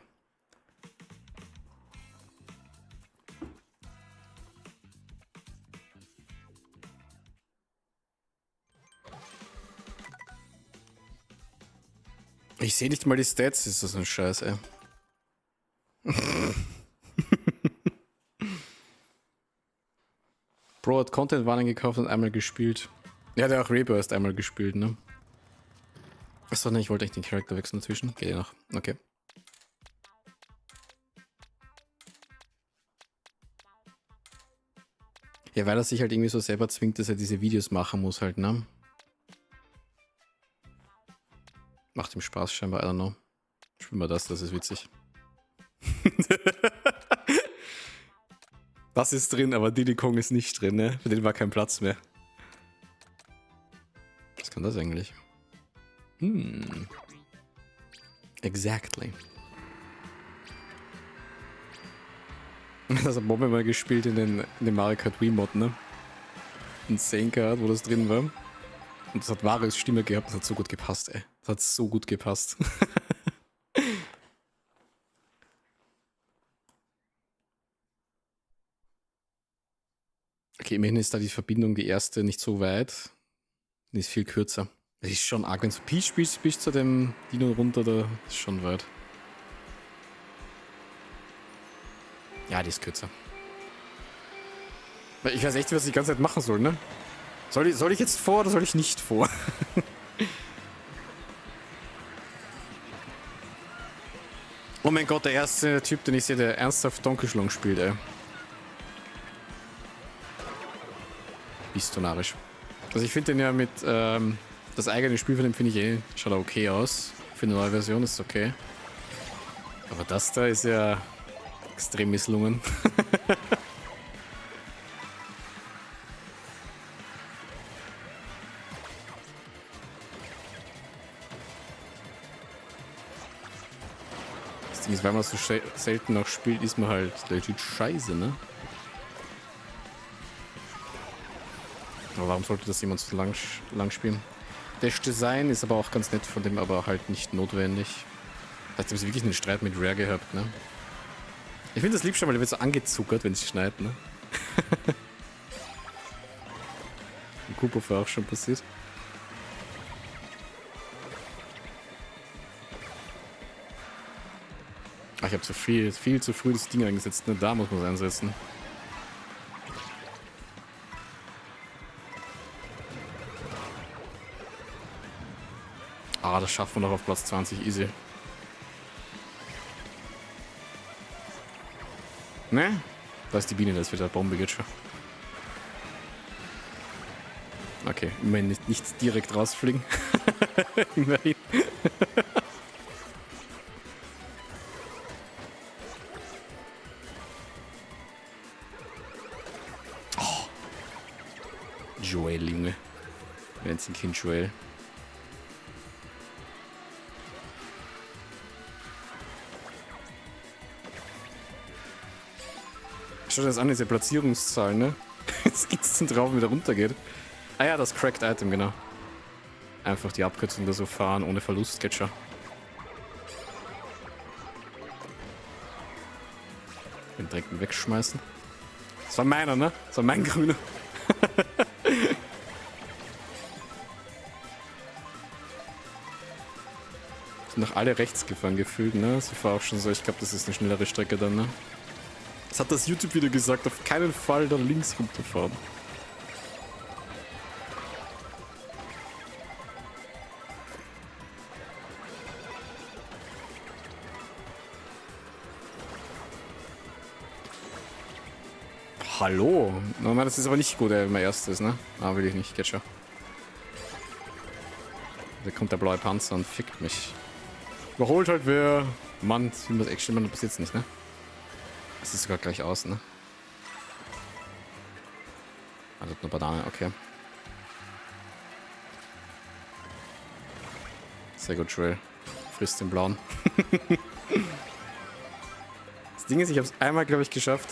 Ich sehe nicht mal die Stats, ist das ein Scheiß, ey. Bro hat Content Warning gekauft und einmal gespielt. Ja, der hat auch Rebirth einmal gespielt, ne? Achso, ne, ich wollte echt den Charakter wechseln dazwischen. Geht ja noch. Okay. Ja, weil er sich halt irgendwie so selber zwingt, dass er diese Videos machen muss halt, ne? Macht ihm Spaß scheinbar, I don't know. Spielen wir das ist witzig. Das ist drin, aber Diddy Kong ist nicht drin, ne? Für den war kein Platz mehr. Was kann das eigentlich? Exactly. Das hat Bombe mal gespielt in den Mario Kart Wii Mod, ne? In Senka, wo das drin war. Und das hat Marios Stimme gehabt, das hat so gut gepasst, ey. Das hat so gut gepasst. Okay, immerhin ist da die Verbindung, die erste, nicht so weit. Die ist viel kürzer. Das ist schon arg, wenn du Peach spielst, bis zu dem Dino runter, da ist schon weit. Ja, die ist kürzer. Ich weiß echt, was ich die ganze Zeit machen soll, ne? Soll ich jetzt vor oder soll ich nicht vor? Oh mein Gott, der erste Typ, den ich sehe, der ernsthaft Donkey Kong spielt, ey. Bistonarisch. Also ich finde den ja mit, das eigene Spiel von dem finde ich eh, schaut er okay aus. Für eine neue Version ist es okay. Aber das da ist ja extrem misslungen. Das Ding ist, weil man so selten noch spielt, ist man halt legit scheiße, ne? Aber warum sollte das jemand so lang spielen? Das Design ist aber auch ganz nett von dem, aber halt nicht notwendig. Vielleicht haben sie wirklich einen Streit mit Rare gehabt, ne? Ich finde das lieb schon, weil der wird so angezuckert, wenn es schneit, ne? Im Kupo war auch schon passiert. Ach, ich habe zu viel zu früh das Ding eingesetzt, ne? Da muss man es einsetzen. Ah, das schaffen wir noch auf Platz 20, easy. Ne? Da ist die Biene, das wird der Bombe geht schon. Okay, immerhin nicht direkt rausfliegen. Immerhin. Oh. Joel, Junge. Wenn es ein Kind Joel. Schau dir das an, diese Platzierungszahl, ne? Jetzt instant drauf und wieder runter geht. Ah ja, das Cracked Item, genau. Einfach die Abkürzung da so fahren, ohne Verlust, geht schon. Den direkt wegschmeißen. Das war meiner, ne? Das war mein grüner. Sind noch alle rechts gefahren gefühlt, ne? Sie war auch schon so, ich glaube, das ist eine schnellere Strecke dann, ne? Das hat das YouTube-Video gesagt, auf keinen Fall da links runterfahren. Hallo? Normal, das ist aber nicht gut, mein erstes, ne? Ah, will ich nicht, geht schon. Da kommt der blaue Panzer und fickt mich. Überholt halt wer. Mann, das will man Action, man bis jetzt nicht, ne? Das ist sogar gleich aus, ne? Also eine Banane, okay. Sehr gut, Trail. Frisst den blauen. Das Ding ist, ich habe es einmal, glaube ich, geschafft.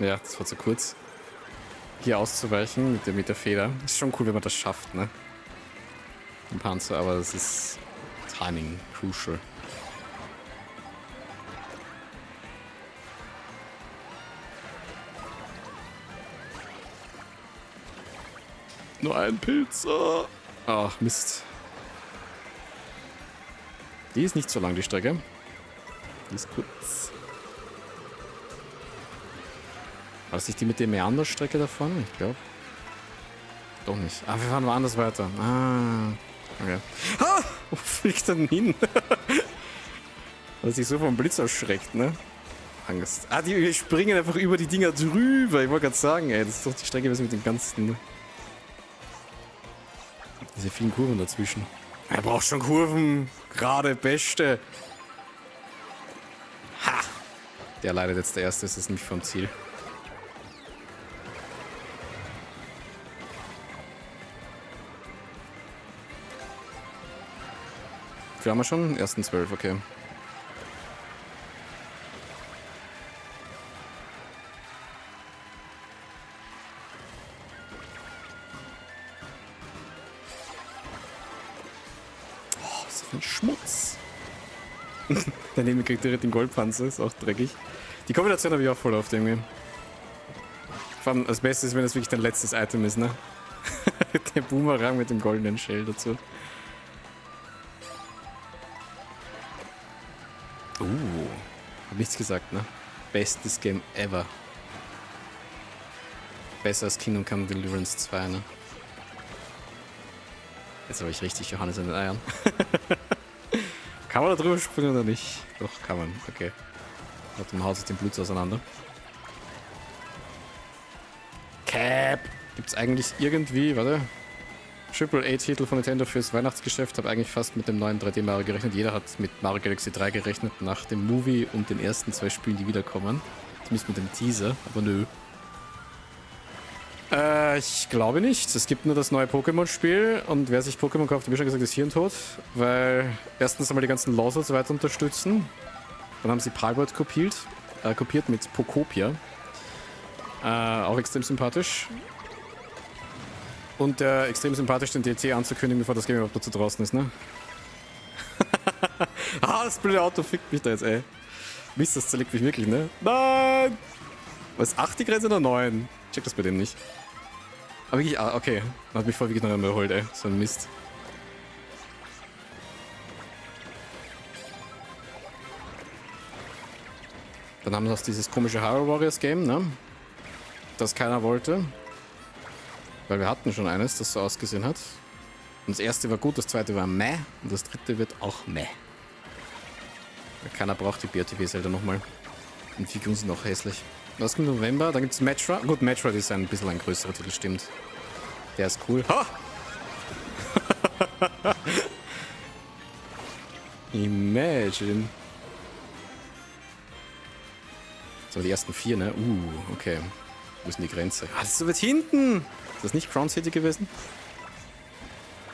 Ja, das war zu kurz. Hier auszuweichen mit der Feder. Ist schon cool, wenn man das schafft, ne? Im Panzer, aber das ist Timing, crucial. Nur ein Pilz. Oh. Ach, Mist. Die ist nicht so lang, die Strecke. Die ist kurz. War das nicht die mit der Meanderstrecke davon? Ich glaube. Doch nicht. Ah, wir fahren woanders weiter. Ah. Okay. Ah! Wo fliegt er denn hin? Weil sich so vom Blitz erschreckt, ne? Angst. Ah, die springen einfach über die Dinger drüber. Ich wollte gerade sagen, ey, das ist doch die Strecke, was mit dem ganzen. Diese vielen Kurven dazwischen. Er braucht schon Kurven. Gerade beste. Ha! Der leidet jetzt der Erste, ist es nicht vom Ziel. Wir haben ja schon ersten 12, okay. Oh, was ist für ein Schmutz. Daneben kriegt direkt den Goldpanzer, ist auch dreckig. Die Kombination habe ich auch voll auf irgendwie. Vor allem das Beste ist, wenn das wirklich dein letztes Item ist, ne? Der Boomerang mit dem goldenen Shell dazu. Hab nichts gesagt, ne? Bestes Game ever. Besser als Kingdom Come Deliverance 2, ne? Jetzt habe ich richtig Johannes in den Eiern. Kann man da drüber springen oder nicht? Doch, kann man. Okay. Warte, man haut sich den Blut auseinander. Cap! Gibt's eigentlich irgendwie, warte. AAA-Titel von Nintendo fürs Weihnachtsgeschäft. Habe eigentlich fast mit dem neuen 3D Mario gerechnet. Jeder hat mit Mario Galaxy 3 gerechnet nach dem Movie und den ersten 2 Spielen, die wiederkommen. Zumindest mit dem Teaser, aber nö. Ich glaube nicht. Es gibt nur das neue Pokémon-Spiel und wer sich Pokémon kauft, wie schon gesagt, ist hirntot. Weil erstens einmal die ganzen Laws und so weiter unterstützen. Dann haben sie Palworld kopiert mit Pokopia. Auch extrem sympathisch. Und extrem sympathisch, den DLC anzukündigen, bevor das Game überhaupt dazu draußen ist, ne? Das blöde Auto fickt mich da jetzt, ey. Mist, das zerlegt mich wirklich, ne? Nein! Was, 8 die Grenze oder 9? Check das bei dem nicht. Aber wirklich, okay. Dann hat mich voll wirklich noch einmal überholt, ey. So ein Mist. Dann haben wir noch dieses komische Hyrule Warriors Game, ne? Das keiner wollte. Weil wir hatten schon eines, das so ausgesehen hat. Und das erste war gut, das zweite war meh. Und das dritte wird auch meh. Weil keiner braucht die BRTW-Zelda nochmal. Die Entwicklungen sind auch hässlich. Was kommt im November? Dann gibt es Metroid. Gut, Metroid ist ein bisschen ein größerer Titel, stimmt. Der ist cool. Ha! Imagine. So, die ersten 4, ne? Okay. Wo ist denn die Grenze? Das ist so weit hinten! Ist das nicht Crown City gewesen?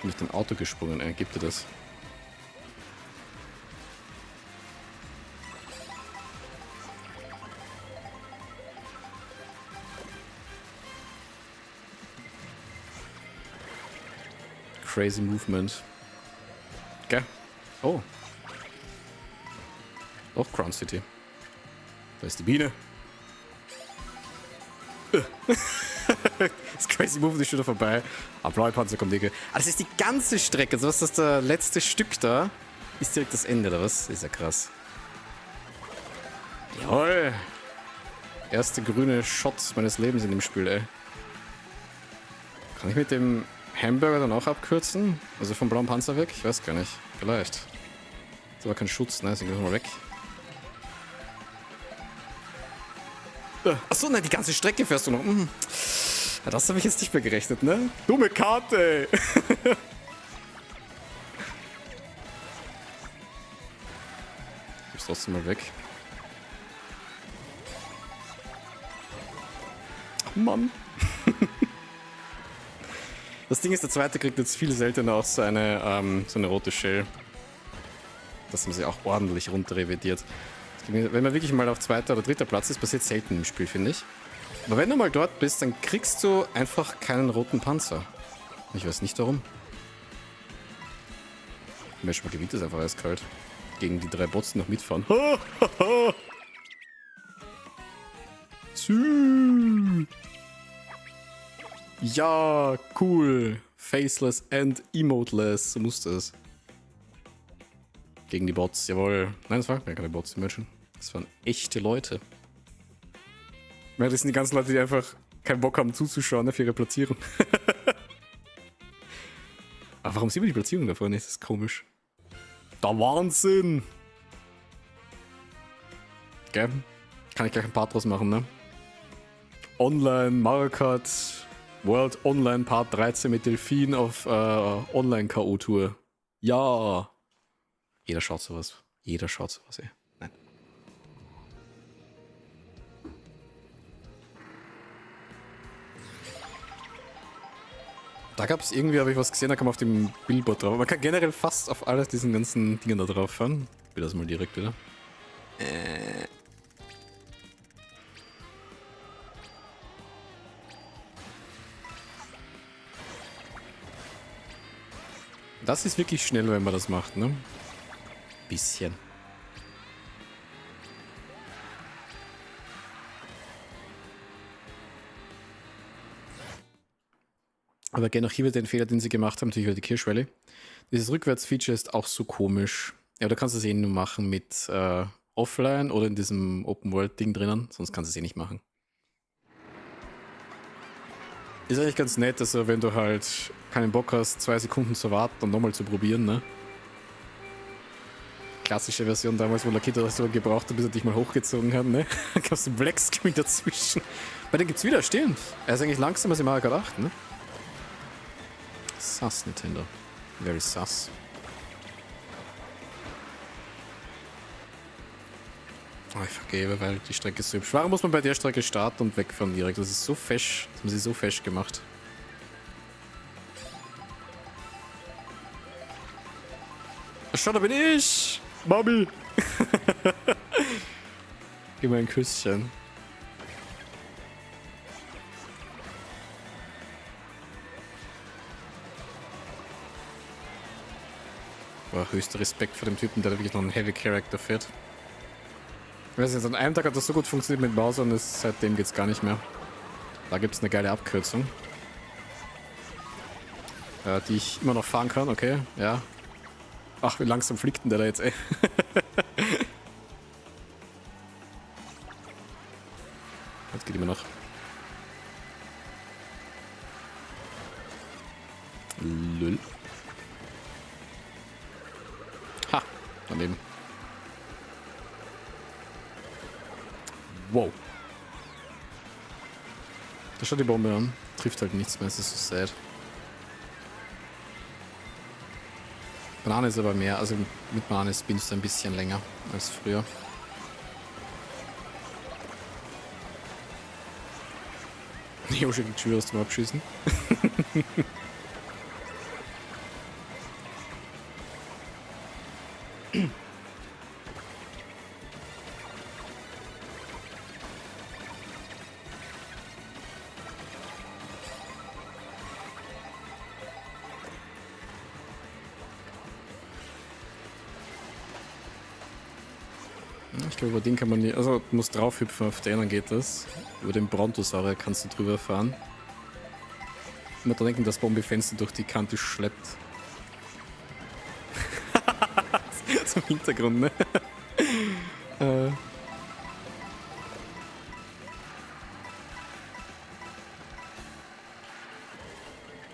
Bin ich dem Auto gesprungen, ey. Gibt dir das? Crazy Movement. Okay. Oh. Auch Crown City. Da ist die Biene. Das Crazy Movement ist schon wieder vorbei. Blaue Panzer kommt nicht. Das ist die ganze Strecke. Also was ist das letzte Stück da? Ist direkt das Ende, oder was? Ist ja krass. Jawohl. Erste grüne Shot meines Lebens in dem Spiel, ey. Kann ich mit dem Hamburger dann auch abkürzen? Also vom blauen Panzer weg? Ich weiß gar nicht. Vielleicht. Ist aber kein Schutz, ne? Deswegen gehen wir mal weg. Achso, nein, die ganze Strecke fährst du noch. Ja, das habe ich jetzt nicht mehr gerechnet, ne? Dumme Karte! Ich trotzdem mal weg. Ach, Mann. Das Ding ist, der zweite kriegt jetzt viel seltener auch so eine rote Shell. Das haben sie auch ordentlich runter revidiert. Wenn man wirklich mal auf 2. oder 3. Platz ist, passiert selten im Spiel, finde ich. Aber wenn du mal dort bist, dann kriegst du einfach keinen roten Panzer. Ich weiß nicht warum. Manchmal gewinnt es einfach eiskalt. Gegen die 3 Bots, die noch mitfahren. Ja, cool. Faceless and emoteless. So muss das. Gegen die Bots, jawohl. Nein, das waren keine Bots, die Menschen. Das waren echte Leute. Ja, das sind die ganzen Leute, die einfach keinen Bock haben zuzuschauen, ne, für ihre Platzierung. Aber warum sieht man die Platzierung davor nicht? Das ist komisch. Der Wahnsinn! Okay. Kann ich gleich ein Part draus machen, ne? Online Mario Kart World Online Part 13 mit Delfin auf Online-K.O.-Tour. Ja! Jeder schaut sowas. Jeder schaut sowas, ey. Nein. Da gab es irgendwie, habe ich was gesehen, da kann man auf dem Billboard drauf. Man kann generell fast auf alles diesen ganzen Dingen da drauf fahren. Ich will das mal direkt wieder. Das ist wirklich schnell, wenn man das macht, ne? Bisschen. Aber gerne auch hier wieder den Fehler, den sie gemacht haben, natürlich über die Kirschwelle. Dieses Rückwärts-Feature ist auch so komisch. Ja, du kannst es eh nur machen mit Offline oder in diesem Open-World-Ding drinnen, sonst kannst du es eh nicht machen. Ist eigentlich ganz nett, also wenn du halt keinen Bock hast, 2 Sekunden zu warten und nochmal zu probieren, ne? klassische Version damals, wo Lakito das so gebraucht hat, bis er dich mal hochgezogen hat, ne? Da gab es einen Black Screen dazwischen. Bei dem gibt's wieder, stimmt. Er ist eigentlich langsamer als im Mario Kart 8, ne? Sus, Nintendo. Very sus. Oh, ich vergebe, weil die Strecke ist so hübsch. Warum muss man bei der Strecke starten und wegfahren direkt? Das ist so fesch. Das haben sie so fesch gemacht. Schau, da bin ich! Mami! Gib mir ein Küsschen. Boah, höchster Respekt vor dem Typen, der da wirklich noch einen Heavy Character fährt. Ich weiß nicht, an einem Tag hat das so gut funktioniert mit Bowser und seitdem geht's gar nicht mehr. Da gibt's eine geile Abkürzung. Die ich immer noch fahren kann, okay, ja. Ach, wie langsam fliegt denn der da jetzt, ey. Das geht immer noch. Lül. Ha, daneben. Wow. Da schaut die Bombe an. Trifft halt nichts mehr, es ist so sad. Banane ist aber mehr, also mit Banane spinnst du ein bisschen länger als früher. Yoshi kriegt schwer aus dem Abschießen. Ich glaube, über den kann man nicht. Also, du musst drauf hüpfen, auf den, dann geht das. Über den Brontosaurier kannst du drüber fahren. Man da denken, dass Bombe-Fenster durch die Kante schleppt. So im Hintergrund, ne?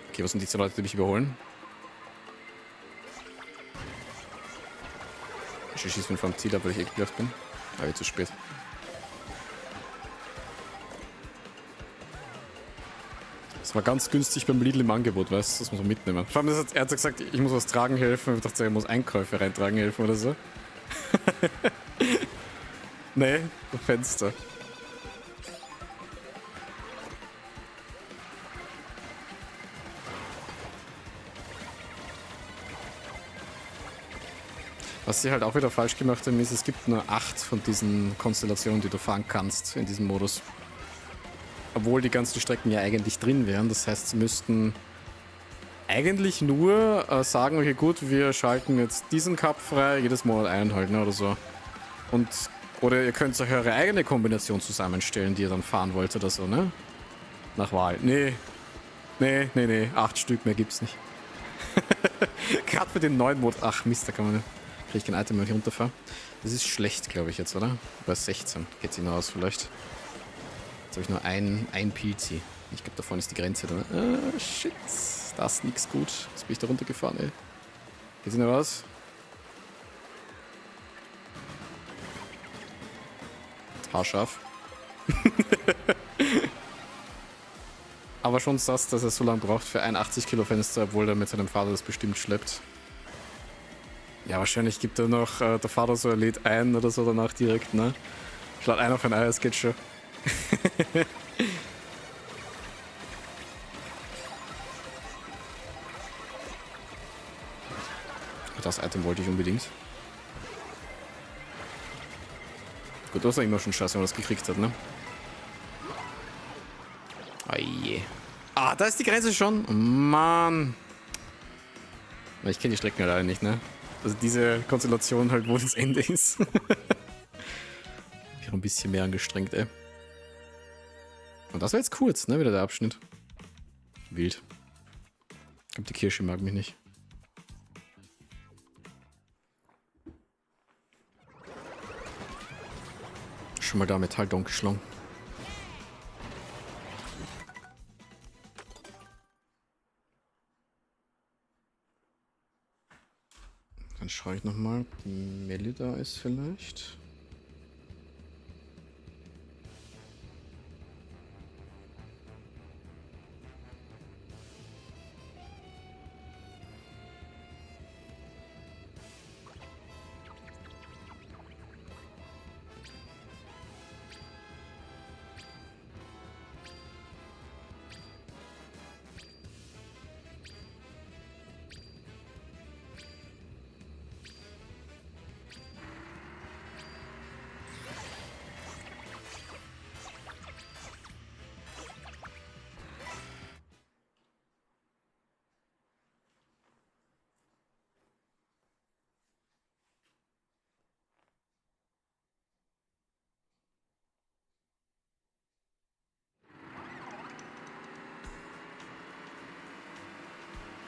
Okay, was sind die zwei Leute, die mich überholen? Ich schieße mich vom Ziel ab, weil ich ekelhaft bin. Aber zu spät. Das war ganz günstig beim Lidl im Angebot, weißt du? Das muss man mitnehmen. Vor allem, er hat gesagt, ich muss was tragen helfen. Ich dachte, er muss Einkäufe reintragen helfen oder so. Nee, das Fenster. Was sie halt auch wieder falsch gemacht haben, ist, es gibt nur 8 von diesen Konstellationen, die du fahren kannst in diesem Modus. Obwohl die ganzen Strecken ja eigentlich drin wären. Das heißt, sie müssten eigentlich nur sagen, okay gut, wir schalten jetzt diesen Cup frei, jedes Monat einen halt, ne, oder so. Und, oder ihr könnt euch eure eigene Kombination zusammenstellen, die ihr dann fahren wollt oder so, ne? Nach Wahl. Nee. 8 Stück mehr gibt's nicht. Gerade für den neuen Mod. Ach Mist, da kann man... Kriege ich kein Item, wenn ich runterfahre. Das ist schlecht, glaube ich jetzt, oder? Bei 16 geht es hinaus vielleicht. Jetzt habe ich nur ein Pilzi. Ich glaube, da vorne ist die Grenze. Shit. Das ist nix gut. Jetzt bin ich da runtergefahren, ey. Geht's noch was? Haarscharf. Aber schon sass, dass er so lange braucht für ein 80 Kilo Fenster, obwohl er mit seinem Vater das bestimmt schleppt. Ja, wahrscheinlich gibt er noch der Vater so, er lädt ein oder so danach direkt, ne? Schlag ein auf ein Ei, es geht schon. Das Item wollte ich unbedingt. Gut, das war immer schon scheiße, wenn man das gekriegt hat, ne? Oh je. Ah, da ist die Grenze schon. Mann. Ich kenne die Strecken halt alle nicht, ne? Also diese Konstellation halt, wo das Ende ist. Wäre ein bisschen mehr angestrengt, ey. Und das war jetzt kurz, ne? Wieder der Abschnitt. Wild. Ich glaube, die Kirsche mag mich nicht. Schon mal da Metall-Donk geschlagen. Dann schaue ich nochmal, ob die Melli da ist vielleicht.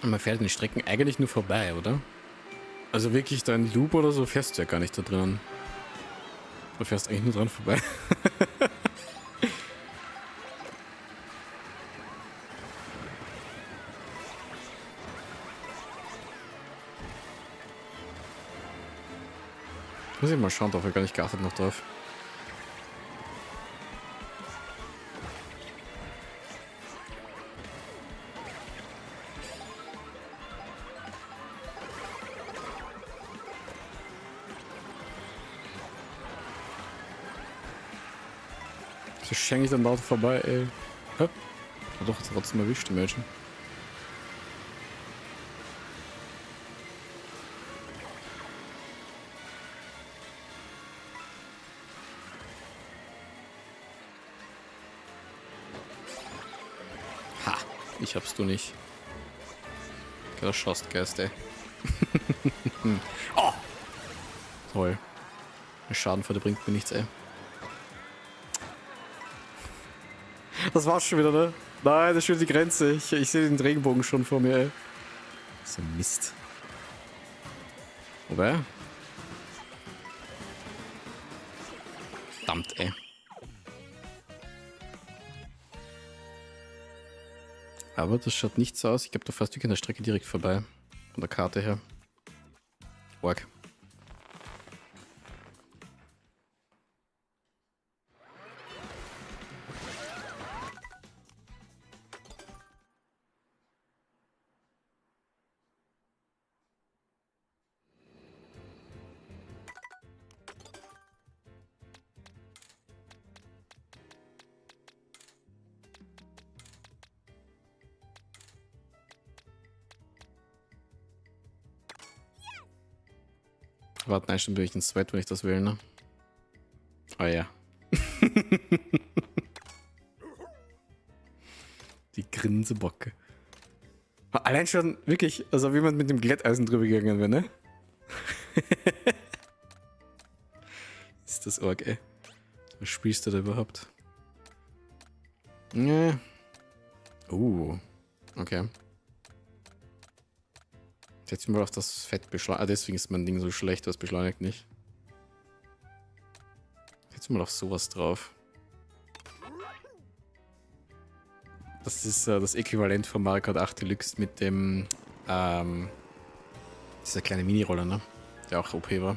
Und man fährt den Strecken eigentlich nur vorbei, oder? Also wirklich da in Loop oder so fährst du ja gar nicht da drin. Du fährst eigentlich nur dran vorbei. Muss ich mal schauen, da habe ich gar nicht geachtet noch drauf. So schenke ich dann laut vorbei, ey. Hä? Ja, doch, jetzt trotzdem erwischt, die Mädchen. Ha, ich hab's du nicht. Okay, das schaust, Geist, ey. Oh! Toll. Der Schadenfreude bringt mir nichts, ey. Das war's schon wieder, ne? Nein, das ist schon die Grenze. Ich sehe den Regenbogen schon vor mir, ey. So Mist. Wobei? Verdammt, ey. Aber das schaut nicht so aus. Ich glaube, da fährst du an der Strecke direkt vorbei. Von der Karte her. Org. Warte, nein, stimmt, bin ich ins Zweite, wenn ich das will, ne? Ah ja. Die Grinsebocke. Allein schon wirklich, also wie man mit dem Glätteisen drüber gegangen wäre, ne? Ist das Org, ey. Was spielst du da überhaupt? Nee. Okay. Jetzt mal auf das Fett beschleunigt. Ah, deswegen ist mein Ding so schlecht, das beschleunigt nicht. Jetzt mal auf sowas drauf. Das ist das Äquivalent von Mario Kart 8 Deluxe mit dem dieser kleine Mini-Roller, ne? Der auch OP war.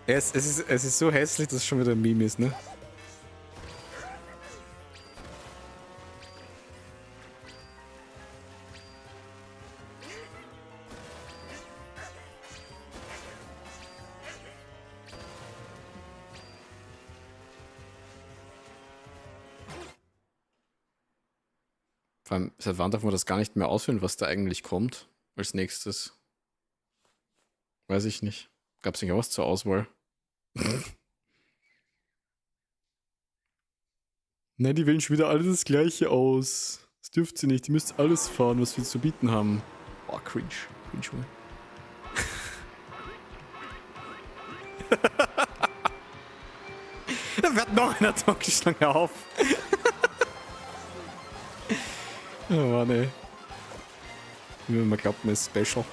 Es ist so hässlich, dass es schon wieder ein Meme ist, ne? Vor allem, seit wann darf man das gar nicht mehr auswählen, was da eigentlich kommt als nächstes? Weiß ich nicht. Gab es nicht auch was zur Auswahl? Nein, die wählen schon wieder alles das Gleiche aus. Das dürft ihr nicht. Die müsst alles fahren, was wir zu bieten haben. Oh, cringe. Cringe, da wird noch eine Tonkeschlange auf. Oh Mann, ey. Wie man glaubt, man ist special.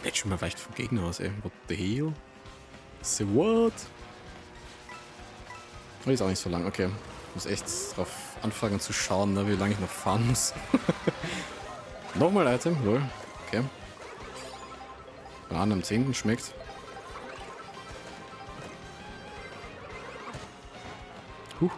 Jetzt schon mal weicht vom Gegner aus, ey. What the hell? So what? Oh, ist auch nicht so lang, okay. Ich muss echt drauf anfangen zu schauen, ne, wie lange ich noch fahren muss. Nochmal Item, lol. Okay. Bananen am 10. schmeckt. Huh.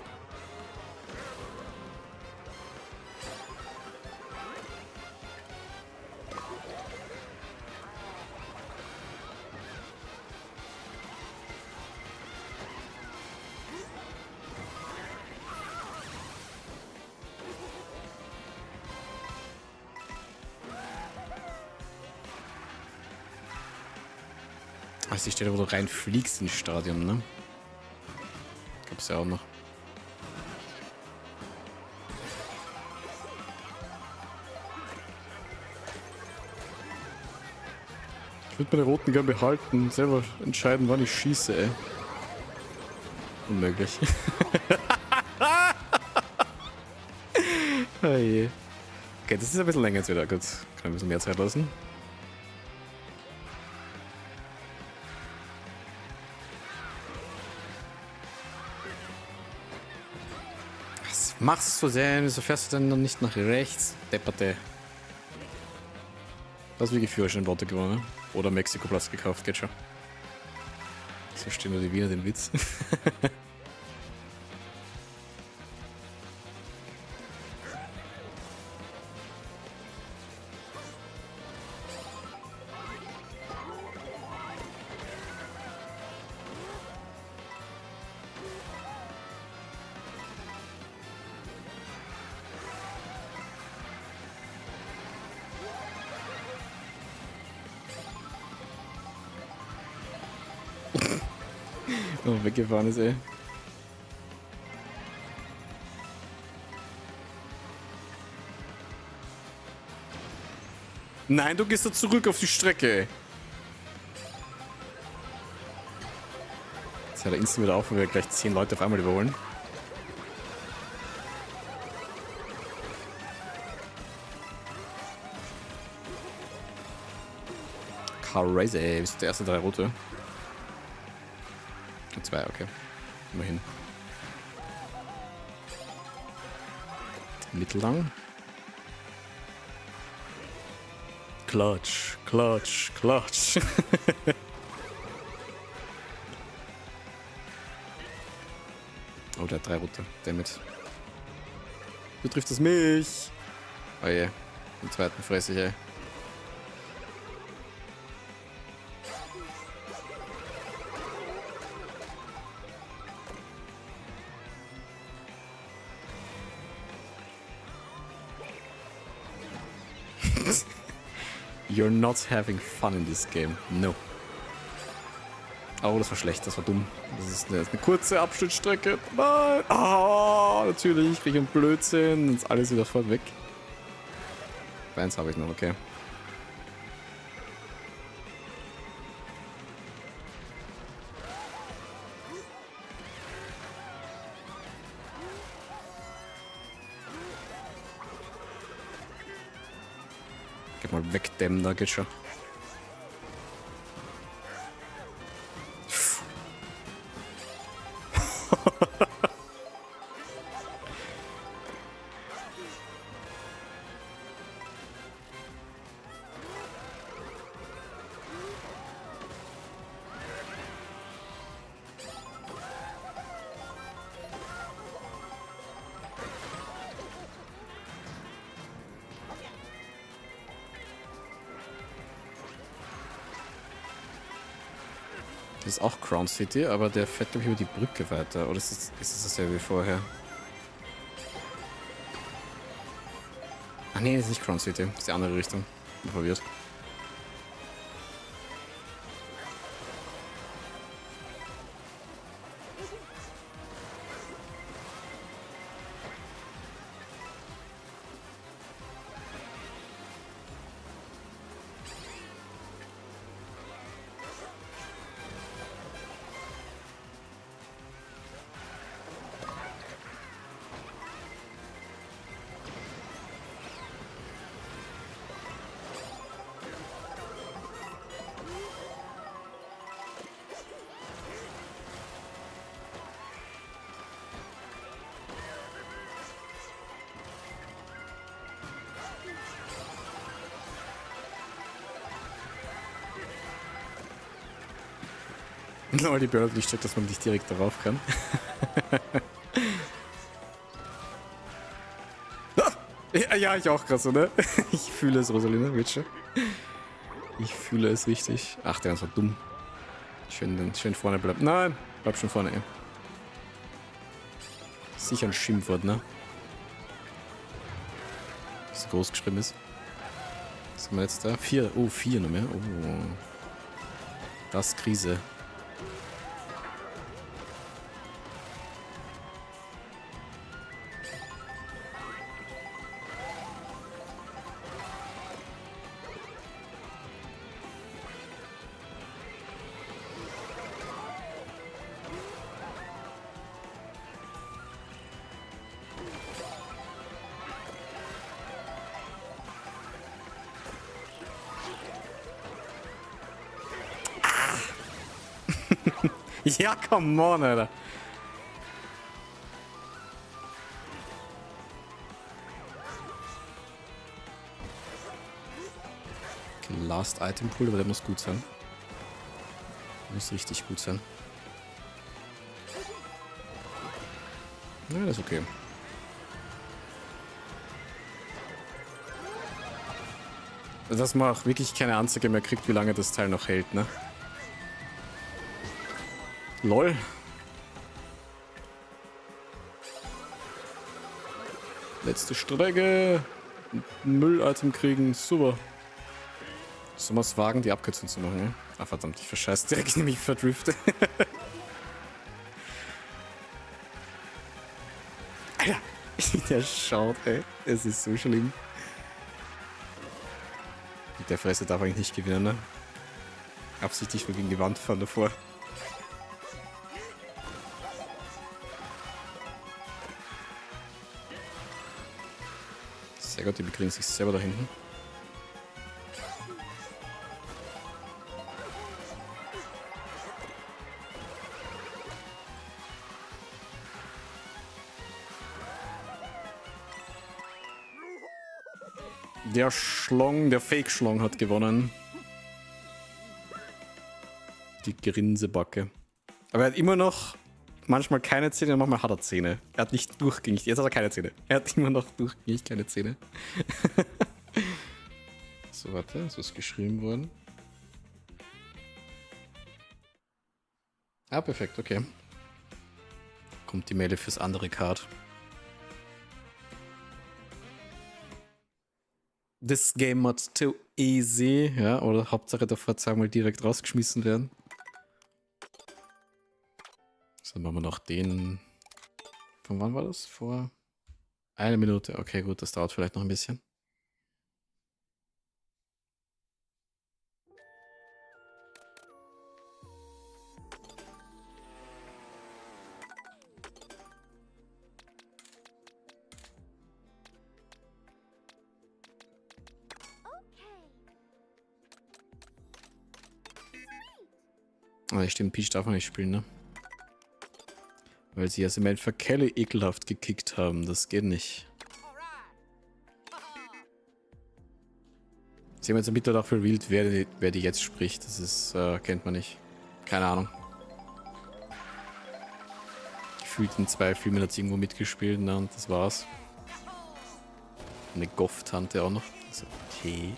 Das ist die Stelle, wo du reinfliegst ins Stadion, ne? Gab's ja auch noch. Ich würde meine roten gern behalten, selber entscheiden, wann ich schieße, ey. Unmöglich. Oh je. Okay, das ist ein bisschen länger jetzt wieder. Gut, kann ein bisschen mehr Zeit lassen. Was machst du denn? Wieso fährst du denn noch nicht nach rechts? Depperte. Das ist wirklich Führerschein Worte gewonnen. Oder Mexiko-Platz gekauft, geht schon. So verstehen nur die Wiener den Witz. Oh, weggefahren ist, ey. Nein, du gehst da zurück auf die Strecke. Jetzt hört er instant wieder auf, weil wir gleich 10 Leute auf einmal überholen. Crazy, ey. Bist du der erste 3 rote? 2, okay. Immerhin. Mittellang. Klatsch, klatsch, klatsch. Oh, der hat 3 rote. Damit. Betrifft es mich. Oh je. Den zweiten fresse ich, ey. You're not having fun in this game. No. Oh, das war schlecht, das war dumm. Das ist eine kurze Abschnittstrecke. Nein! Ah, natürlich, kriege ich einen Blödsinn. Jetzt ist alles wieder voll weg. Eins habe ich noch, okay. Geh mal wegdämmen, da geht schon. Das ist auch Crown City, aber der fährt, glaube ich, über die Brücke weiter. Oder ist es dasselbe wie vorher? Ach nee, das ist nicht Crown City. Das ist die andere Richtung. Bin verwirrt. Lol, die Bird nicht checkt, dass man nicht direkt darauf kann. Ja, ich auch gerade so, ne? Ich fühle es, Rosalina, Witcher. Ich fühle es richtig. Ach, der ist so dumm. Schön vorne bleibt. Nein, bleib schon vorne, ey. Sicher ein Schimpfwort, ne? Was groß geschrieben ist. Was haben wir jetzt da? 4. Oh, 4 noch mehr. Oh. Das ist Krise. Ja, come on, Alter. Okay, Last Item Pool, aber der muss gut sein. Muss richtig gut sein. Ja, das ist okay. Dass man auch wirklich keine Anzeige mehr kriegt, wie lange das Teil noch hält, ne? LOL. Letzte Strecke. Müll-Item kriegen. Super. Sollen wir es wagen, die Abkürzung zu machen, ja? Ah, verdammt, ich verscheiß direkt, nämlich verdrifte. Alter, wie der schaut, ey. Es ist so schlimm. Mit der Fresse darf eigentlich nicht gewinnen, ne? Absichtlich nur gegen die Wand fahren davor. Sehr gut, die bekriegen sich selber da hinten. Der Schlong, der Fake-Schlong hat gewonnen. Die Grinsebacke. Aber er hat immer noch manchmal keine Zähne, manchmal hat er Zähne. Er hat nicht durchgängig, jetzt hat er keine Zähne. Er hat immer noch durchgängig keine Zähne. So, warte, ist was geschrieben worden? Ah, perfekt, okay. Kommt die Mail fürs andere Card. This game not too easy, ja, oder Hauptsache davor zweimal direkt rausgeschmissen werden. So, dann machen wir noch den. Von wann war das? Vor 1 Minute. Okay, gut, das dauert vielleicht noch ein bisschen. Ah, stimmt, Peach darf man nicht spielen, ne? Weil sie ja Samantha Kelly ekelhaft gekickt haben. Das geht nicht. Sie haben jetzt ein bisschen auch verwählt, wer die jetzt spricht. Das ist, kennt man nicht. Keine Ahnung. Gefühlt in 2 Filmen hat sie irgendwo mitgespielt, ne? Und das war's. Eine Goff-Tante auch noch. Das ist okay.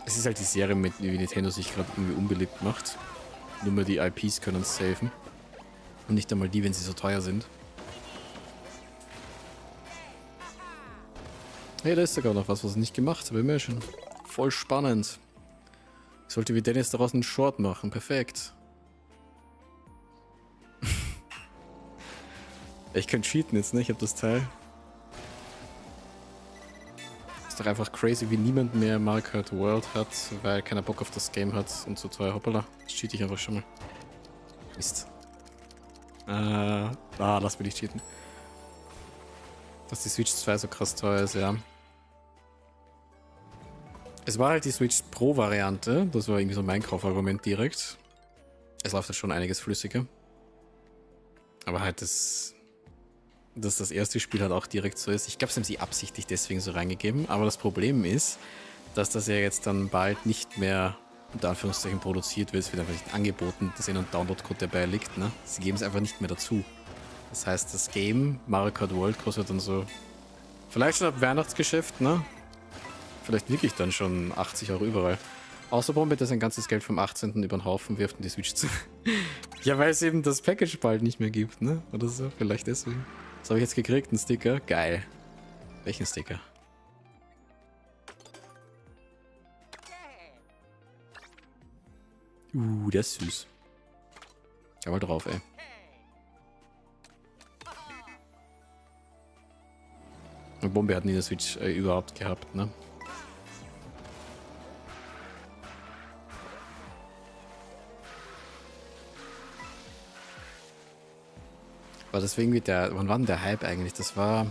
Es ist halt die Serie, mit wie Nintendo sich gerade irgendwie unbeliebt macht. Nur mehr die IPs können es safen. Und nicht einmal die, wenn sie so teuer sind. Hey, da ist sogar noch was ich nicht gemacht habe. Immer schon. Voll spannend. Ich sollte wie Dennis daraus einen Short machen. Perfekt. Ich könnte cheaten jetzt, ne? Ich habe das Teil. Ist doch einfach crazy, wie niemand mehr Mario Kart World hat, weil keiner Bock auf das Game hat und so teuer. Hoppala, jetzt cheat ich einfach schon mal. Mist. Lass mich nicht cheaten. Dass die Switch 2 so krass teuer ist, ja. Es war halt die Switch Pro Variante, das war irgendwie so mein Kaufargument direkt. Es läuft halt schon einiges flüssiger. Aber halt dass das erste Spiel halt auch direkt so ist. Ich glaube, sie haben sie absichtlich deswegen so reingegeben. Aber das Problem ist, dass das ja jetzt dann bald nicht mehr unter Anführungszeichen produziert wird. Es wird einfach nicht angeboten, dass ein Download-Code dabei liegt. Ne? Sie geben es einfach nicht mehr dazu. Das heißt, das Game Mario Kart World kostet dann so, vielleicht schon ab Weihnachtsgeschäft, ne? Vielleicht wirklich dann schon 80 Euro überall. Außer Bombe, dass sein ganzes Geld vom 18. über den Haufen wirft und die Switch zu. Ja, weil es eben das Package bald nicht mehr gibt, ne? Oder so, vielleicht deswegen. Was habe ich jetzt gekriegt? Ein Sticker? Geil. Welchen Sticker? Der ist süß. Ja, mal drauf, ey. Und Bombe hat nie eine Switch überhaupt gehabt, ne? War deswegen wie der. Wann war denn der Hype eigentlich? Das war.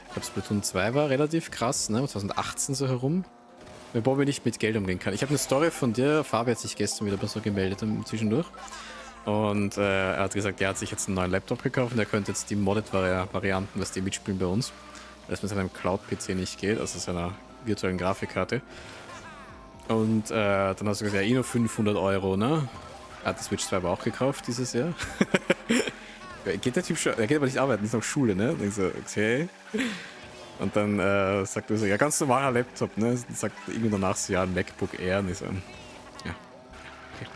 Ich glaube, Splatoon 2 war relativ krass, ne? 2018 so herum. Weil Bobby nicht mit Geld umgehen kann. Ich habe eine Story von dir. Fabi hat sich gestern wieder so gemeldet zwischendurch. Und er hat gesagt, er hat sich jetzt einen neuen Laptop gekauft und er könnte jetzt die Modded-Varianten, was die mitspielen bei uns. Weil es mit seinem Cloud-PC nicht geht, also seiner virtuellen Grafikkarte. Und dann hast du gesagt, ja, nur 500 Euro, ne? Er hat die Switch 2 aber auch gekauft dieses Jahr. Geht der Typ schon? Er geht aber nicht arbeiten, ist noch Schule, ne? Und ich so, okay. Und dann sagt er so, ja, ganz normaler Laptop, ne? Und sagt irgendwie danach so, ja, ein MacBook Air. Und ich so, ja. Okay.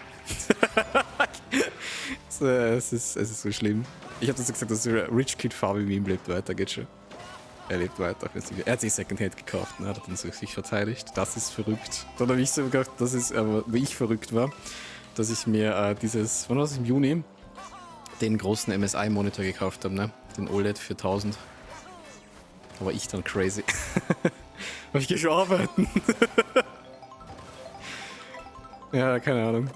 Es ist so schlimm. Ich habe das gesagt, dass Rich Kid Fabi Meme lebt weiter, geht schon. Er lebt weiter. Er hat sich Secondhand gekauft, ne? Hat dann so sich verteidigt. Das ist verrückt. Dann habe ich so gedacht, das ist aber, wie ich verrückt war, dass ich mir wann war das, im Juni, den großen MSI-Monitor gekauft habe, ne? Den OLED 4000. Aber ich dann crazy. Aber ich gehe schon arbeiten. Ja, keine Ahnung.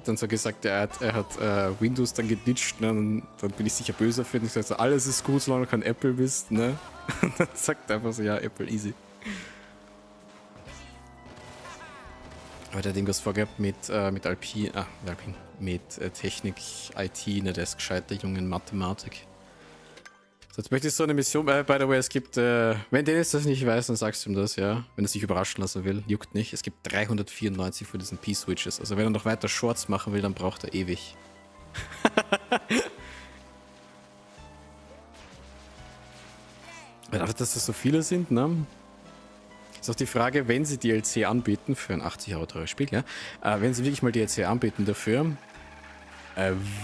Dann so gesagt, er hat Windows dann geditcht, ne? Und dann bin ich sicher böse für ihn. Ich sage so, alles ist gut, solange du kein Apple bist, ne? Und dann sagt er einfach so, ja, Apple easy. Aber der hat irgendwas vorgehabt mit Technik, IT, ne, der ist gescheit, der Junge in Mathematik. So, jetzt möchte ich so eine Mission, by the way, es gibt, wenn Dennis das nicht weiß, dann sagst du ihm das, ja. Wenn er sich überraschen lassen will, juckt nicht. Es gibt 394 von diesen P-Switches. Also wenn er noch weiter Shorts machen will, dann braucht er ewig. Weil dafür, dass das so viele sind, ne? Ist auch die Frage, wenn sie DLC anbieten für ein 80 Euro teures Spiel, ja, wenn sie wirklich mal DLC anbieten dafür,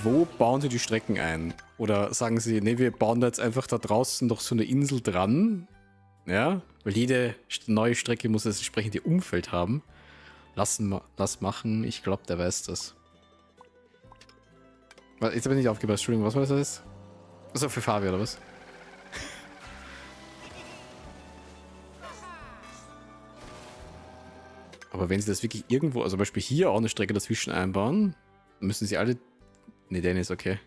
wo bauen sie die Strecken ein? Oder sagen sie, nee, wir bauen da jetzt einfach da draußen noch so eine Insel dran, ja, weil jede neue Strecke muss das entsprechende Umfeld haben. Lass machen, ich glaube, der weiß das. Jetzt habe ich nicht aufgepasst, Entschuldigung, was war das jetzt? Achso, für Fabi oder was? Aber wenn sie das wirklich irgendwo, also zum Beispiel hier auch eine Strecke dazwischen einbauen, müssen sie alle... Ne, Dennis, okay.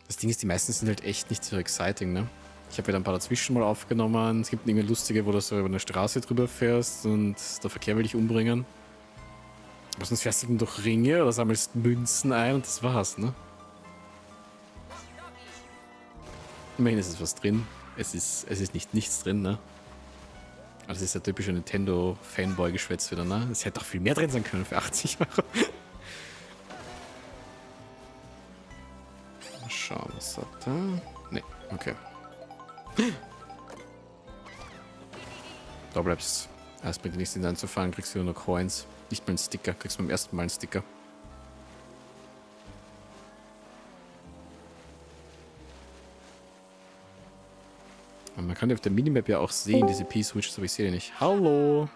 Das Ding ist, die meisten sind halt echt nicht so exciting, ne? Ich habe ja ein paar dazwischen mal aufgenommen. Es gibt irgendwie lustige, wo du so über eine Straße drüber fährst und der Verkehr will dich umbringen. Aber sonst fährst du eben durch Ringe oder sammelst Münzen ein und das war's, ne? Immerhin ist es was drin. Es ist nicht nichts drin, ne? Aber das ist der typische Nintendo-Fanboy-Geschwätz wieder, ne? Es hätte doch viel mehr drin sein können für 80 Euro. Mal schauen, was hat da? Ne, okay. Da bleibst. Es bringt nichts, ihn einzufangen, kriegst du nur noch Coins. Nicht mal einen Sticker, kriegst du beim ersten Mal einen Sticker. Man kann auf der Minimap ja auch sehen, diese P-Switches, aber ich sehe die nicht. Hallo!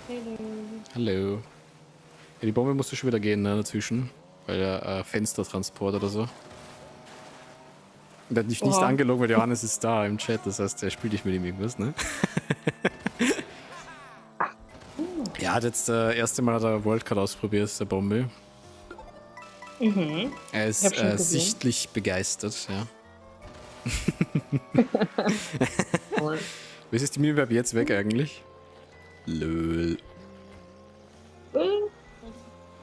Hallo. Hallo. Ja, die Bombe musst du schon wieder gehen, ne, dazwischen. Weil der Fenstertransport oder so. Und der hat dich nicht angelogen, weil Johannes ist da im Chat, das heißt, er spielt nicht mit ihm irgendwas, ne? Ja, hat jetzt das erste Mal hat er World Card ausprobiert, der Bombe. Mhm. Er ist sichtlich begeistert, ja. Cool. Wieso ist die Minimap jetzt weg eigentlich? Lol.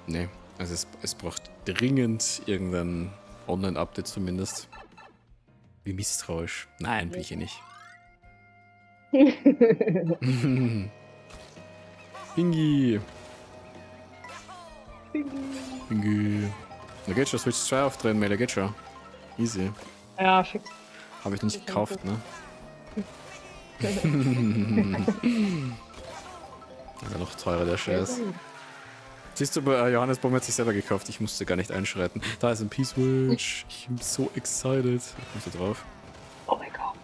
Nee. Also es braucht dringend irgendein Online-Update zumindest. Wie misstrauisch. Nein, bin ich hier nicht. Bingi. Bingi. Da geht schon, Switch 2 aufdrehen, Mail, da geht schon. Easy. Ja, fix. Habe ich noch nicht gekauft, ne? Also noch teurer der Scheiß. Siehst du, Johannes Baum hat sich selber gekauft. Ich musste gar nicht einschreiten. Da ist ein P-Switch. Ich bin so excited. Ich muss da drauf. Oh mein Gott.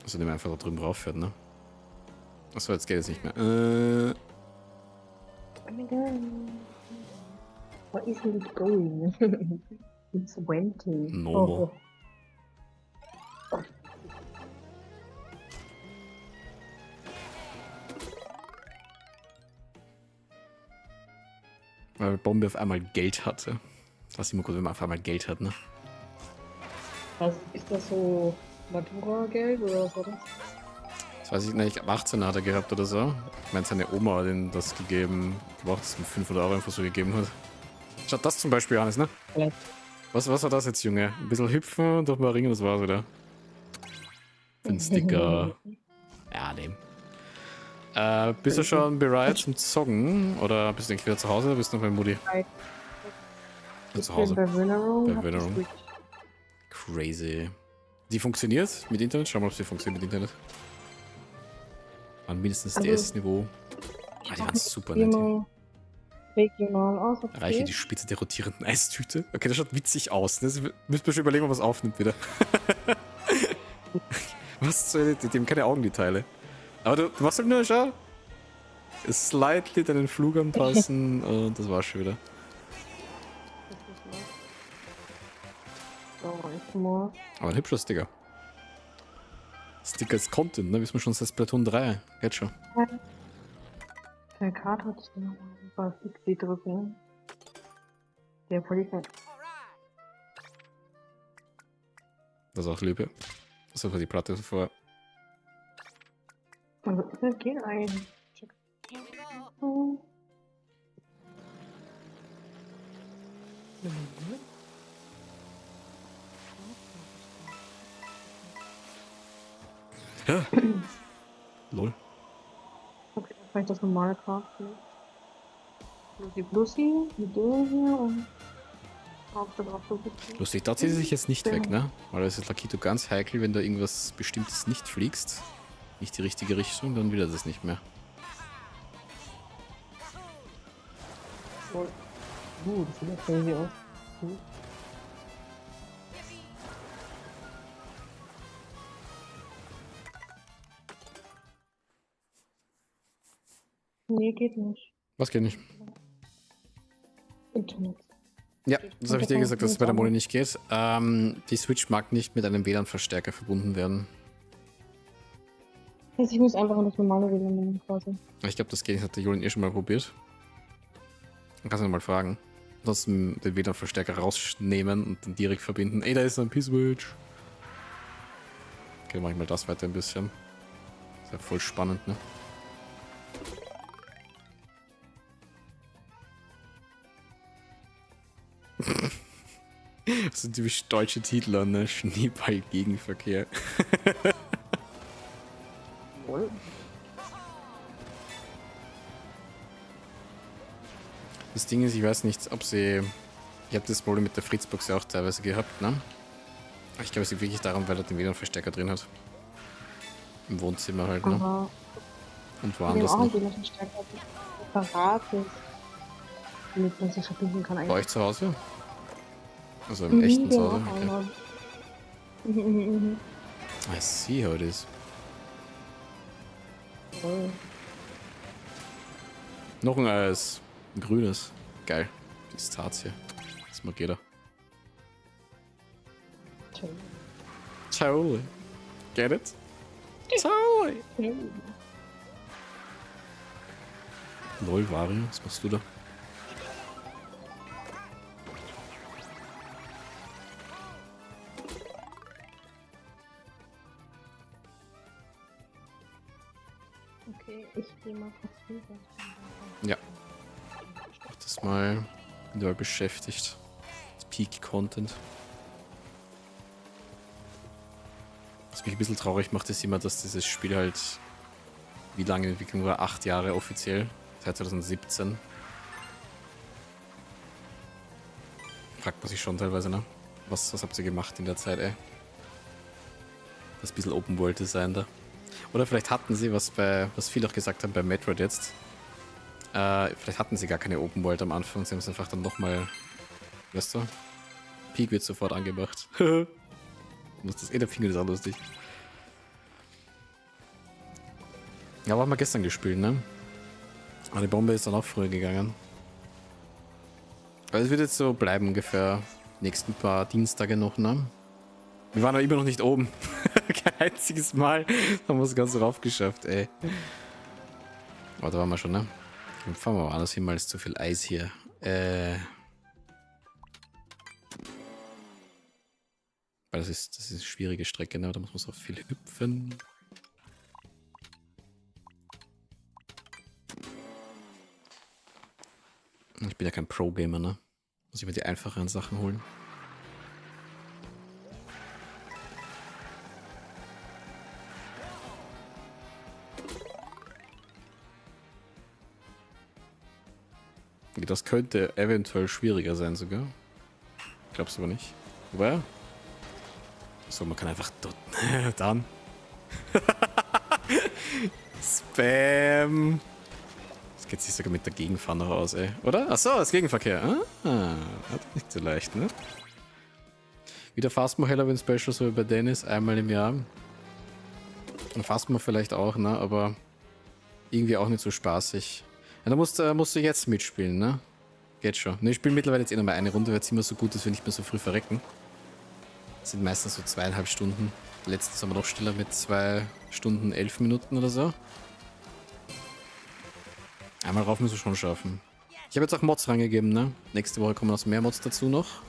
Also dem einfach da drüben rauffährt, ne? Achso, jetzt geht es nicht mehr. Oh my God. What is it going? It's venting. Normal. Weil Bombe auf einmal Geld hatte. Das ist immer gut, wenn man auf einmal Geld hat, ne? Was ist das so Matura-Geld oder was war das? Das weiß ich nicht, ab 18 hat er gehabt oder so. Ich meine, seine Oma hat ihm das gegeben, gebraucht, dass ihm 500 Euro einfach so gegeben hat. Schaut das zum Beispiel, Johannes, ne? Ja. Was war das jetzt, Junge? Ein bisschen hüpfen, durch mal ringen, das war's wieder. Für den Sticker. Ja, dem. Bist du schon bereit zum Zocken? Oder bist du eigentlich wieder zu Hause? Oder bist du noch bei Mutti? Ich Zu bin Hause. bei Winnerow. Bei Winnerow. Crazy. Die funktioniert mit Internet? Schau mal, ob sie funktioniert mit Internet. An mindestens Also, DS-Niveau. Ah, die waren super nett. Hier. Regional aus. Okay. Erreiche die Spitze der rotierenden Eistüte. Okay, das schaut witzig aus. Das müsst ihr schon überlegen, ob man es aufnimmt wieder. Was soll dem keine Augen, die Teile. Aber du machst halt nur, schau. Slightly deinen Flug anpassen und das war's schon wieder. Aber ein hübscher Sticker. Sticker ist Content, ne? Wissen wir schon seit Splatoon 3. Geht schon. Der Karte hat ich noch mal die drücken. Der Polizei. Das ist auch Liebe. So für die Platte vor. Also, das geht eigentlich. Oh. Ja. Lol. Okay, vielleicht das normale Craften. Blusi Blusi, mit dem hier und auf der drauf. Lustig, da zieht sie sich jetzt nicht weg, ne? Weil das ist Lakito ganz heikel, wenn da irgendwas Bestimmtes nicht fliegst. Nicht die richtige Richtung, dann will er das nicht mehr. Das sieht ja crazy aus. Nee, geht nicht. Was geht nicht? Internet. Ja, das habe ich dir gesagt, dass es bei der Moni nicht geht. Die Switch mag nicht mit einem WLAN-Verstärker verbunden werden. Also ich muss einfach an das normale WLAN nehmen quasi. Ich glaube, das geht nicht, hat der Julian schon mal probiert. Dann kannst du ihn mal fragen. Ansonsten den WLAN-Verstärker rausnehmen und dann direkt verbinden. Ey, da ist ein P-Switch. Okay, dann mach ich mal das weiter ein bisschen. Ist ja voll spannend, ne? Das sind typisch deutsche Titel, ne? Schneeball-Gegenverkehr. Das Ding ist, ich weiß nicht, ob sie... Ich habe das Problem mit der Fritzbox ja auch teilweise gehabt, ne? Ich glaube, es liegt wirklich daran, weil er den WLAN-Verstärker drin hat. Im Wohnzimmer halt, ne? Aber Und woanders auch noch. ein WLAN-Verstärker separat ist, damit man sich verbinden kann Bei eigentlich. euch zu Hause? Also im echten genau, Zuhause? Okay. einmal. Mhm. I see how it is. Voll. Noch ein Eis. Ein grünes. Geil. Pistazie. Das mag jeder. Toll. Totally. Get it? Totally. Lol, Vario, was machst du da? Okay, ich gehe mal kurz rüber. Ja. Mach das mal. Bin da beschäftigt. Das Peak-Content. Was mich ein bisschen traurig macht, ist immer, dass dieses Spiel halt, wie lange in Entwicklung war? 8 Jahre offiziell. Seit 2017. Fragt man sich schon teilweise, ne? Was habt ihr gemacht in der Zeit, ey? Das bisschen Open World Design da. Oder vielleicht hatten sie, was viele auch gesagt haben bei Metroid jetzt. Vielleicht hatten sie gar keine Open World am Anfang. Sie haben es einfach dann nochmal, weißt du? Peak wird sofort angemacht. Das der Finger ist auch lustig. Ja, aber haben wir gestern gespielt, ne? Aber die Bombe ist dann auch früher gegangen. Also es wird jetzt so bleiben ungefähr nächsten paar Dienstage noch, ne? Wir waren aber immer noch nicht oben. Kein einziges Mal haben wir es ganz rauf geschafft, ey. Aber da waren wir schon, ne? Dann fahren wir mal anders hin, weil es zu viel Eis hier. Weil das ist eine schwierige Strecke, ne? Da muss man so viel hüpfen. Ich bin ja kein Pro-Gamer, ne? Muss ich mir die einfacheren Sachen holen. Das könnte eventuell schwieriger sein sogar. Ich glaube es aber nicht. Wobei? So, man kann einfach dort. Dann. Spam. Das geht sich sogar mit der Gegenfahrt noch aus, ey. Oder? Achso, das Gegenverkehr. Nicht so leicht, ne? Wieder Phasmo Halloween Special, so wie bei Dennis, einmal im Jahr. Und Phasmo vielleicht auch, ne? Aber irgendwie auch nicht so spaßig. Ja, da musst du jetzt mitspielen, ne? Geht schon. Ne, ich spiele mittlerweile jetzt eh nochmal eine Runde, weil es immer so gut ist, wenn nicht mehr so früh verrecken. Das sind meistens so 2,5 Stunden. Letztens haben wir noch stiller mit 2 Stunden 11 Minuten oder so. Einmal rauf müssen wir schon schaffen. Ich habe jetzt auch Mods rangegeben, ne? Nächste Woche kommen noch mehr Mods dazu noch.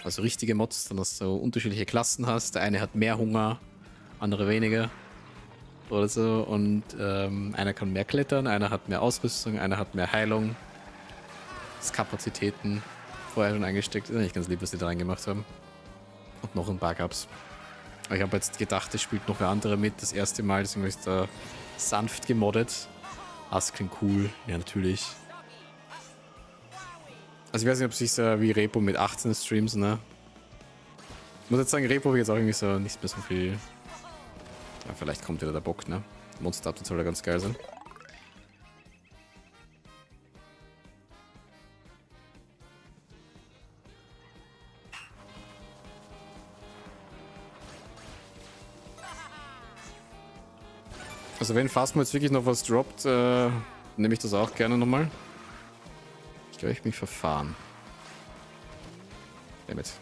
Also richtige Mods, dann dass du unterschiedliche Klassen hast. Der eine hat mehr Hunger, andere weniger. Oder so. Und einer kann mehr klettern, einer hat mehr Ausrüstung, einer hat mehr Heilung. Das Kapazitäten vorher schon eingesteckt. Ist eigentlich ganz lieb, was die da reingemacht haben. Und noch ein paar gab's. Aber ich habe jetzt gedacht, es spielt noch wer andere mit. Das erste Mal, deswegen habe ich da sanft gemoddet. Das klingt cool. Ja, natürlich. Also ich weiß nicht, ob es sich wie Repo mit 18 Streams, ne? Ich muss jetzt sagen, Repo wird jetzt auch irgendwie so nicht mehr so viel. Ja, vielleicht kommt wieder der Bock, ne? Monster Update soll ja ganz geil sein. Also wenn Phasmo jetzt wirklich noch was droppt, nehme ich das auch gerne nochmal. Ich glaube, ich bin verfahren. Damit.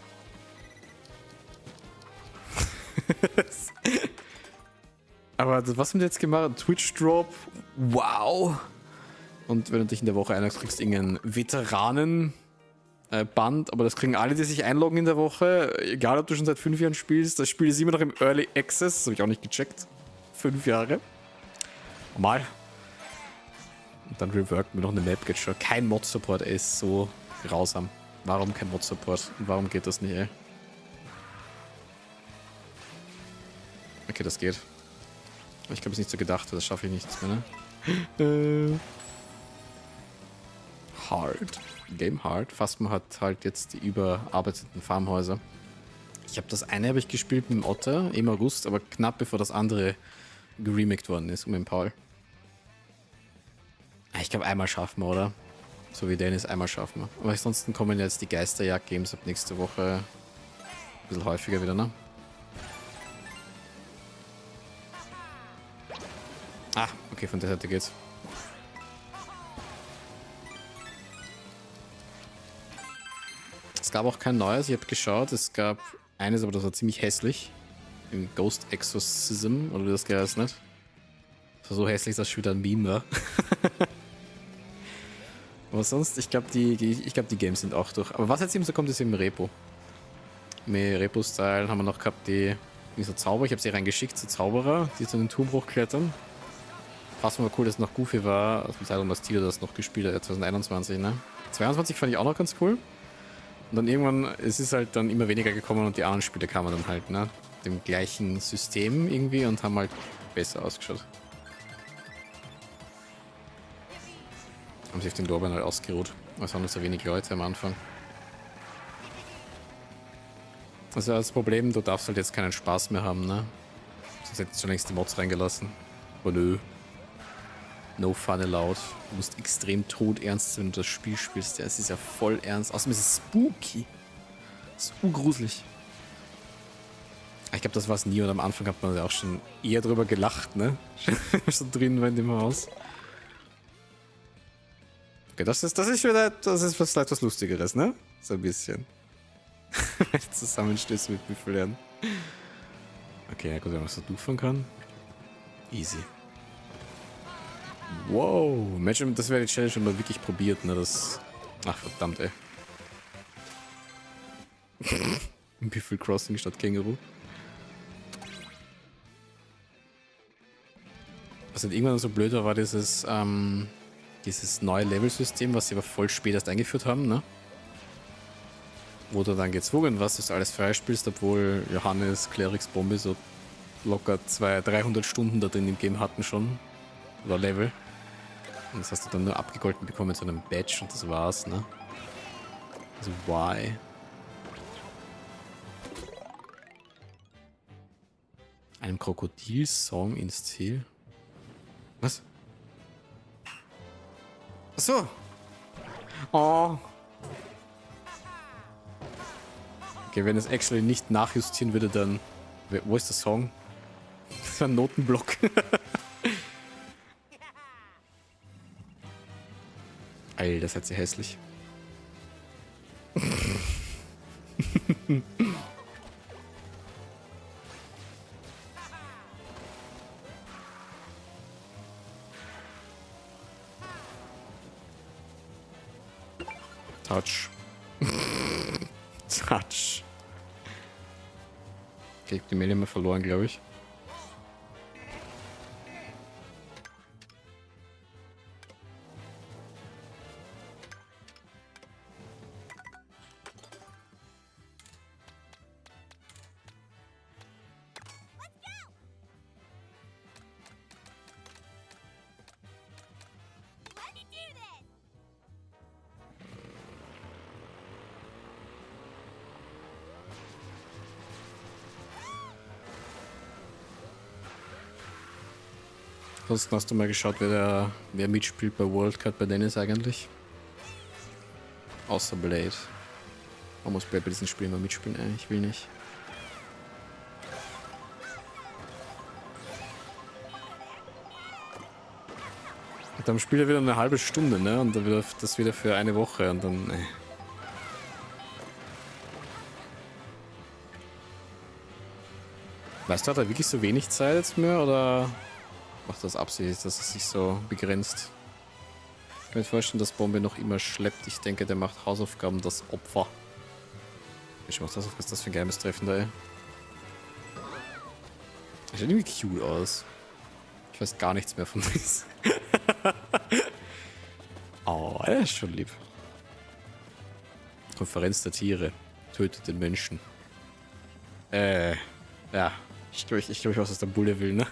Aber was haben die jetzt gemacht? Twitch-Drop? Wow! Und wenn du dich in der Woche einlogst, kriegst du irgendeinen Veteranen-Band, aber das kriegen alle, die sich einloggen in der Woche, egal ob du schon seit 5 Jahren spielst. Das Spiel ist immer noch im Early Access, das habe ich auch nicht gecheckt. 5 Jahre. Normal. Und dann reworkt mir noch eine Map, geht schon. Kein Mod-Support, ey, ist so grausam. Warum kein Mod-Support? Warum geht das nicht, ey? Okay, das geht. Ich glaube, es ist nicht so gedacht, das schaffe ich nicht mehr, ne? Hard. Game Hard. Phasmo hat halt jetzt die überarbeiteten Farmhäuser. Ich habe das eine habe ich gespielt mit dem Otter im August, aber knapp bevor das andere geremaked worden ist, mit dem Paul. Ich glaube, einmal schaffen wir, oder? So wie Dennis, einmal schaffen wir. Aber ansonsten kommen jetzt die Geisterjagd-Games ab nächste Woche ein bisschen häufiger wieder, ne? Ah, okay, von der Seite geht's. Es gab auch kein neues, ich habe geschaut. Es gab eines, aber das war ziemlich hässlich. Im Ghost Exorcism, oder wie das geheißen hat. Das war so hässlich, dass es schon wieder ein Meme war. Aber sonst, ich glaube, die Games sind auch durch. Aber was jetzt eben so kommt, ist eben Repo. Mit Repo-Style haben wir noch gehabt, die so Zauberer. Ich habe sie reingeschickt, so Zauberer, die zu den Turm hochklettern. fast mal cool, dass noch Goofy war, aus dem Zeitraum, dass Tilo das noch gespielt hat, 2021, ne? 22 fand ich auch noch ganz cool. Und dann irgendwann, es ist halt dann immer weniger gekommen und die anderen Spiele kamen dann halt, ne? Dem gleichen System irgendwie und haben halt besser ausgeschaut. Haben sich auf den Lorbeeren halt ausgeruht. Es waren nur so wenig Leute am Anfang. Also das Problem, du darfst halt jetzt keinen Spaß mehr haben, ne? Sonst hättest du schon längst die Mods reingelassen. Aber nö. No fun allowed. Du musst extrem todernst, wenn du das Spiel spielst. Ja, es ist ja voll ernst. Außerdem ist es spooky. So gruselig. Ich glaube, das war es nie und am Anfang hat man ja auch schon eher drüber gelacht, ne? So drin war in dem Haus. Okay, das ist wieder, das ist vielleicht was Lustigeres, ne? So ein bisschen. Zusammenstöße mit Büffel lernen. Okay, ja gut, wenn man so durchfahren kann. Easy. Wow, Imagine, das wäre die Challenge, wenn man wirklich probiert, ne? Das. Ach verdammt, ey. Büffel Crossing statt Känguru. Was halt irgendwann so blöd war, dieses neue Level-System, was sie aber voll spät erst eingeführt haben, ne? Wo du dann gezwungen warst, dass du alles freispielst, obwohl Johannes, Clerics, Bombe so locker 200-300 Stunden da drin im Game hatten schon. Oder Level. Und das hast du dann nur abgegolten bekommen mit so einem Badge und das war's, ne? Also why? Einem Krokodil-Song ins Ziel? Was? Achso! Oh! Okay, wenn es actually nicht nachjustieren würde, dann... Wo ist der Song? Das ist ein Notenblock. Alter, das hat sie hässlich. Touch. Touch. Okay, ich hab die Melee mal verloren, glaube ich. Ansonsten hast du mal geschaut, wer mitspielt bei World Cup bei Dennis eigentlich? Außer Blade. Man muss Blade bei diesen Spielen mal mitspielen? Ich will nicht. Und dann spielt er wieder eine halbe Stunde, ne? Und dann wieder das wieder für eine Woche und dann. Weißt du, hat er wirklich so wenig Zeit jetzt mehr oder macht das absichtlich, dass es sich so begrenzt? Ich kann mir vorstellen, dass Bombe noch immer schleppt. Ich denke, der macht Hausaufgaben, das Opfer. Ich mach das auf, was ist das für ein geheimes Treffen da, ey? Das sieht irgendwie cute aus. Ich weiß gar nichts mehr von das. Oh, er ist schon lieb. Konferenz der Tiere. Tötet den Menschen. Ja. Ich glaube, ich weiß, was der Bulle will, ne?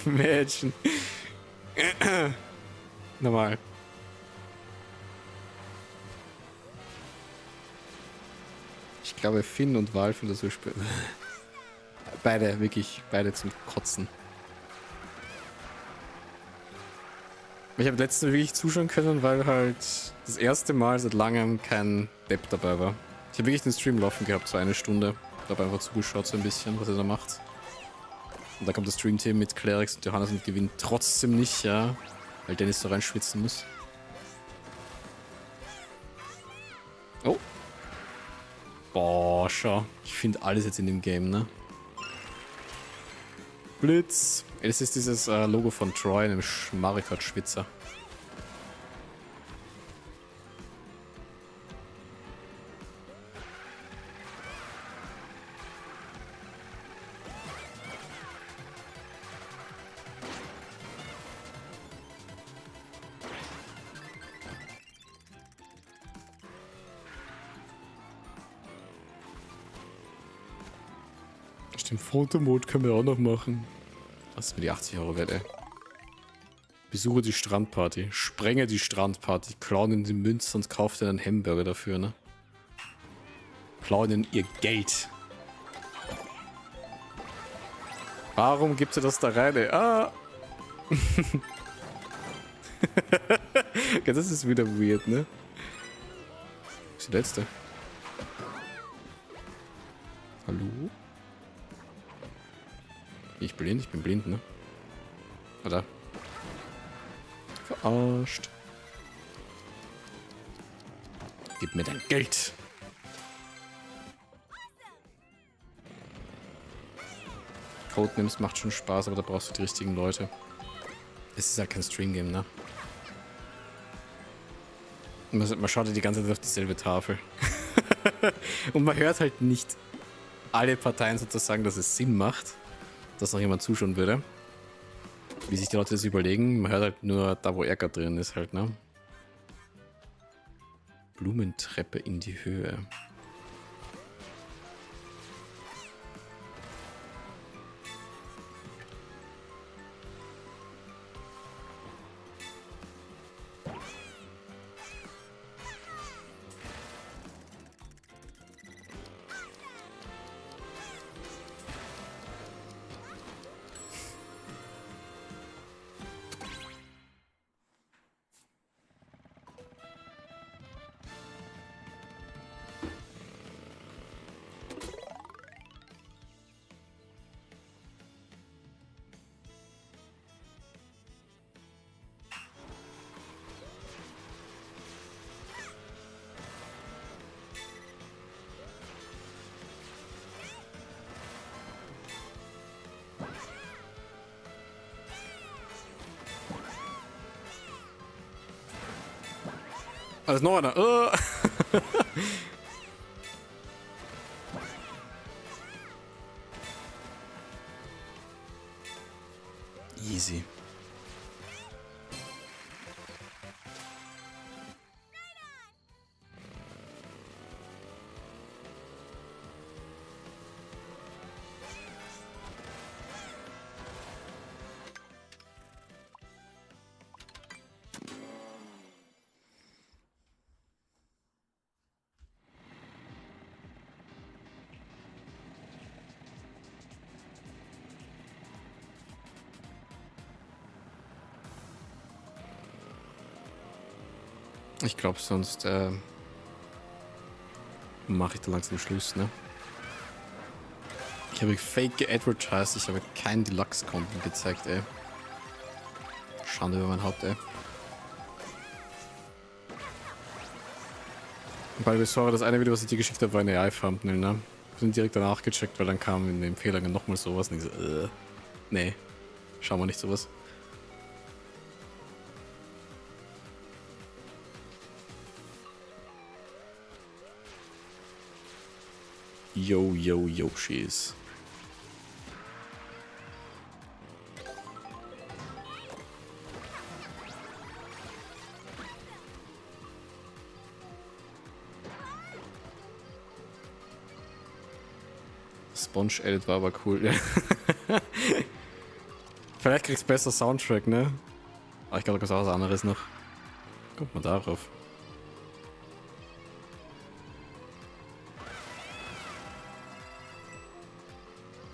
Imagine. Normal. Ich glaube, Finn und Valve oder so spielen. Beide, wirklich, beide zum Kotzen. Ich habe letztens wirklich zuschauen können, weil halt das erste Mal seit langem kein Depp dabei war. Ich habe wirklich den Stream laufen gehabt, so eine Stunde. Ich habe einfach zugeschaut so ein bisschen, was er da macht. Und da kommt das Stream-Team mit Clerics und Johannes und gewinnt trotzdem nicht, ja. Weil Dennis so reinschwitzen muss. Oh. Boah, schau. Ich finde alles jetzt in dem Game, ne? Blitz. Es ist dieses Logo von Troy, einem Schmarikot-Schwitzer. Stimmt, Fotomod können wir auch noch machen. Das ist mir die 80 Euro wert, ey. Besuche die Strandparty. Sprenge die Strandparty. Klauen ihnen die Münzen und kauft ihnen einen Hamburger dafür, ne? Klauen ihnen ihr Geld. Warum gibt sie das da rein, ey? Ah! Okay, das ist wieder weird, ne? Was ist die letzte? Hallo? Ich bin blind, ne? Oder? Verarscht. Gib mir dein Geld. Codenames macht schon Spaß, aber da brauchst du die richtigen Leute. Es ist ja kein Stream-Game, ne? Man schaut ja die ganze Zeit auf dieselbe Tafel. Und man hört halt nicht alle Parteien sozusagen, dass es Sinn macht, dass noch jemand zuschauen würde. Wie sich die Leute das überlegen. Man hört halt nur da, wo Ärger drin ist halt, ne? Blumentreppe in die Höhe. Also noch einer. Easy. Ich glaube, sonst mache ich da langsam Schluss, ne? Ich habe fake geadvertised, ich habe kein Deluxe-Content gezeigt, ey. Schande über mein Haupt, ey. Weil sorry, das eine Video, was ich dir geschickt habe, war ein AI-Thumbnail, ne? Wir sind direkt danach gecheckt, weil dann kam in den Empfehlungen nochmal sowas und ich so, nee, schauen wir nicht sowas. Yo, yo, Yoshis. Sponge Edit war aber cool. Vielleicht kriegst du besser Soundtrack, ne? Aber ich glaube, da gibt es auch was anderes noch. Kommt mal darauf.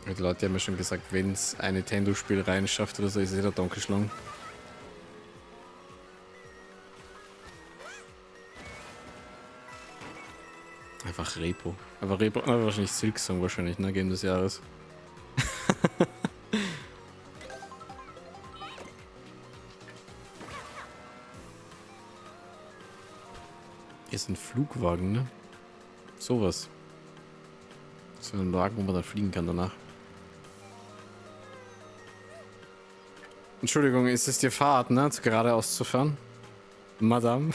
Die Leute haben mir schon gesagt, wenn es ein Nintendo-Spiel reinschafft oder so, ist es jeder Donkey Kong. Einfach Repo. Aber Repo, wahrscheinlich Silksong wahrscheinlich, ne? Game des Jahres. Hier ist ein Flugwagen, ne? Sowas. So ein Wagen, wo man dann fliegen kann danach. Entschuldigung, ist es die Fahrt, ne? Geradeaus zu fahren? Madame?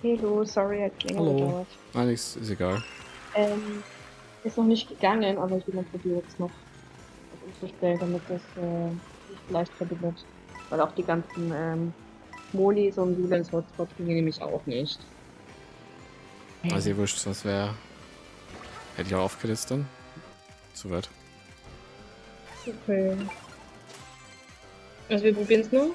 Hallo, sorry, hat länger Hallo. gedauert. Nein, nix, ist egal. Ist noch nicht gegangen, aber ich probiere jetzt noch das umzustellen, damit das nicht leicht verbindet. Weil auch die ganzen Molis und Julens Hotspots gingen nämlich auch nicht. Also ihr wurscht, das wäre. Hätte ich auch aufgelöst dann. Soweit. Okay. Also wir probieren es nur.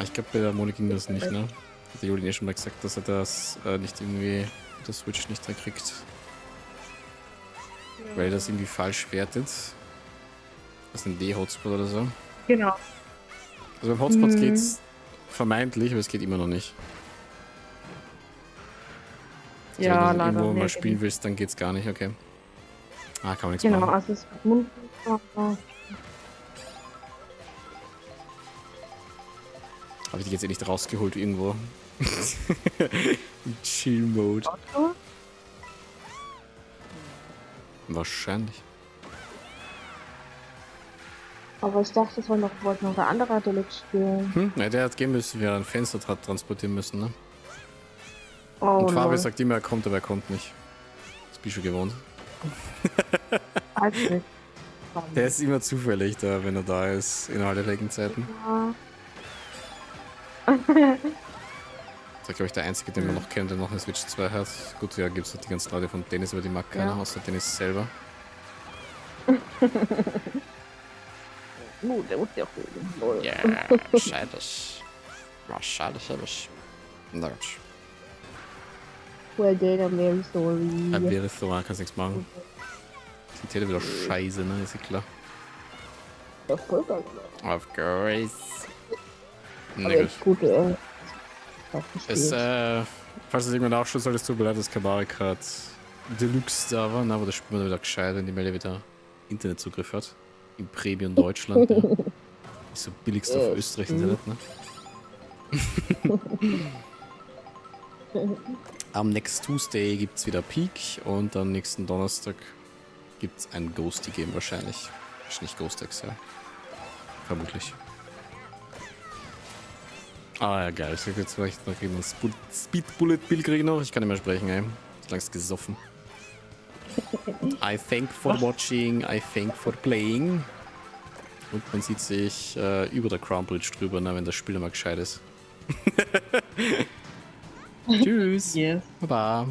Ich glaube, bei der Moni ging das nicht, ne? Hat der Julien schon mal gesagt, dass er das nicht irgendwie mit der Switch nicht dran kriegt. Weil er das irgendwie falsch wertet. Das ist ein D-Hotspot oder so. Genau. Also beim Hotspot geht's vermeintlich, aber es geht immer noch nicht. Also Ja, wenn du leider. irgendwo Nee, mal geht spielen nicht. willst, dann geht's gar nicht, okay. Ah, kann man nichts Genau, machen. also es wird Mund. Habe ich dich jetzt eh nicht rausgeholt irgendwo. Chill-Mode. Wahrscheinlich. Aber ich dachte, es wollte noch ein anderer Deluxe spielen. Ja, der hat gehen müssen, wir ein Fenster transportieren müssen, ne? Oh, Und Fabi lol. sagt immer, er kommt, aber er kommt nicht. Das bin ich schon gewohnt. Also, Der ist immer zufällig da, wenn er da ist, in alle Regenzeiten. ja. Das ist, glaube ich, der Einzige, den man noch kennt, der noch eine Switch 2 hat. Gut, ja, gibt es halt die ganzen Leute von Dennis, aber die mag keiner, Ja. außer Dennis selber. Der muss ja holen. Lol. Ja, schade. War schade, schade. Na gut. Well, then I'm very Er sorry. wäre so, kannst nichts machen. Die Tele wieder scheiße, ne? Ist ja klar. Das ist voll geil. Of course. Na Aber gut. echt gut, Es, falls es irgendwann aufschaut, soll es tut mir leid, dass Kabari gerade Deluxe da war, ne? Aber das spielt man wieder gescheit, wenn die Melde wieder Internetzugriff hat. Im Premium Deutschland. Ja. Ist so billigst auf Österreich Internet, ne? Am Next Tuesday gibt es wieder Peak und am nächsten Donnerstag gibt es ein Ghosty Game wahrscheinlich. Ist nicht Ghost X, ja. Vermutlich. Ah ja, geil. Ich jetzt vielleicht noch ein Speed Bullet Bill kriegen noch. Ich kann nicht mehr sprechen, ey. So lange gesoffen. I thank for watching, I thank for playing. Und man sieht sich über der Crown Bridge drüber, ne, wenn das Spiel mal gescheit ist. Tschüss. Yes. Baba.